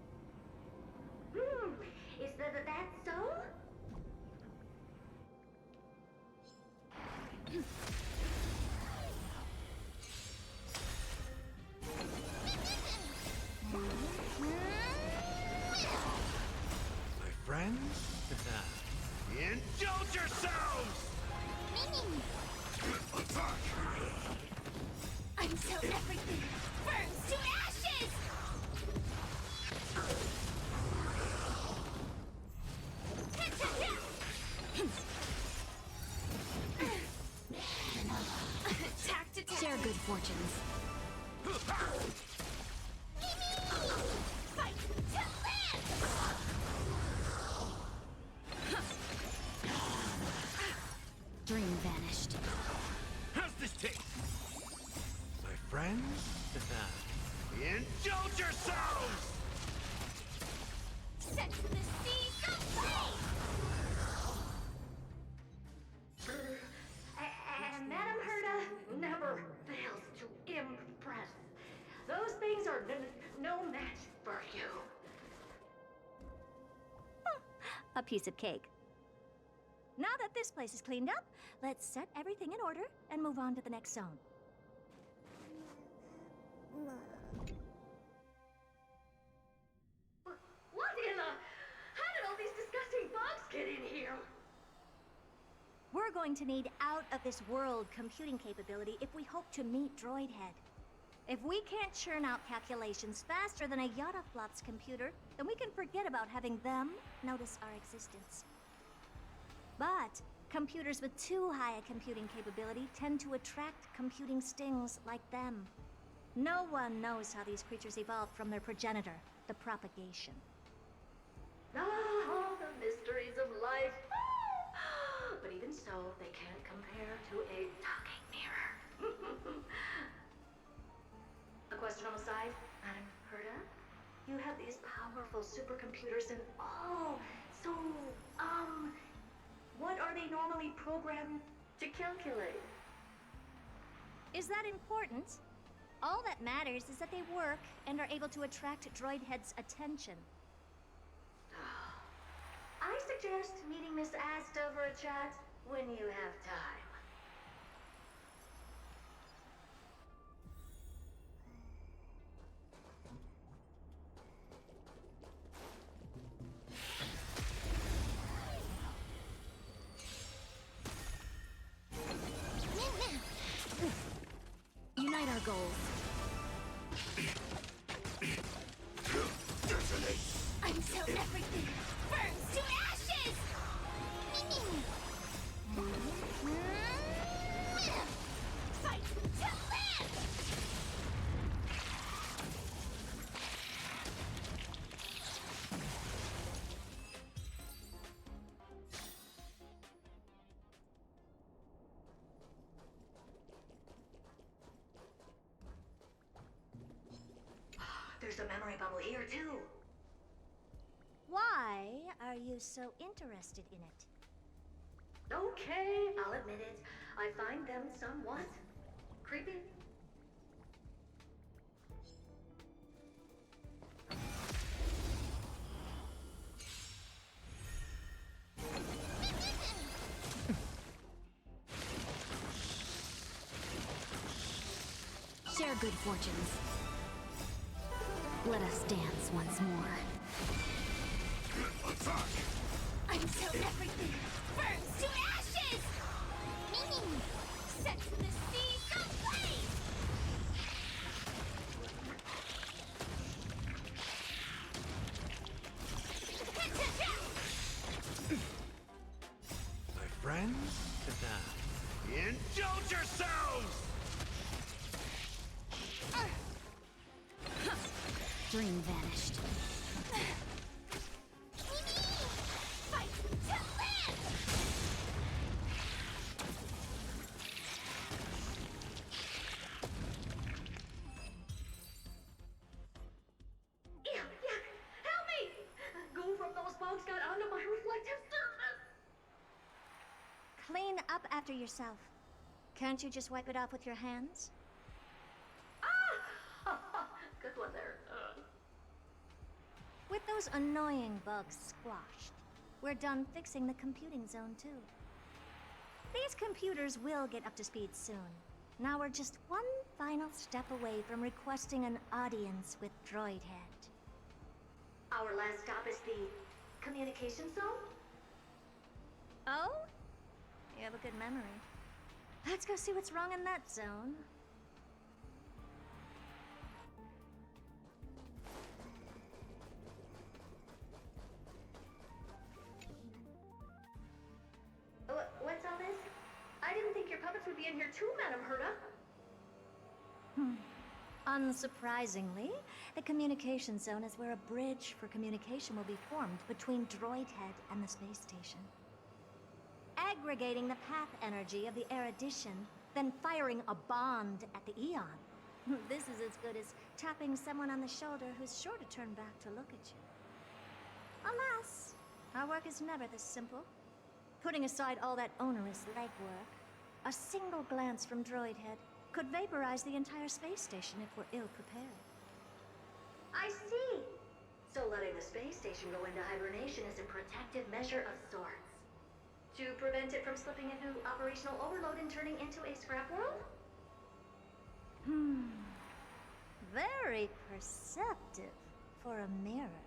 S2: Is that so?
S6: My friends? Indulge yourselves!
S11: Attack!
S2: Until everything burns to ashes! Attack to
S4: Share good fortunes.
S2: Fight to live!
S4: Dream vanished.
S6: How's this taste? My friends? Indulge yourselves!
S2: Set the seas ablaze! And Madam Herta never fails to impress. Those things are no match for you.
S4: A piece of cake. Now that this place is cleaned up, let's set everything in order and move on to the next zone.
S2: What in the... How did all these disgusting bugs get in here?
S4: We're going to need out-of-this-world computing capability if we hope to meet Droidhead. If we can't churn out calculations faster than a Yottaflop's computer, then we can forget about having them notice our existence. But computers with too high a computing capability tend to attract computing stings like them. No one knows how these creatures evolved from their progenitor, the propagation.
S2: Ah, the mysteries of life. But even so, they can't compare to a talking mirror. A question on the side, Madam Herta? You have these powerful supercomputers and so, what are they normally programmed to calculate?
S4: Is that important? All that matters is that they work and are able to attract Droidhead's attention.
S2: I suggest meeting Miss Asta for a chat when you have time.
S4: Unite our goals.
S2: Until everything burns to ashes! Fight to live! There's a memory bubble here, too.
S4: Why are you so interested in it?
S2: Okay, I'll admit it. I find them somewhat creepy.
S4: Share good fortunes. Let us dance once more.
S11: Attack!
S2: Until everything burns to ashes! Set the seas ablaze!
S6: My friends? Indulge yourselves!
S4: dream vanished.
S2: Fight to live!
S15: Yuck, yuck! Help me! Goo from those bugs got onto my reflective surface!
S4: Clean up after yourself. Can't you just wipe it off with your hands?
S15: Ah! Good one there.
S4: With those annoying bugs squashed, we're done fixing the computing zone too. These computers will get up to speed soon. Now we're just one final step away from requesting an audience with Droidhead.
S15: Our last stop is the communication zone?
S4: Oh? You have a good memory. Let's go see what's wrong in that zone.
S15: What's all this? I didn't think your puppets would be in here too, Madam Herta.
S4: Unsurprisingly, the communication zone is where a bridge for communication will be formed between Droidhead and the space station. Aggregating the path energy of the erudition, then firing a bond at the Eon. This is as good as tapping someone on the shoulder who's sure to turn back to look at you. Alas, our work is never this simple. Putting aside all that onerous legwork, a single glance from Droidhead could vaporize the entire space station if we're ill-prepared.
S15: I see! So letting the space station go into hibernation is a protective measure of sorts. To prevent it from slipping into operational overload and turning into a scrap world?
S4: Very perceptive for a mirror.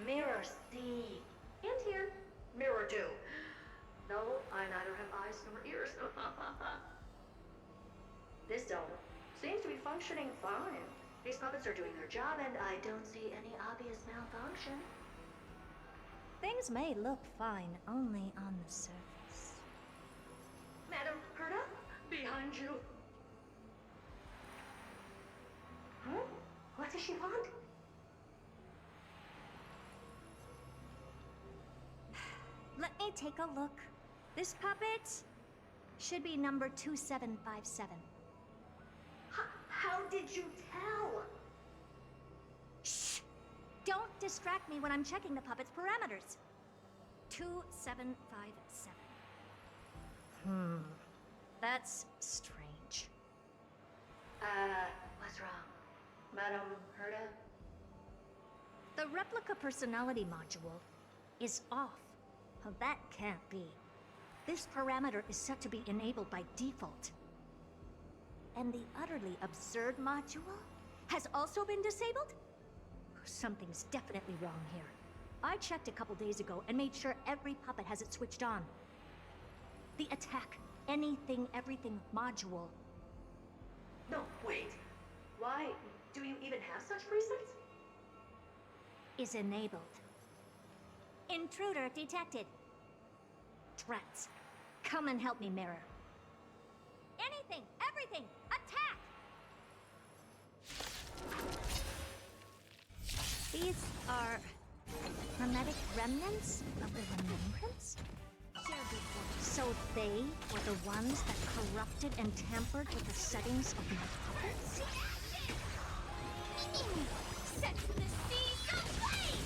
S15: Mirror see. And here. Mirror do. No, I neither have eyes nor ears. This dome seems to be functioning fine. These puppets are doing their job and I don't see any obvious malfunction.
S4: Things may look fine only on the surface.
S15: Madam Herta, behind you. Huh? What does she want?
S4: Let me take a look. This puppet should be number 2757.
S15: How did you tell?
S4: Shh! Don't distract me when I'm checking the puppet's parameters. 2757. That's strange.
S15: What's wrong? Madam Herta?
S4: The replica personality module is off. Well, that can't be. This parameter is set to be enabled by default. And the utterly absurd module has also been disabled? Something's definitely wrong here. I checked a couple days ago and made sure every puppet has it switched on. The attack, anything, everything module.
S15: No, wait. Why do you even have such presets?
S4: Is enabled. Intruder detected. Trats. Come and help me, Mirror. Anything, everything, attack! These are hermetic remnants of the remembrance? So they were the ones that corrupted and tampered with the settings of my puppets?
S2: Set the seas ablaze!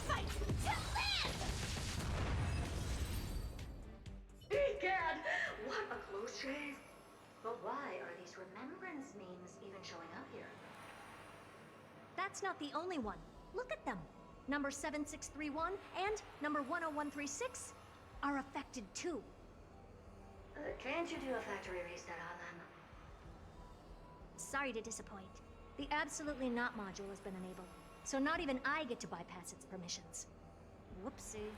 S2: Fight to live!
S15: Egad! What a close shave! But why are these remembrance memes even showing up here?
S4: That's not the only one. Look at them. Number 7631 and number 10136 are affected too.
S15: Can't you do a factory reset on them?
S4: Sorry to disappoint. The Absolutely Not module has been enabled, so not even I get to bypass its permissions. Whoopsie.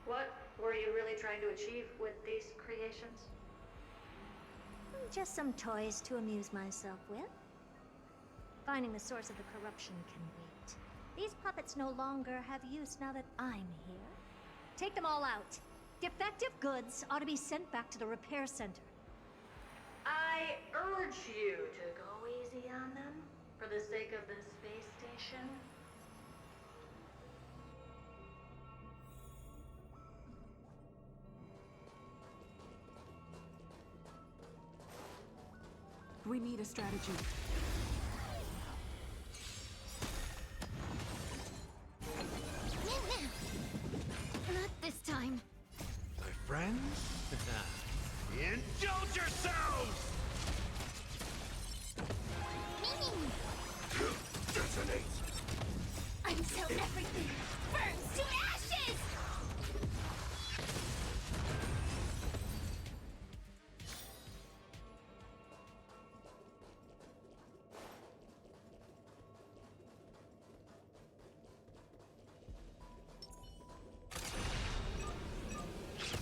S15: What were you really trying to achieve with these creations?
S4: Just some toys to amuse myself with. Finding the source of the corruption can wait. These puppets no longer have use now that I'm here. Take them all out. Defective goods ought to be sent back to the repair center.
S15: I urge you to go easy on them for the sake of the space station.
S12: We need a strategy.
S1: Not this time.
S6: My friends? Indulge yourselves! Detonate!
S1: Until everything burns to ashes!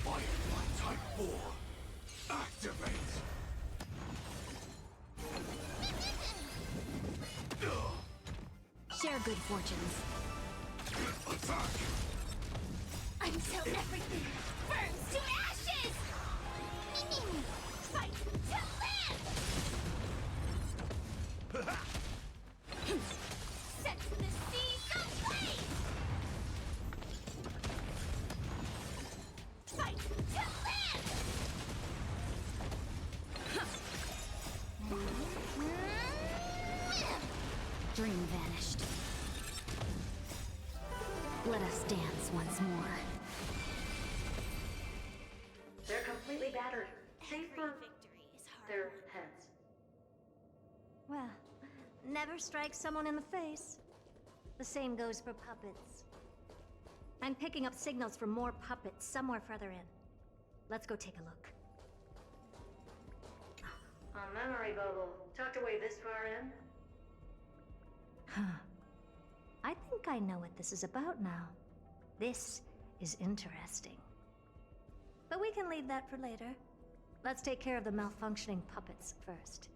S6: Firefly Type 4, activate!
S1: Share good fortunes.
S6: Attack!
S1: Until everything burns to ashes! Fight to live! Set the seas ablaze! Fight to live! Dream vanished. Let us dance once more.
S15: They're completely battered. Save for their heads.
S4: Well, never strike someone in the face. The same goes for puppets. I'm picking up signals from more puppets somewhere further in. Let's go take a look.
S15: A memory bubble tucked away this far in.
S4: Huh. I think I know what this is about now. This is interesting. But we can leave that for later. Let's take care of the malfunctioning puppets first.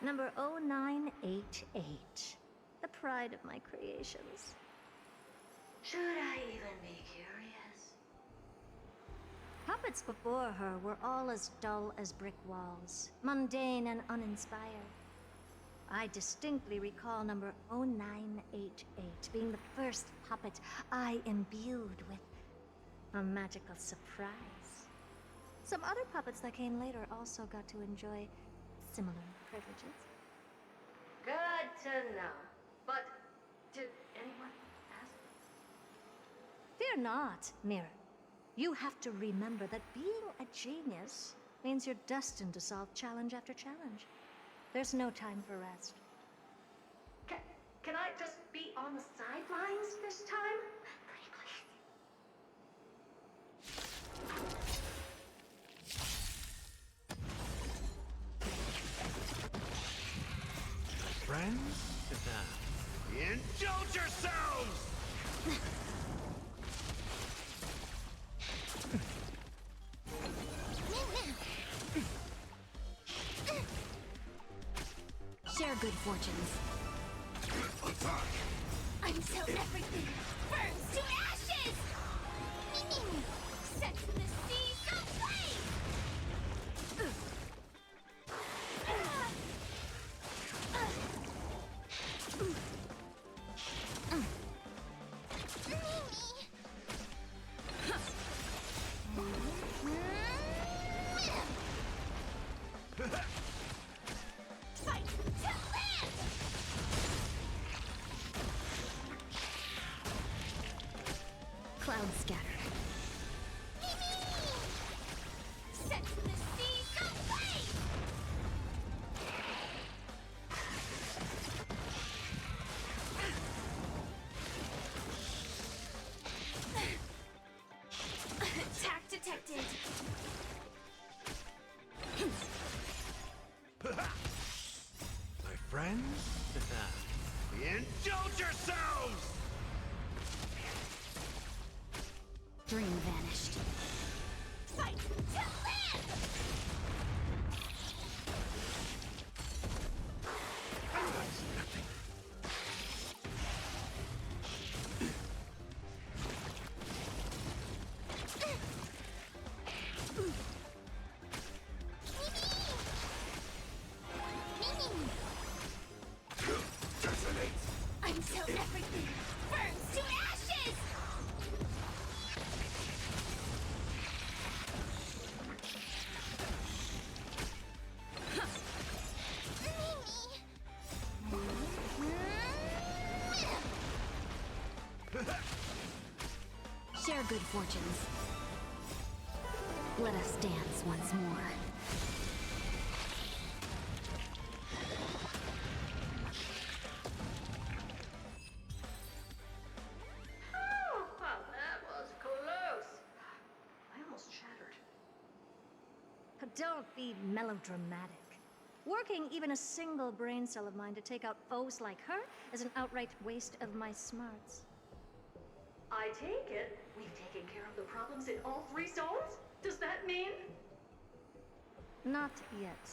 S4: Number 0988. The pride of my creations.
S15: Should I even be curious?
S4: Puppets before her were all as dull as brick walls, mundane and uninspired. I distinctly recall number 0988 being the first puppet I imbued with a magical surprise. Some other puppets that came later also got to enjoy similar privileges.
S15: Good to know. But did anyone ask?
S4: Fear not, Mirror. You have to remember that being a genius means you're destined to solve challenge after challenge. There's no time for rest.
S15: Can I just be on the sidelines this time? Pretty please.
S6: Friends? Indulge yourselves!
S1: Share good fortunes.
S6: Attack!
S1: Until everything burns to ashes! Set the seas ablaze! Fight to live! Cloud scatter.
S3: friends? Indulge yourselves!
S4: Dream vanished.
S2: Fight to live! Until everything burns to ashes!
S4: Share good fortunes. Let us dance once more.
S15: Oh, that was close. I almost shattered.
S4: Don't be melodramatic. Working even a single brain cell of mine to take out foes like her is an outright waste of my smarts.
S15: I take it we've taken care of the problems in all 3 zones? Does that mean?
S4: Not yet.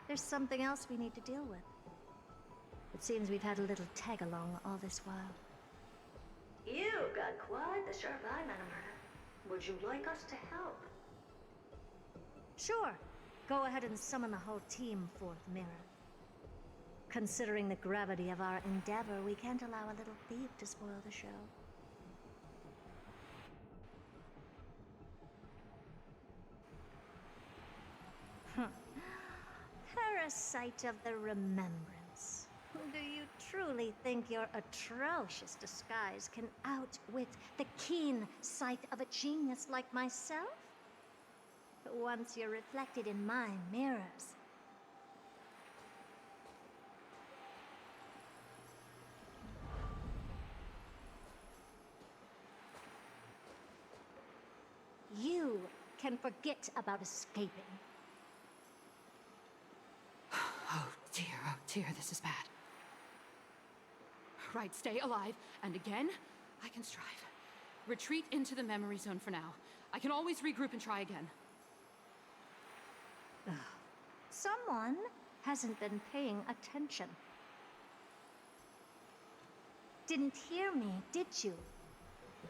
S4: There's something else we need to deal with. It seems we've had a little tag-along all this while.
S15: You've got quite the sharp eye, Madam Herta. Would you like us to help?
S4: Sure. Go ahead and summon the whole team, Fourth Mirror. Considering the gravity of our endeavor, we can't allow a little thief to spoil the show. Parasite of the remembrance. Do you truly think your atrocious disguise can outwit the keen sight of a genius like myself? Once you're reflected in my mirrors. You can forget about escaping.
S12: Oh dear, this is bad. Right, stay alive, and again, I can strive. Retreat into the memory zone for now. I can always regroup and try again.
S4: Someone hasn't been paying attention. Didn't hear me, did you?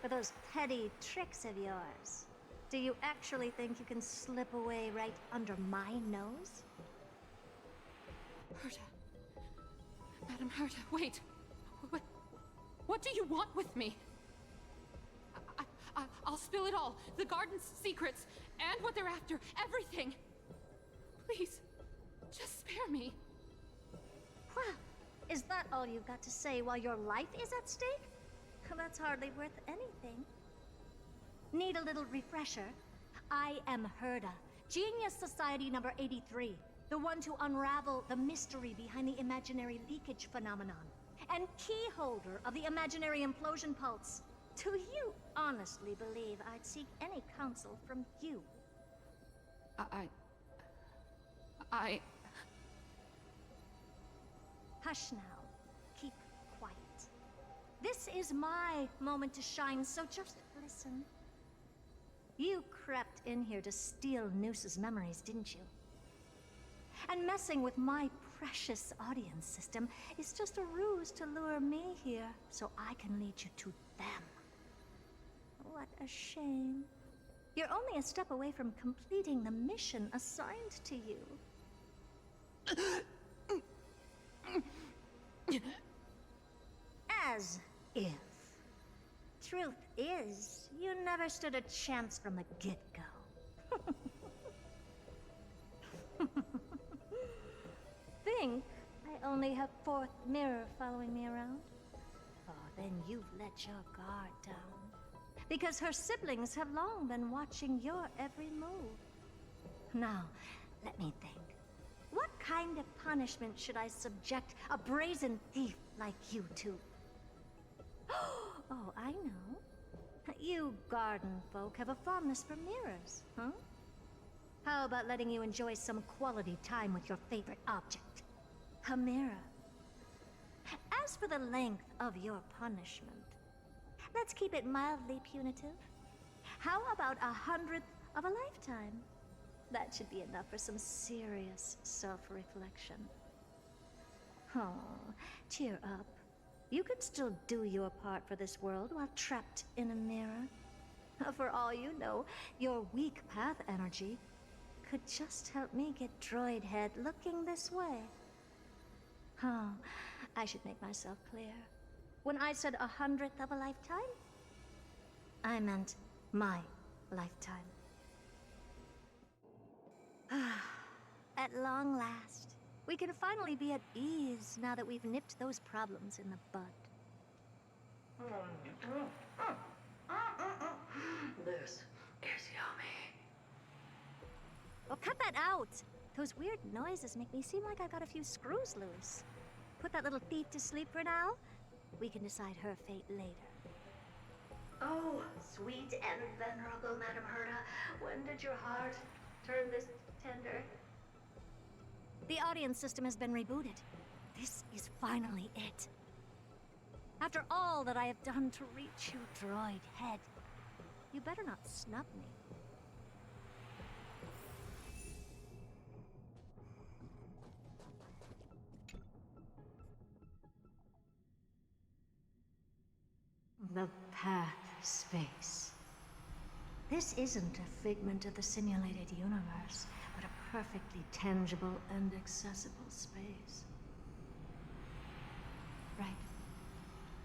S4: For those petty tricks of yours. Do you actually think you can slip away right under my nose?
S12: Herta. Madam Herta, wait. What do you want with me? I'll spill it all. The garden's secrets, and what they're after. Everything. Please, just spare me.
S4: Well, is that all you've got to say while your life is at stake? That's hardly worth anything. Need a little refresher? I am Herta, Genius Society number 83, the one to unravel the mystery behind the imaginary leakage phenomenon, and key holder of the imaginary implosion pulse. Do you honestly believe I'd seek any counsel from you? Hush now. Keep quiet. This is my moment to shine, so just listen. You crept in here to steal Noose's memories, didn't you? And messing with my precious audience system is just a ruse to lure me here so I can lead you to them. What a shame. You're only a step away from completing the mission assigned to you. As if. Truth is, you never stood a chance from the get-go. Think I only have Fourth Mirror following me around? Oh, then you've let your guard down. Because her siblings have long been watching your every move. Now, let me think. What kind of punishment should I subject a brazen thief like you to? Oh, I know. You garden folk have a fondness for mirrors, huh? How about letting you enjoy some quality time with your favorite object? A mirror. As for the length of your punishment, let's keep it mildly punitive. How about 100th of a lifetime? That should be enough for some serious self-reflection. Oh, cheer up. You can still do your part for this world while trapped in a mirror. For all you know, your weak path energy could just help me get Droid Head looking this way. Oh, I should make myself clear. When I said 100th of a lifetime, I meant my lifetime. At long last, we can finally be at ease now that we've nipped those problems in the bud.
S15: This is yummy.
S4: Oh, cut that out! Those weird noises make me seem like I've got a few screws loose. Put that little thief to sleep for now. We can decide her fate later.
S15: Oh, sweet and venerable Madam Herta, when did your heart turn this tender?
S4: The audience system has been rebooted. This is finally it. After all that I have done to reach you, Droid Head, you better not snub me. The path space. This isn't a figment of the simulated universe, but a perfectly tangible and accessible space. Right.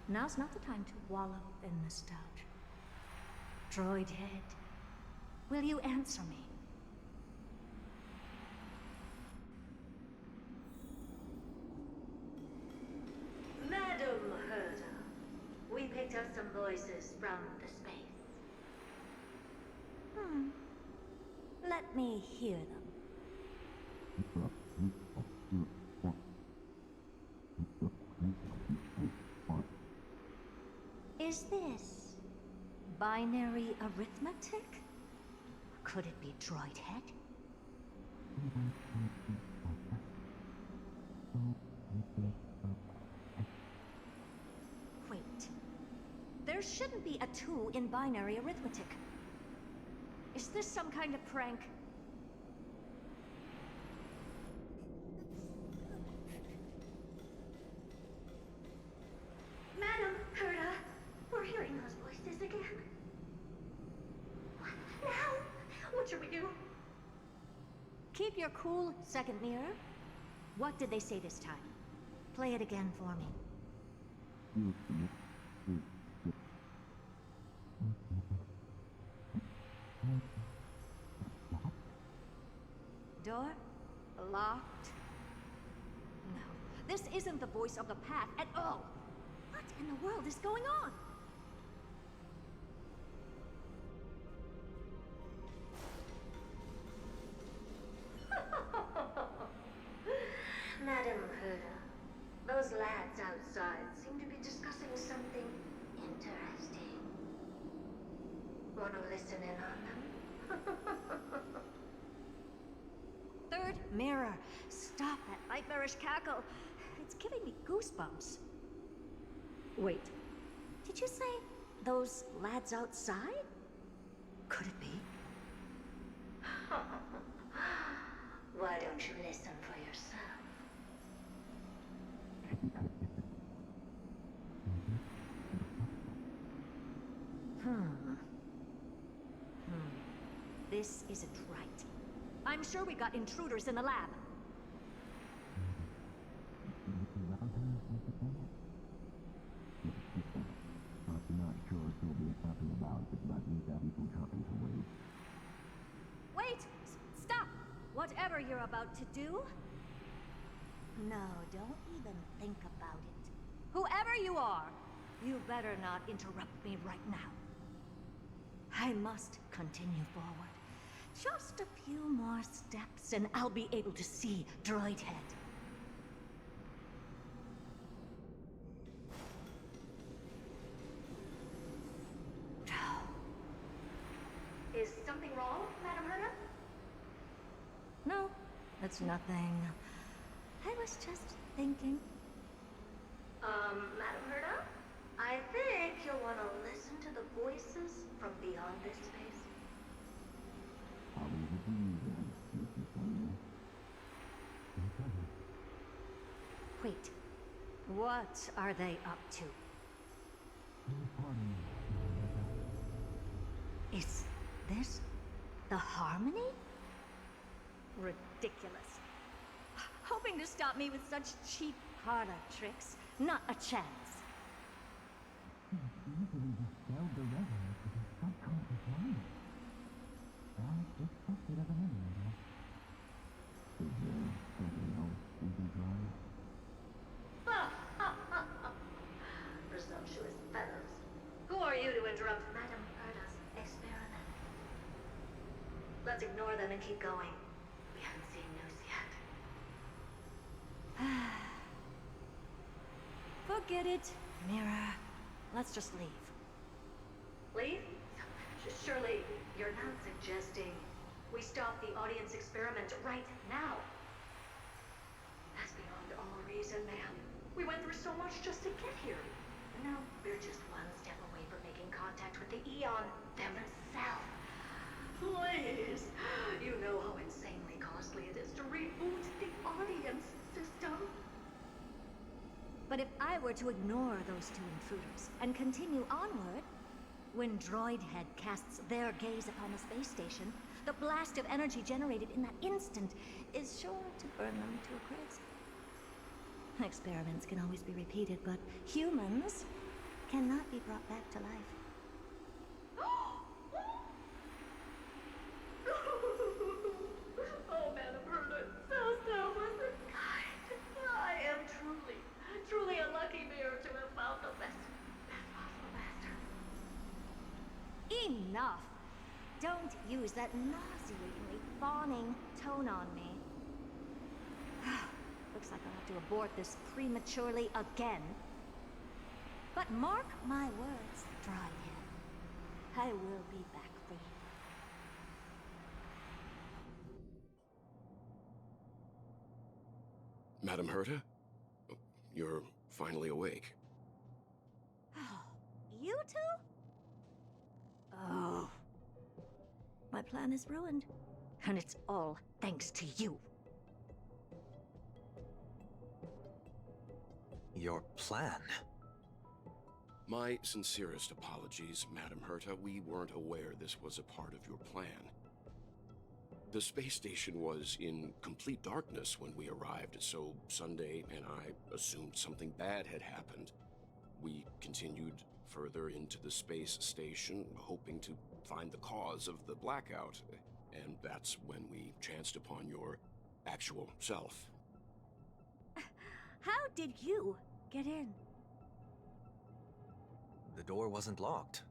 S4: Now's not the time to wallow in nostalgia. Droid Head, will you answer me?
S15: Madam Herta, we picked up some voices from the space.
S4: Let me hear them. Is this binary arithmetic? Could it be Droid Head? Wait. There shouldn't be a 2 in binary arithmetic. Is this some kind of prank?
S15: Madam Herta, we're hearing those voices again. What now? What should we do?
S4: Keep your cool, second mirror. What did they say this time? Play it again for me. Door? Locked? No. This isn't the voice of the path at all. What in the world is going on?
S15: Madam Herta, those lads outside seem to be discussing something interesting. Want to listen in on them?
S4: Third mirror. Stop that nightmarish cackle. It's giving me goosebumps. Wait. Did you say those lads outside? Could it be?
S15: Why don't you listen for yourself?
S4: This isn't right. I'm sure we got intruders in the lab. Wait! Stop! Whatever you're about to do... No, don't even think about it. Whoever you are, you better not interrupt me right now. I must continue forward. Just a few more steps and I'll be able to see Droid Head.
S15: Is something wrong, Madam Herta?
S4: No, it's nothing. I was just thinking.
S15: Madam Herda? I think you'll want to listen to the voices from beyond this space.
S4: Wait, what are they up to? Is this the Harmony? Ridiculous. Hoping to stop me with such cheap parlor tricks. Not a chance.
S15: Presumptuous fellows. Who are you to interrupt Madame Herda's experiment? Let's ignore them and keep going. We haven't seen news yet.
S4: Forget it, Mirror. Let's just leave.
S15: Leave? Surely you're not suggesting we stop the audience experiment right now? That's beyond all reason, ma'am. We went through so much just to get here. Now we're just one step away from making contact with the Eon themselves. Please! You know how insanely costly it is to reboot the audience system.
S4: But if I were to ignore those two intruders and continue onward, when Droidhead casts their gaze upon the space station, the blast of energy generated in that instant is sure to burn them to a crisp. Experiments can always be repeated, but humans cannot be brought back to life.
S15: Oh, Madam Herda, so was kind. I am truly a lucky bear to have found the best possible master.
S4: Enough! Don't use that nauseatingly fawning tone on me. Looks like I'll have to abort this prematurely again. But mark my words, Droidhead. I will be back for you.
S9: Madam Herta? You're finally awake.
S4: You two? Oh. My plan is ruined. And it's all thanks to you.
S20: Your plan?
S9: My sincerest apologies, Madam Herta. We weren't aware this was a part of your plan. The space station was in complete darkness when we arrived, so Sunday and I assumed something bad had happened. We continued further into the space station, hoping to find the cause of the blackout, and that's when we chanced upon your actual self.
S4: How did you get in?
S20: The door wasn't locked.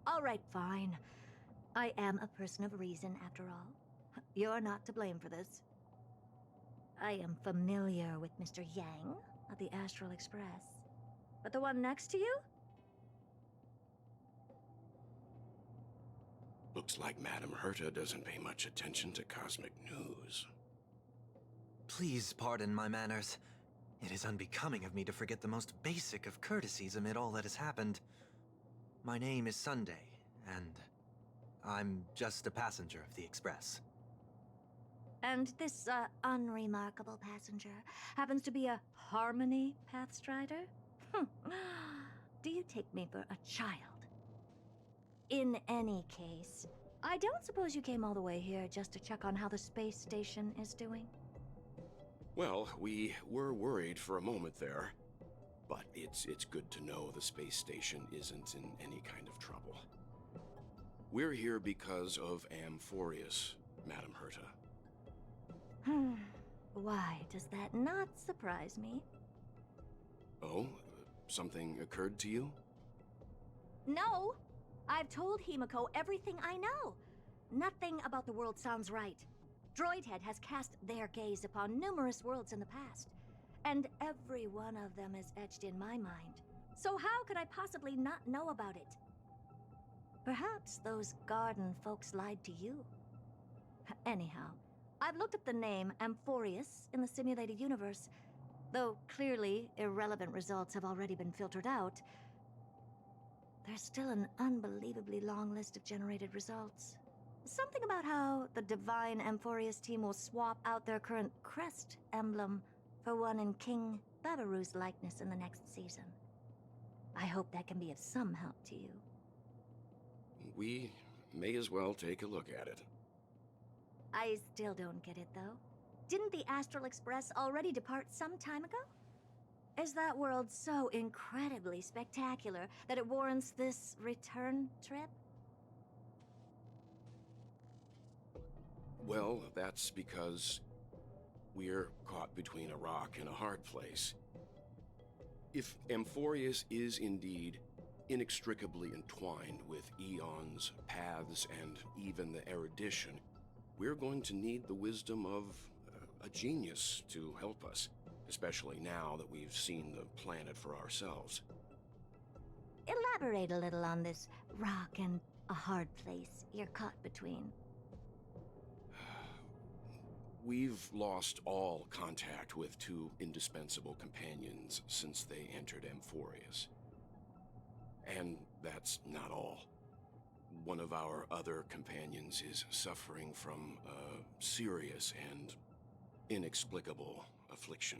S4: All right, fine. I am a person of reason, after all. You're not to blame for this. I am familiar with Mr. Yang of the Astral Express. But the one next to you?
S9: Looks like Madam Herta doesn't pay much attention to cosmic news.
S20: Please pardon my manners. It is unbecoming of me to forget the most basic of courtesies amid all that has happened. My name is Sunday, and I'm just a passenger of the Express.
S4: And this, unremarkable passenger happens to be a Harmony Pathstrider? Do you take me for a child? In any case, I don't suppose you came all the way here just to check on how the space station is doing?
S9: Well, we were worried for a moment there, but it's good to know the space station isn't in any kind of trouble. We're here because of Amphorius, Madam Herta.
S4: Why does that not surprise me?
S9: Oh? Something occurred to you?
S4: No! I've told Himiko everything I know. Nothing about the world sounds right. Droidhead has cast their gaze upon numerous worlds in the past, and every one of them is etched in my mind. So how could I possibly not know about it? Perhaps those garden folks lied to you. Anyhow, I've looked up the name Amphorius in the simulated universe. Though clearly irrelevant results have already been filtered out, there's still an unbelievably long list of generated results. Something about how the Divine Amphorius team will swap out their current crest emblem for one in King Babaru's likeness in the next season. I hope that can be of some help to you.
S9: We may as well take a look at it.
S4: I still don't get it, though. Didn't the Astral Express already depart some time ago? Is that world so incredibly spectacular that it warrants this return trip?
S9: Well, that's because we're caught between a rock and a hard place. If Amphorius is indeed inextricably entwined with eons, paths, and even the erudition, we're going to need the wisdom of a genius to help us, especially now that we've seen the planet for ourselves.
S4: Elaborate a little on this rock and a hard place you're caught between.
S9: We've lost all contact with two indispensable companions since they entered Amphorius. And that's not all. One of our other companions is suffering from a serious and inexplicable affliction.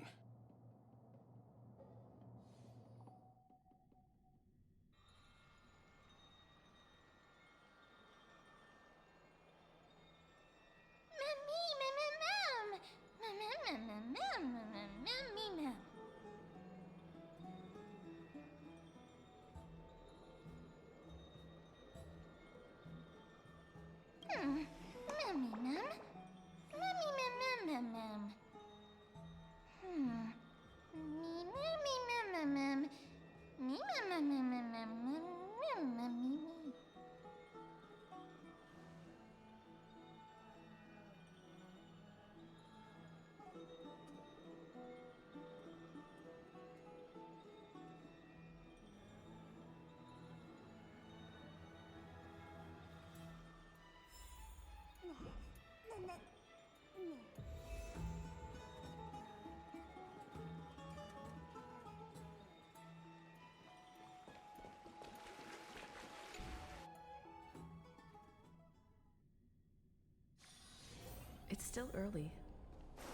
S16: It's still early.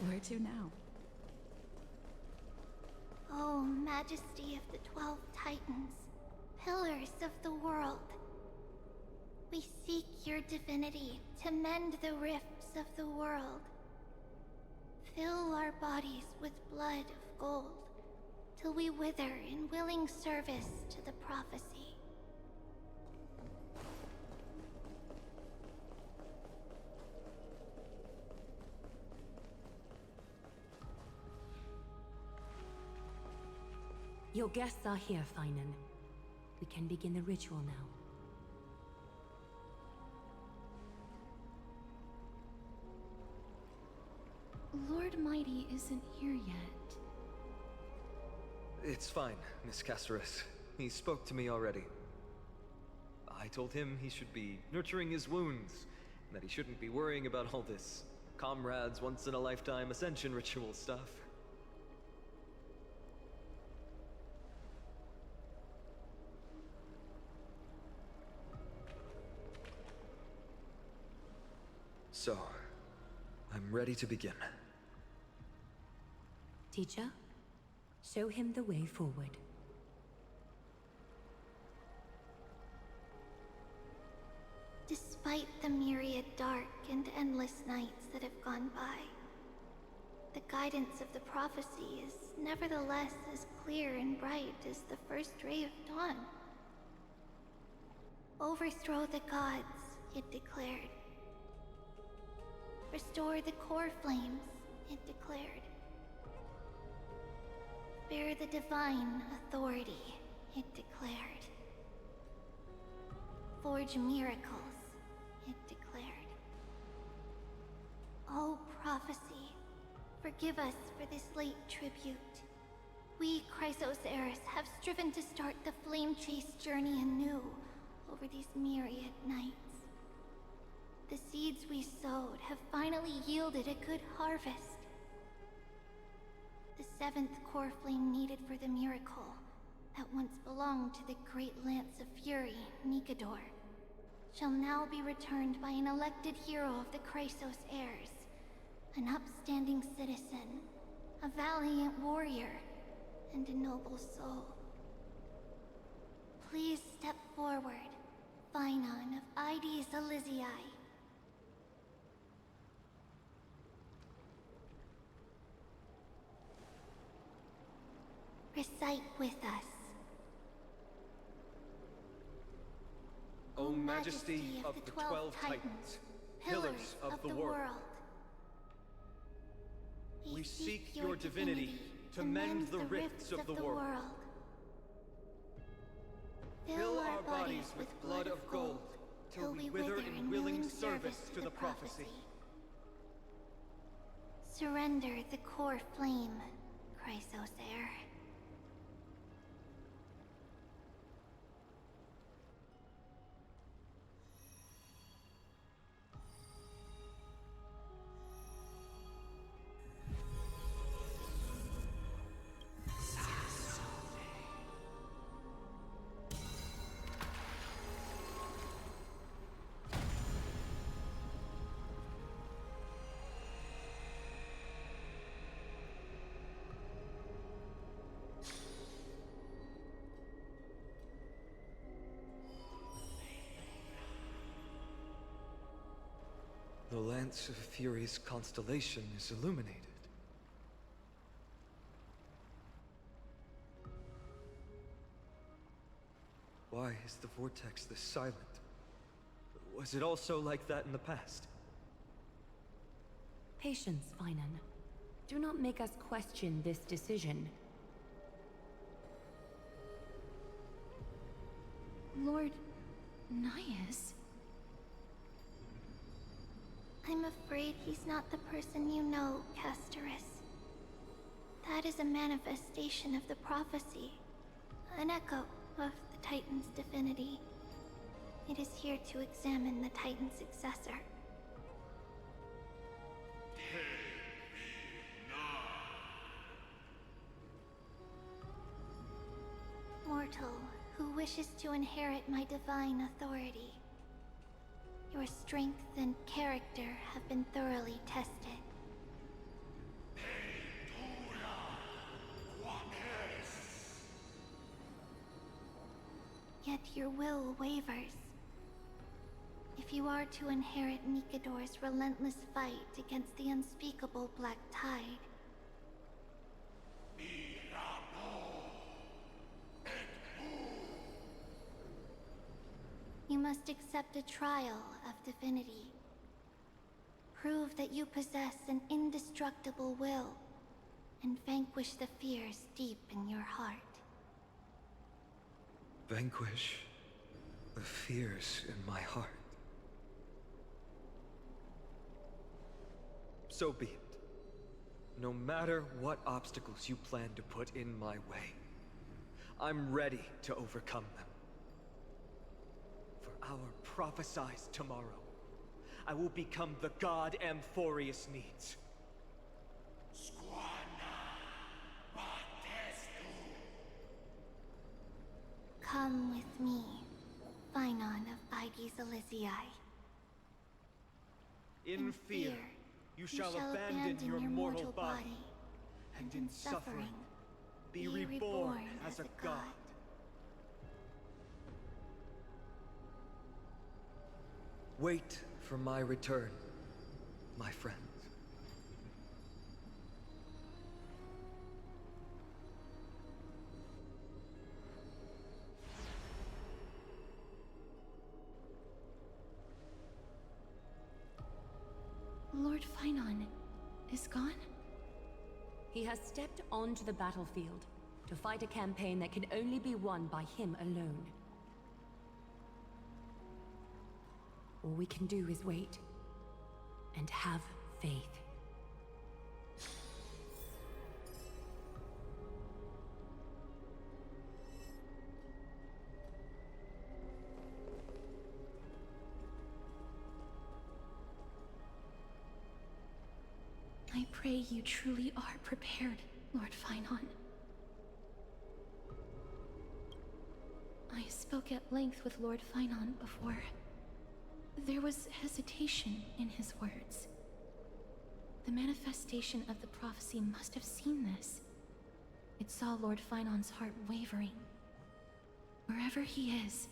S16: Where to now?
S2: Oh, Majesty of the 12 Titans, pillars of the world. We seek your divinity to mend the rifts of the world. Fill our bodies with blood of gold, till we wither in willing service to the prophecy.
S1: Your guests are here, Finan. We can begin the ritual now.
S16: Lord Mighty isn't here yet.
S20: It's fine, Miss Caceres. He spoke to me already. I told him he should be nurturing his wounds, and that he shouldn't be worrying about all this comrades once-in-a-lifetime ascension ritual stuff. So, I'm ready to begin.
S1: Teacher, show him the way forward.
S2: Despite the myriad dark and endless nights that have gone by, the guidance of the prophecy is nevertheless as clear and bright as the first ray of dawn. Overthrow the gods, it declared. Restore the core flames, it declared. Bear the divine authority, it declared. Forge miracles, it declared. Oh, prophecy, forgive us for this late tribute. We, Chrysos Eris, have striven to start the flame chase journey anew over these myriad nights. The seeds we sowed have finally yielded a good harvest. The seventh core flame needed for the miracle that once belonged to the great Lance of Fury, Nikador, shall now be returned by an elected hero of the Chrysos heirs, an upstanding citizen, a valiant warrior, and a noble soul. Please step forward, Phainon of Ides Elysiae. Recite with us.
S21: O Majesty of the 12 Titans, pillars of the world, we seek your divinity to mend the rifts of the world. Fill our bodies with blood of gold, till we wither in willing service to the prophecy.
S2: Surrender the core flame, Chrysos heir.
S20: The Lance of Fury's constellation is illuminated. Why is the vortex this silent? Was it also like that in the past?
S1: Patience, Phainon. Do not make us question this decision.
S8: Lord Nias?
S2: I'm afraid he's not the person you know, Castorus. That is a manifestation of the prophecy, an echo of the Titan's divinity. It is here to examine the Titan's successor. Mortal who wishes to inherit my divine authority. Your strength and character have been thoroughly tested. Yet your will wavers. If you are to inherit Nikador's relentless fight against the unspeakable Black Tide, you must accept a trial of divinity. Prove that you possess an indestructible will, and vanquish the fears deep in your heart.
S20: Vanquish the fears in my heart. So be it. No matter what obstacles you plan to put in my way, I'm ready to overcome them. For our prophesied tomorrow, I will become the god Amphorius needs.
S2: Come with me, Phainon of Ides Elysiae.
S21: In fear, you shall abandon your mortal body, and in suffering, be reborn as a god.
S20: Wait for my return, my friends.
S8: Lord Phainon is gone?
S1: He has stepped onto the battlefield to fight a campaign that can only be won by him alone. All we can do is wait and have faith.
S8: you truly are prepared, Lord Finon. I spoke at length with Lord Finon before. There was hesitation in his words. The manifestation of the prophecy must have seen this. It saw Lord Finon's heart wavering. Wherever he is,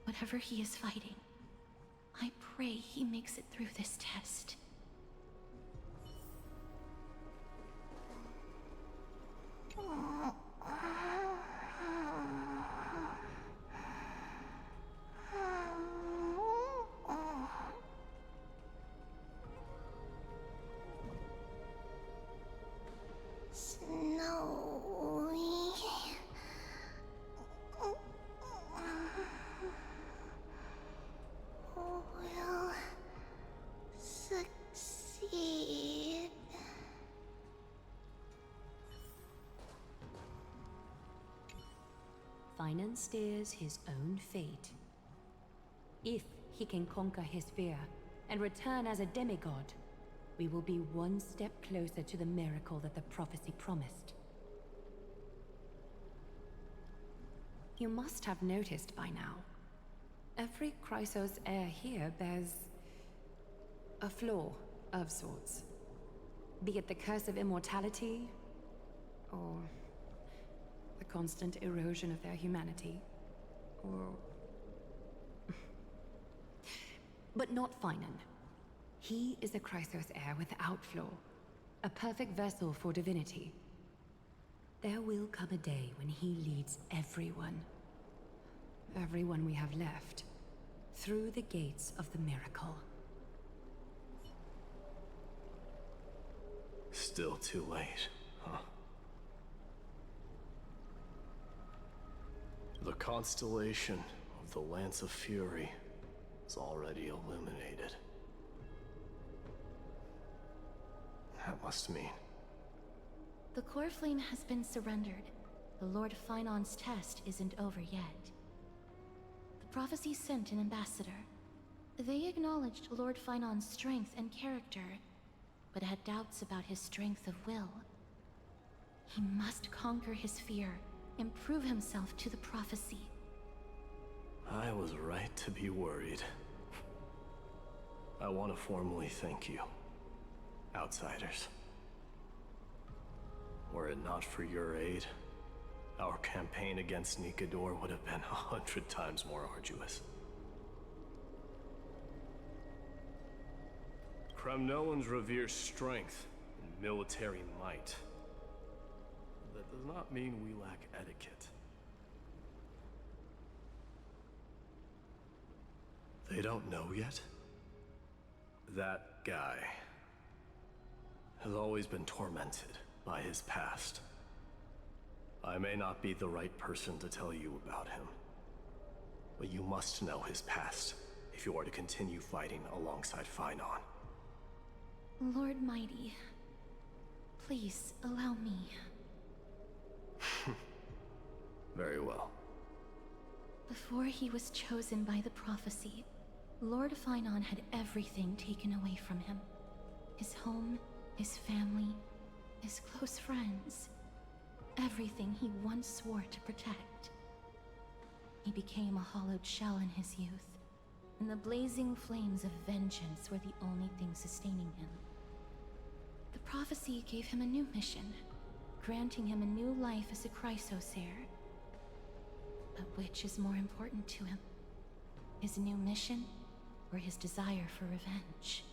S8: whatever he is fighting, I pray he makes it through this test.
S2: Snowy. Will succeed.
S1: Finan steers his own fate. If he can conquer his fear and return as a demigod, we will be one step closer to the miracle that the prophecy promised. You must have noticed by now, every Chrysos heir here bears a flaw of sorts. Be it the curse of immortality, or the constant erosion of their humanity, or... But not Finan. He is a Chrysos heir without flaw, a perfect vessel for divinity. There will come a day when he leads everyone we have left, through the gates of the miracle.
S19: Still too late, huh? The constellation of the Lance of Fury is already illuminated. That must mean...
S8: The core flame has been surrendered. The Lord Finon's test isn't over yet. The prophecy sent an ambassador. They acknowledged Lord Finon's strength and character, but had doubts about his strength of will. He must conquer his fear and prove himself to the prophecy.
S19: I was right to be worried. I want to formally thank you, outsiders. Were it not for your aid, our campaign against Nikador would have been 100 times more arduous. Kremnoans revere strength and military might. That does not mean we lack etiquette. They don't know yet? That guy has always been tormented by his past. I may not be the right person to tell you about him, but you must know his past if you are to continue fighting alongside Finon.
S8: Lord Mighty, please allow me.
S19: Very well.
S8: Before he was chosen by the prophecy, Lord Finon had everything taken away from him. His home, his family, his close friends. Everything he once swore to protect. He became a hollowed shell in his youth, and the blazing flames of vengeance were the only thing sustaining him. The prophecy gave him a new mission, granting him a new life as a Chrysos heir. But which is more important to him? His new mission, or his desire for revenge?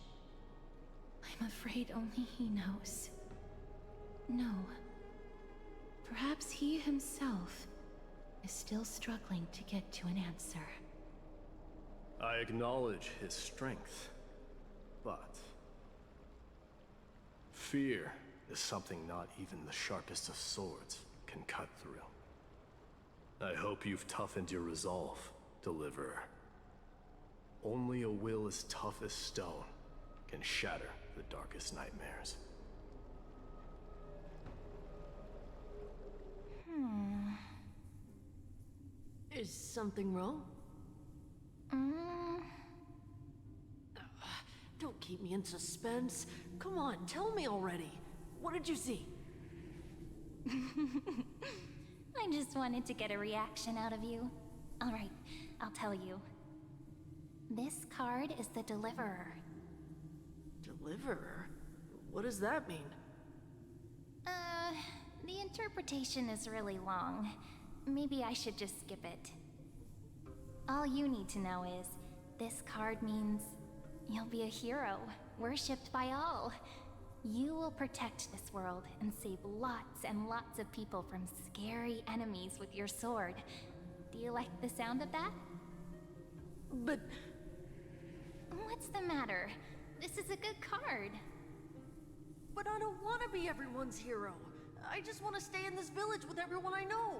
S8: I'm afraid only he knows. No. Perhaps he himself is still struggling to get to an answer.
S19: I acknowledge his strength, but... fear is something not even the sharpest of swords can cut through. I hope you've toughened your resolve, Deliverer. Only a will as tough as stone can shatter the darkest nightmares.
S14: Is something wrong? Don't keep me in suspense. Come on, tell me already. What did you see?
S4: I just wanted to get a reaction out of you. Alright, I'll tell you. This card is the Deliverer.
S14: Deliverer? What does that mean?
S4: The interpretation is really long. Maybe I should just skip it. All you need to know is, this card means you'll be a hero, worshipped by all. You will protect this world and save lots and lots of people from scary enemies with your sword. Do you like the sound of that?
S14: But...
S4: What's the matter? This is a good card.
S14: But I don't want to be everyone's hero. I just want to stay in this village with everyone I know.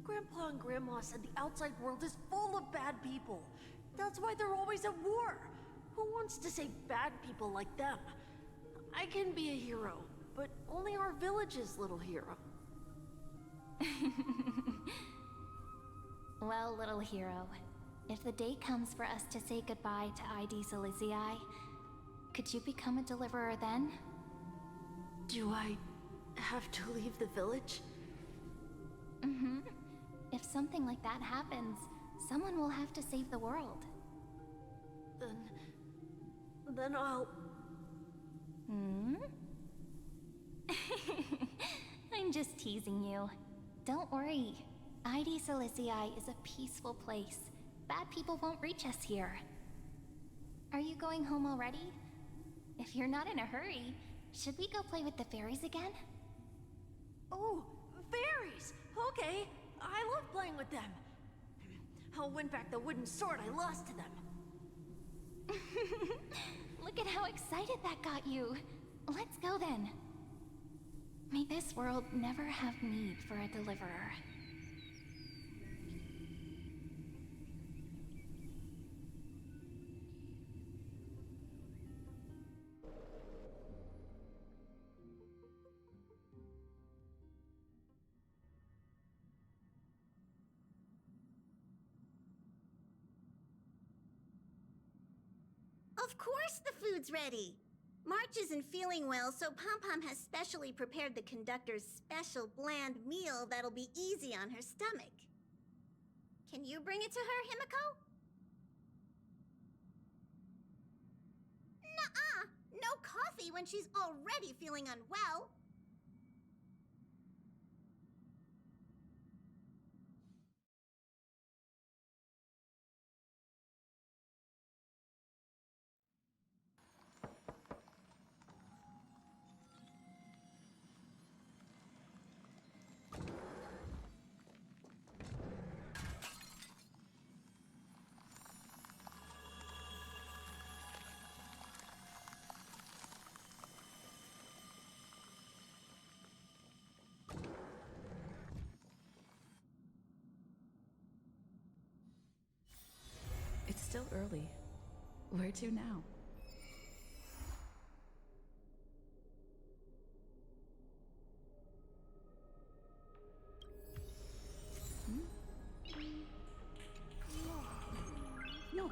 S14: Grandpa and Grandma said the outside world is full of bad people. That's why they're always at war. Who wants to save bad people like them? I can be a hero, but only our village's little hero.
S4: Well, little hero, if the day comes for us to say goodbye to ID Silicii, could you become a deliverer then?
S14: Do I have to leave the village?
S4: Mm-hmm. If something like that happens, someone will have to save the world.
S14: Then I'll...
S4: Hmm? I'm just teasing you. Don't worry. ID Silicii is a peaceful place. Bad people won't reach us here. Are you going home already? If you're not in a hurry, should we go play with the fairies again?
S14: Oh, fairies! Okay, I love playing with them. I'll win back the wooden sword I lost to them.
S4: Look at how excited that got you. Let's go then. May this world never have need for a deliverer.
S13: Of course the food's ready! March isn't feeling well, so Pom-Pom has specially prepared the conductor's special bland meal that'll be easy on her stomach. Can you bring it to her, Himiko? Nuh-uh! No coffee when she's already feeling unwell!
S16: It's still early. Where to now? Noise.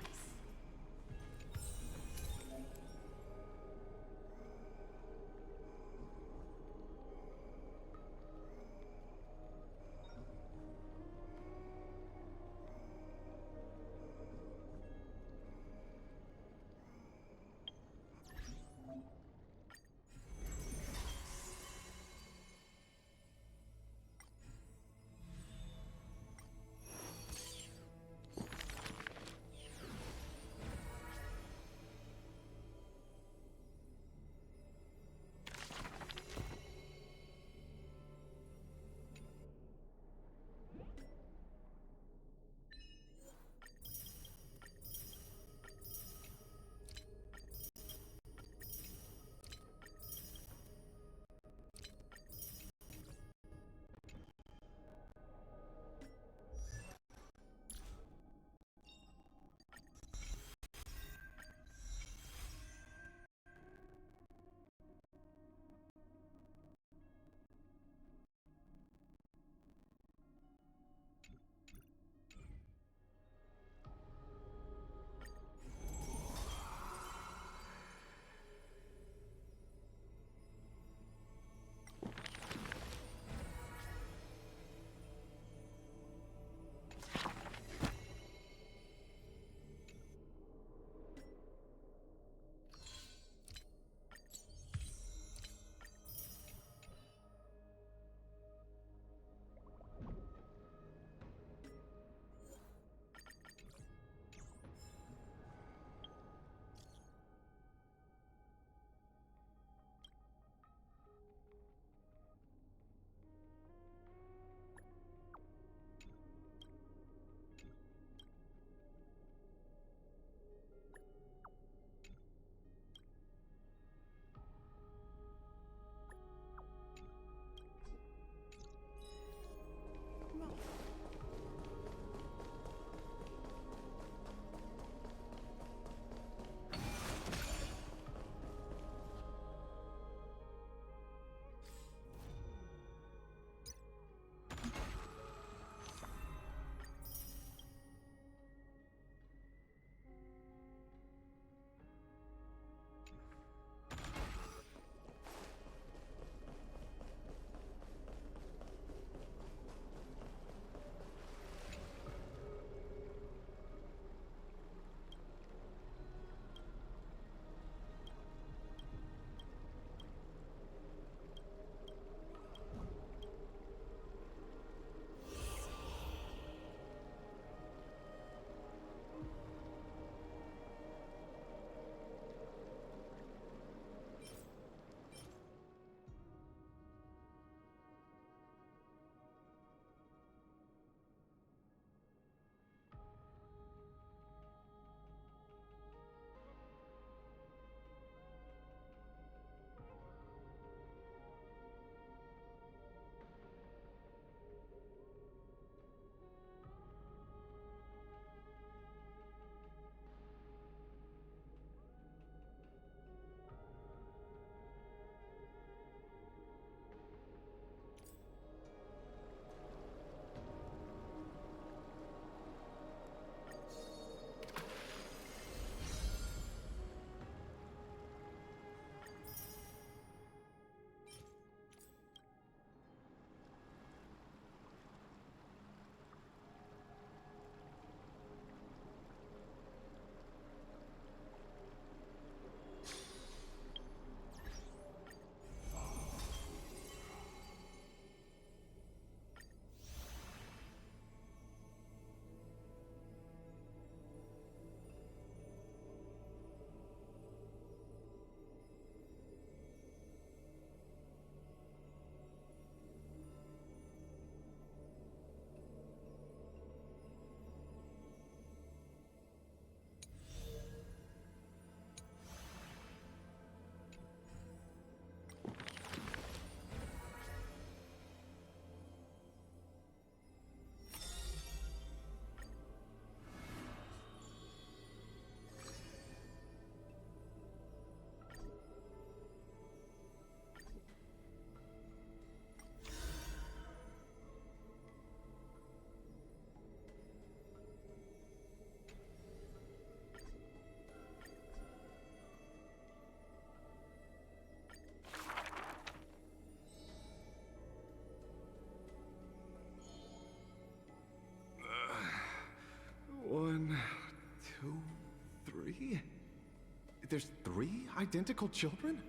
S18: There's 3 identical children?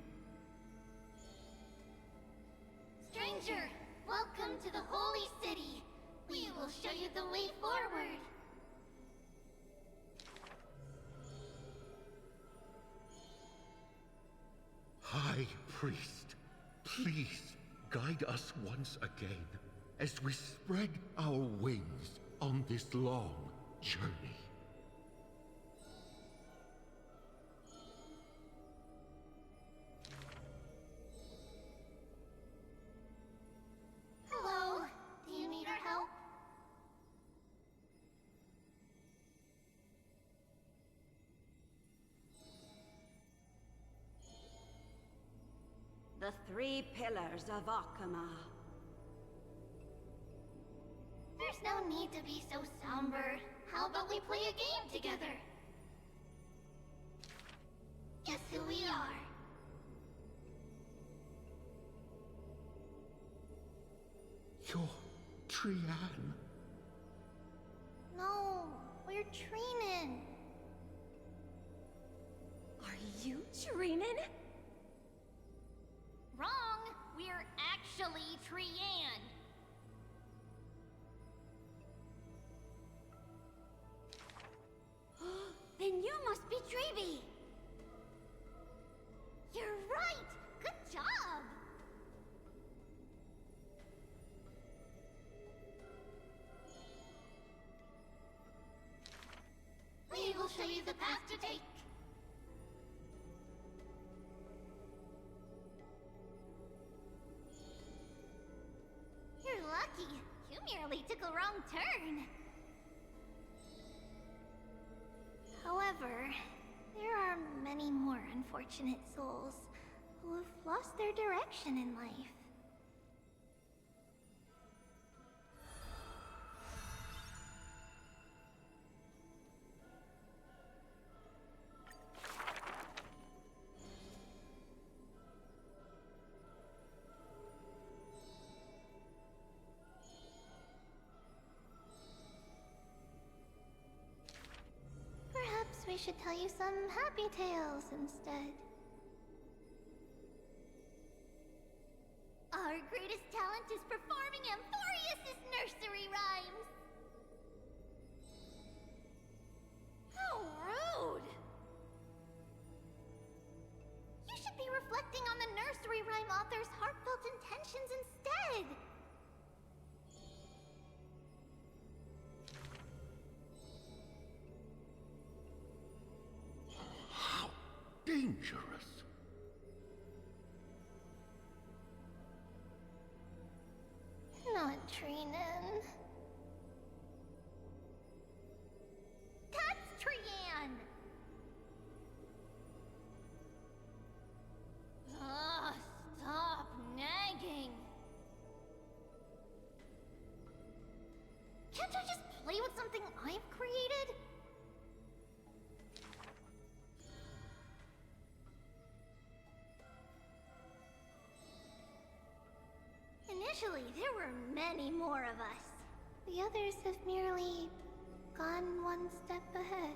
S2: Stranger, welcome to the Holy City. We will show you the way forward.
S22: High Priest, please guide us once again as we spread our wings on this long journey.
S2: Hello, do you need our help?
S23: The 3 pillars of Akama.
S2: There's no need to be so somber. How about we play a game together? Guess who we are?
S22: You're Trian.
S2: No, we're Treenin.
S1: Are you Treenin?
S2: Wrong! We're actually Trian. Then you must be Treevee. You're right! Good job! We will show you the path to take. You're lucky. You merely took a wrong turn. However, there are many more unfortunate souls who have lost their direction in life. Perhaps we should tell you some happy tales instead. Our greatest talent is performing Amphorius' nursery rhymes. How rude! You should be reflecting on the nursery rhyme author's heartfelt intentions instead.
S22: How dangerous.
S2: Not Treenin. That's Trian! Ugh, stop nagging. Can't I just play with something I've created? Initially, there were many more of us. The others have merely gone one step ahead.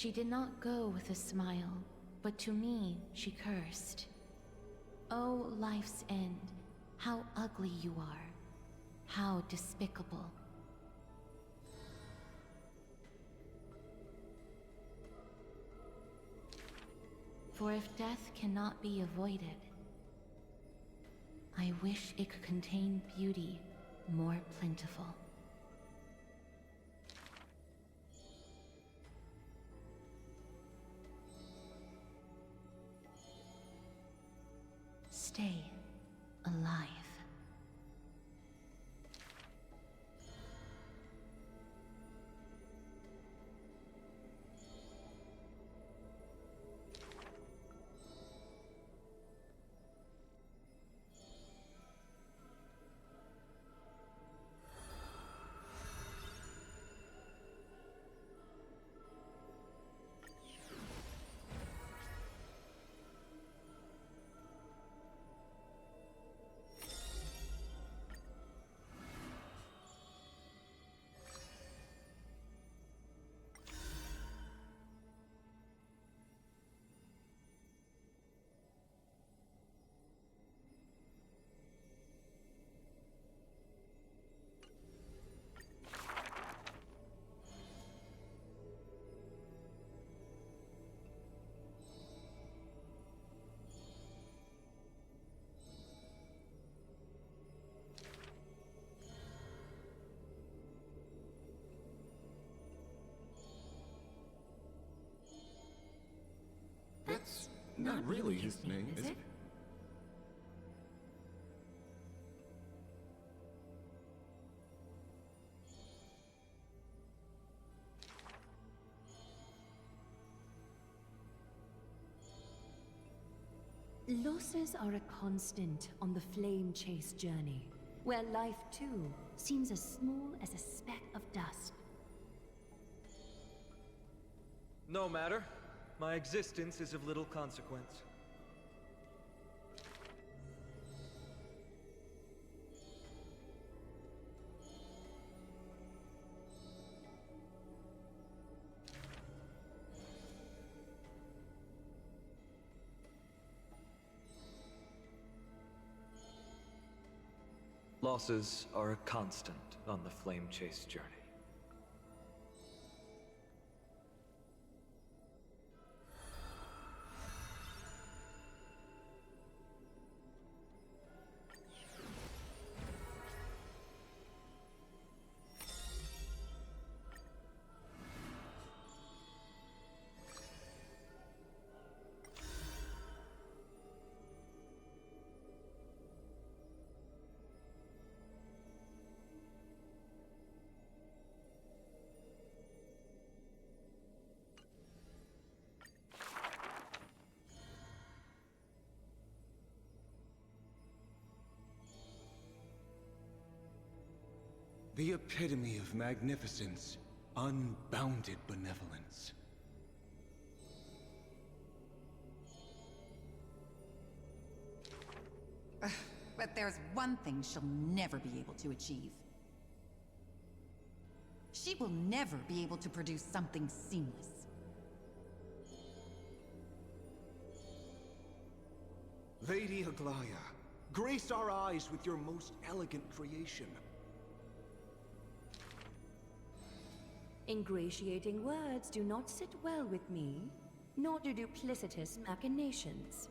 S8: She did not go with a smile, but to me she cursed. Oh, life's end, how ugly you are. How despicable. For if death cannot be avoided, I wish it could contain beauty more plentiful. Stay alive.
S18: That's not really his name, is it?
S1: Losses are a constant on the flame chase journey, where life too seems as small as a speck of dust.
S21: No matter. My existence is of little consequence. Losses are a constant on the flame chase journey.
S5: The epitome of magnificence, unbounded benevolence.
S7: But there's one thing she'll never be able to achieve. She will never be able to produce something seamless.
S5: Lady Aglaya, grace our eyes with your most elegant creation.
S1: Ingratiating words do not sit well with me, nor do duplicitous machinations.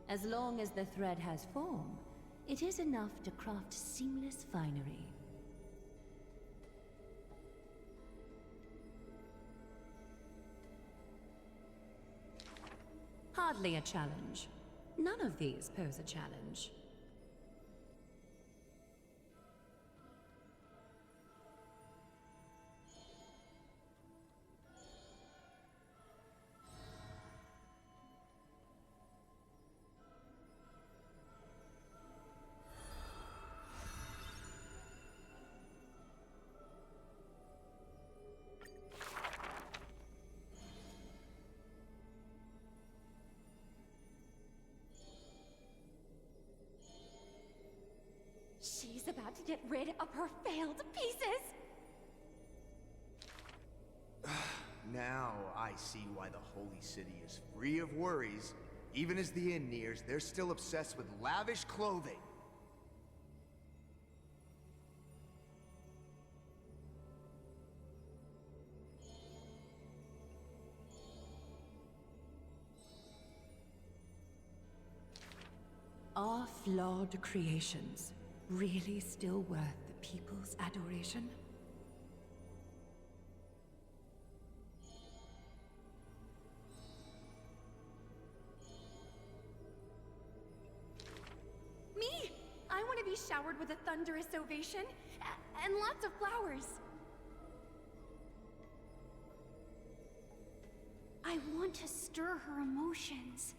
S1: As long as the thread has form, it is enough to craft seamless finery. Hardly a challenge. None of these pose a challenge.
S12: want to get rid of her failed pieces!
S10: Now I see why the Holy City is free of worries. Even as the end nears, they're still obsessed with lavish clothing.
S1: Are flawed creations really still worth the people's adoration?
S12: Me! I want to be showered with a thunderous ovation and lots of flowers. I want to stir her emotions.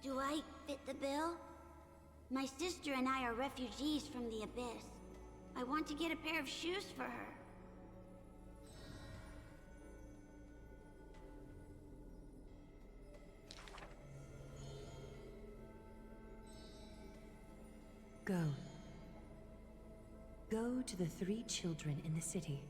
S2: Do I fit the bill? My sister and I are refugees from the Abyss. I want to get a pair of shoes for her.
S1: Go. Go to the 3 children in the city.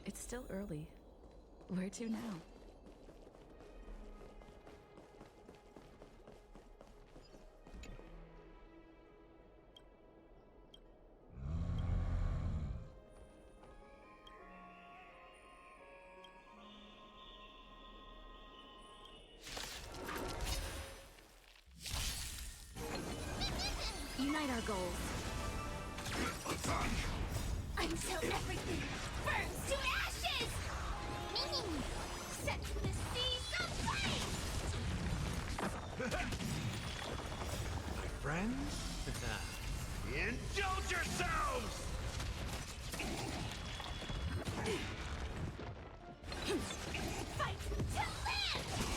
S16: It's still early. Where to now?
S12: Unite our goals.
S2: Until everything burns to ashes! Set the seas aflame!
S10: My friends? Indulge yourselves!
S2: Fight to live!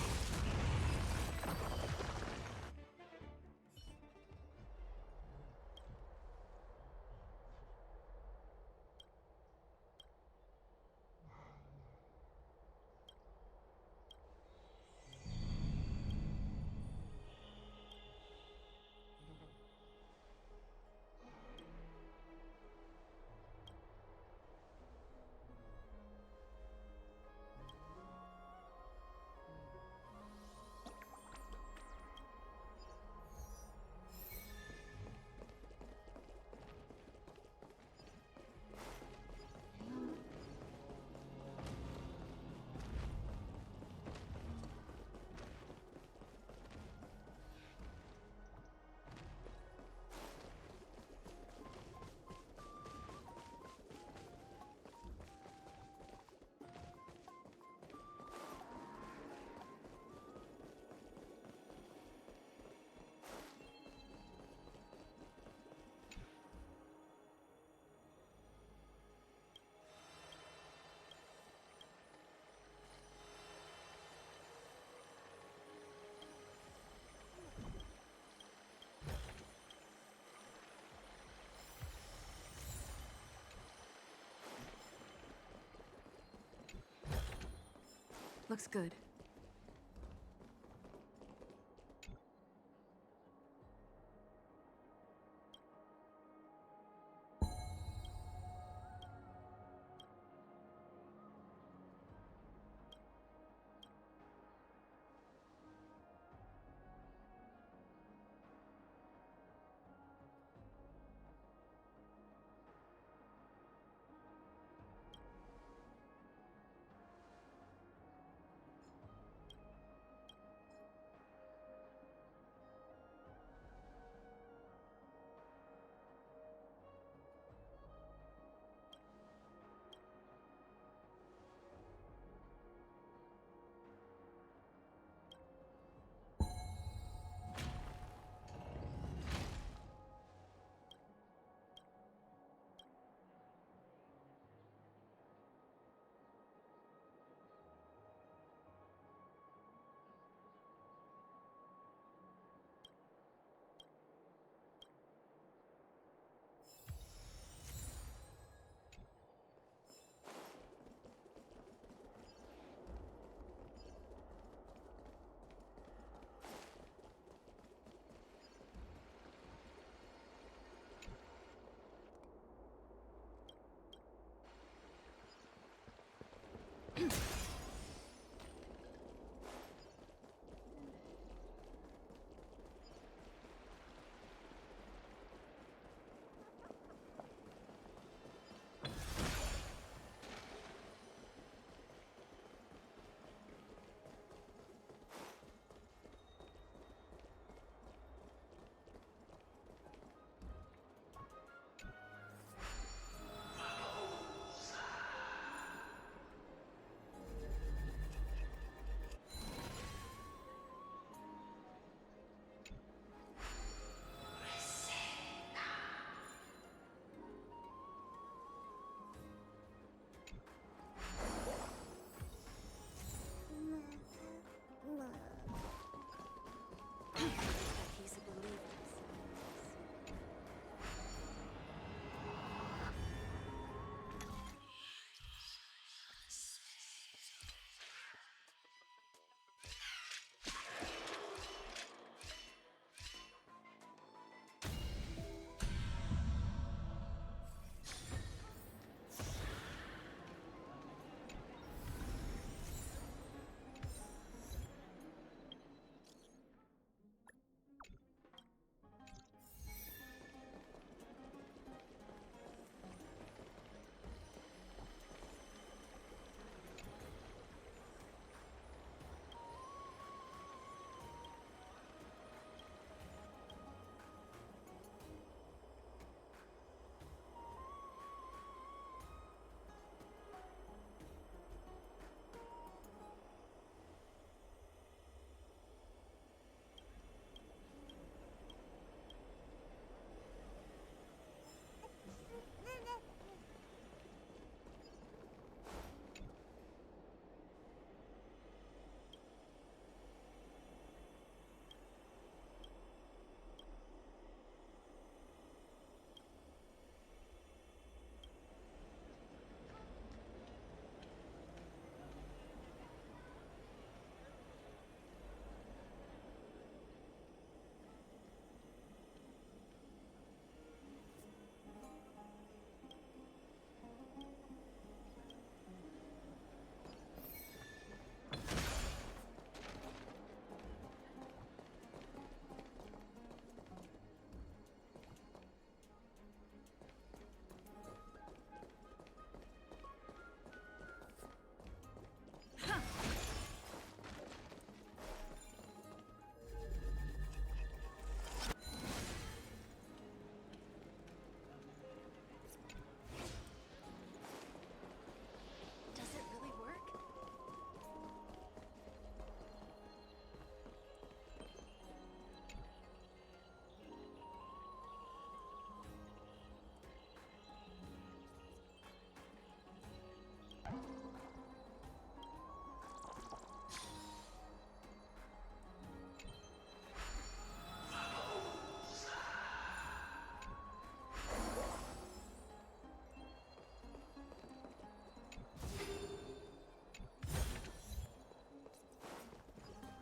S16: Looks good.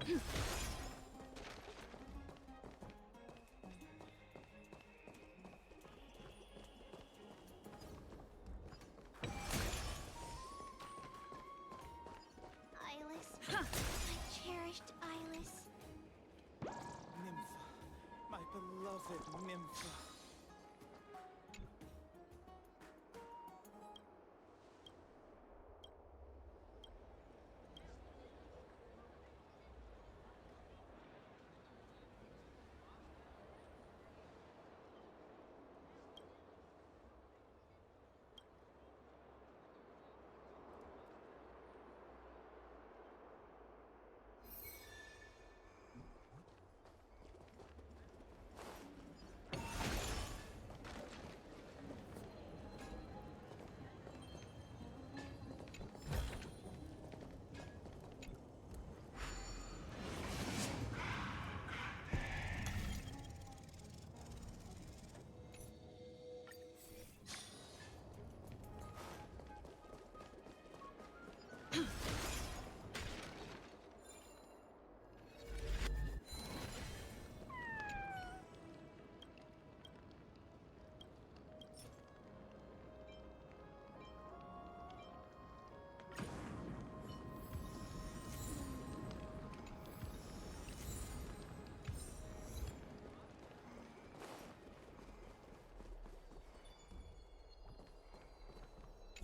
S2: Eyeless. My cherished Eyeless.
S3: Nympha, my beloved Nympha.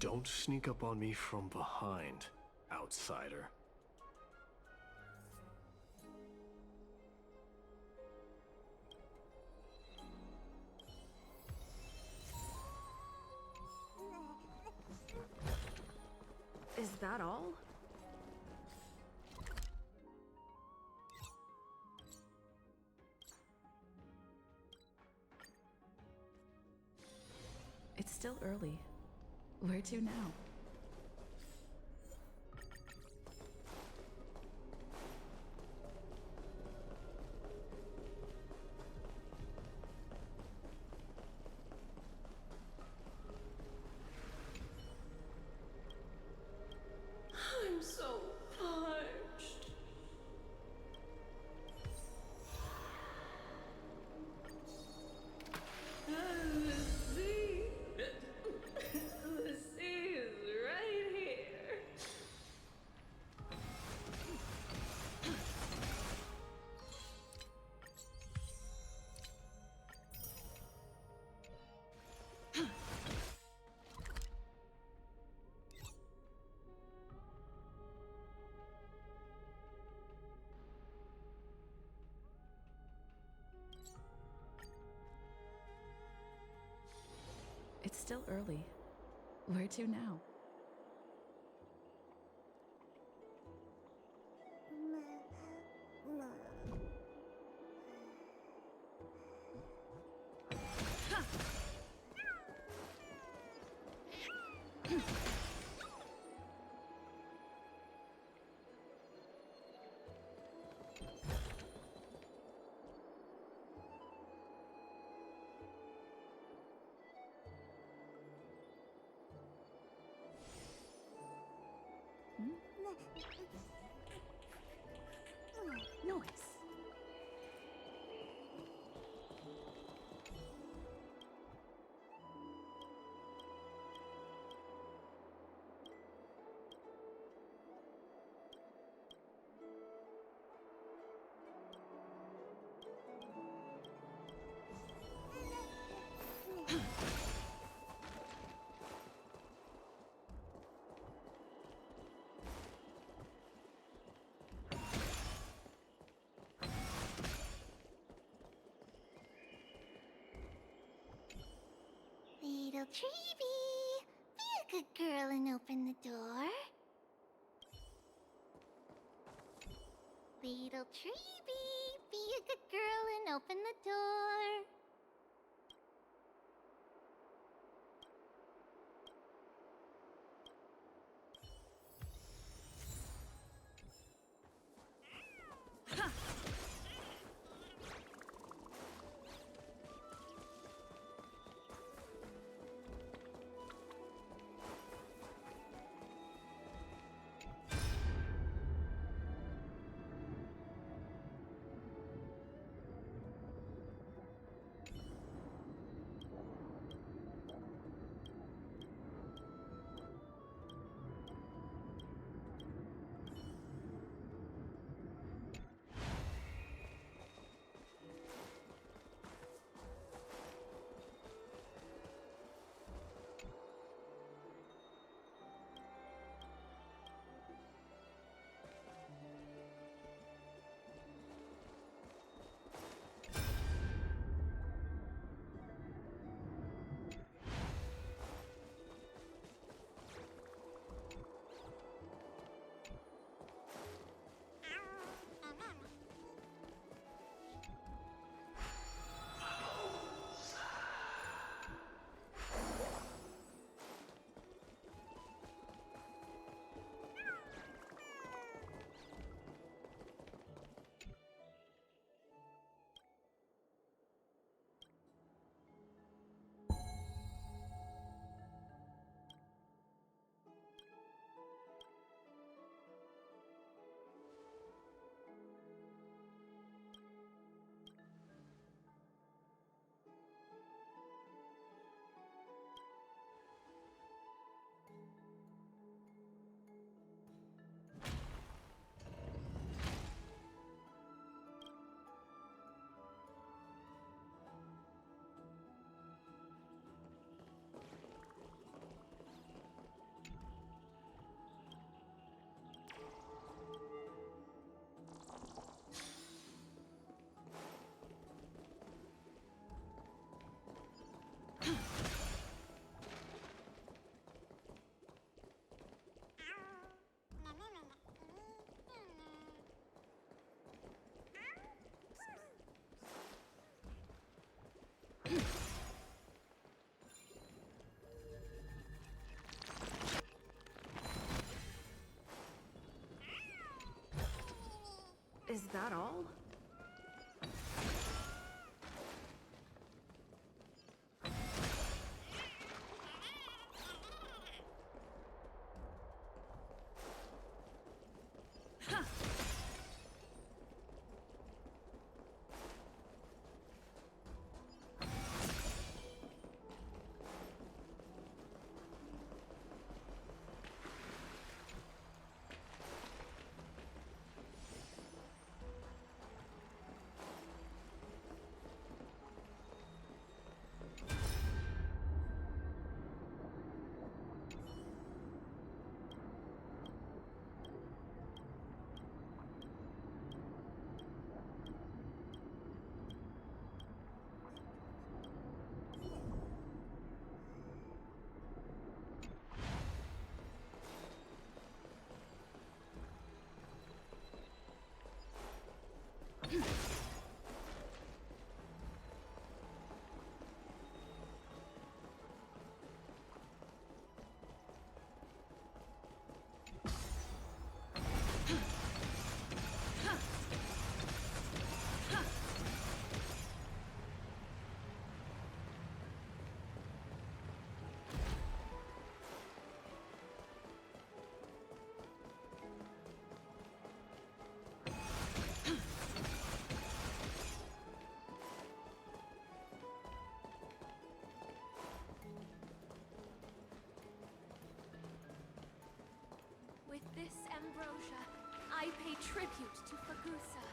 S19: Don't sneak up on me from behind, outsider.
S16: Is that all? It's still early. Where to now?
S12: I'm so parched. The sea. The sea is right here.
S16: It's still early. Where to now? Noise.
S2: Little Treeby, be a good girl and open the door. Little Treeby, be a good girl and open the door.
S12: that all? With this ambrosia, I pay tribute to Fagusa.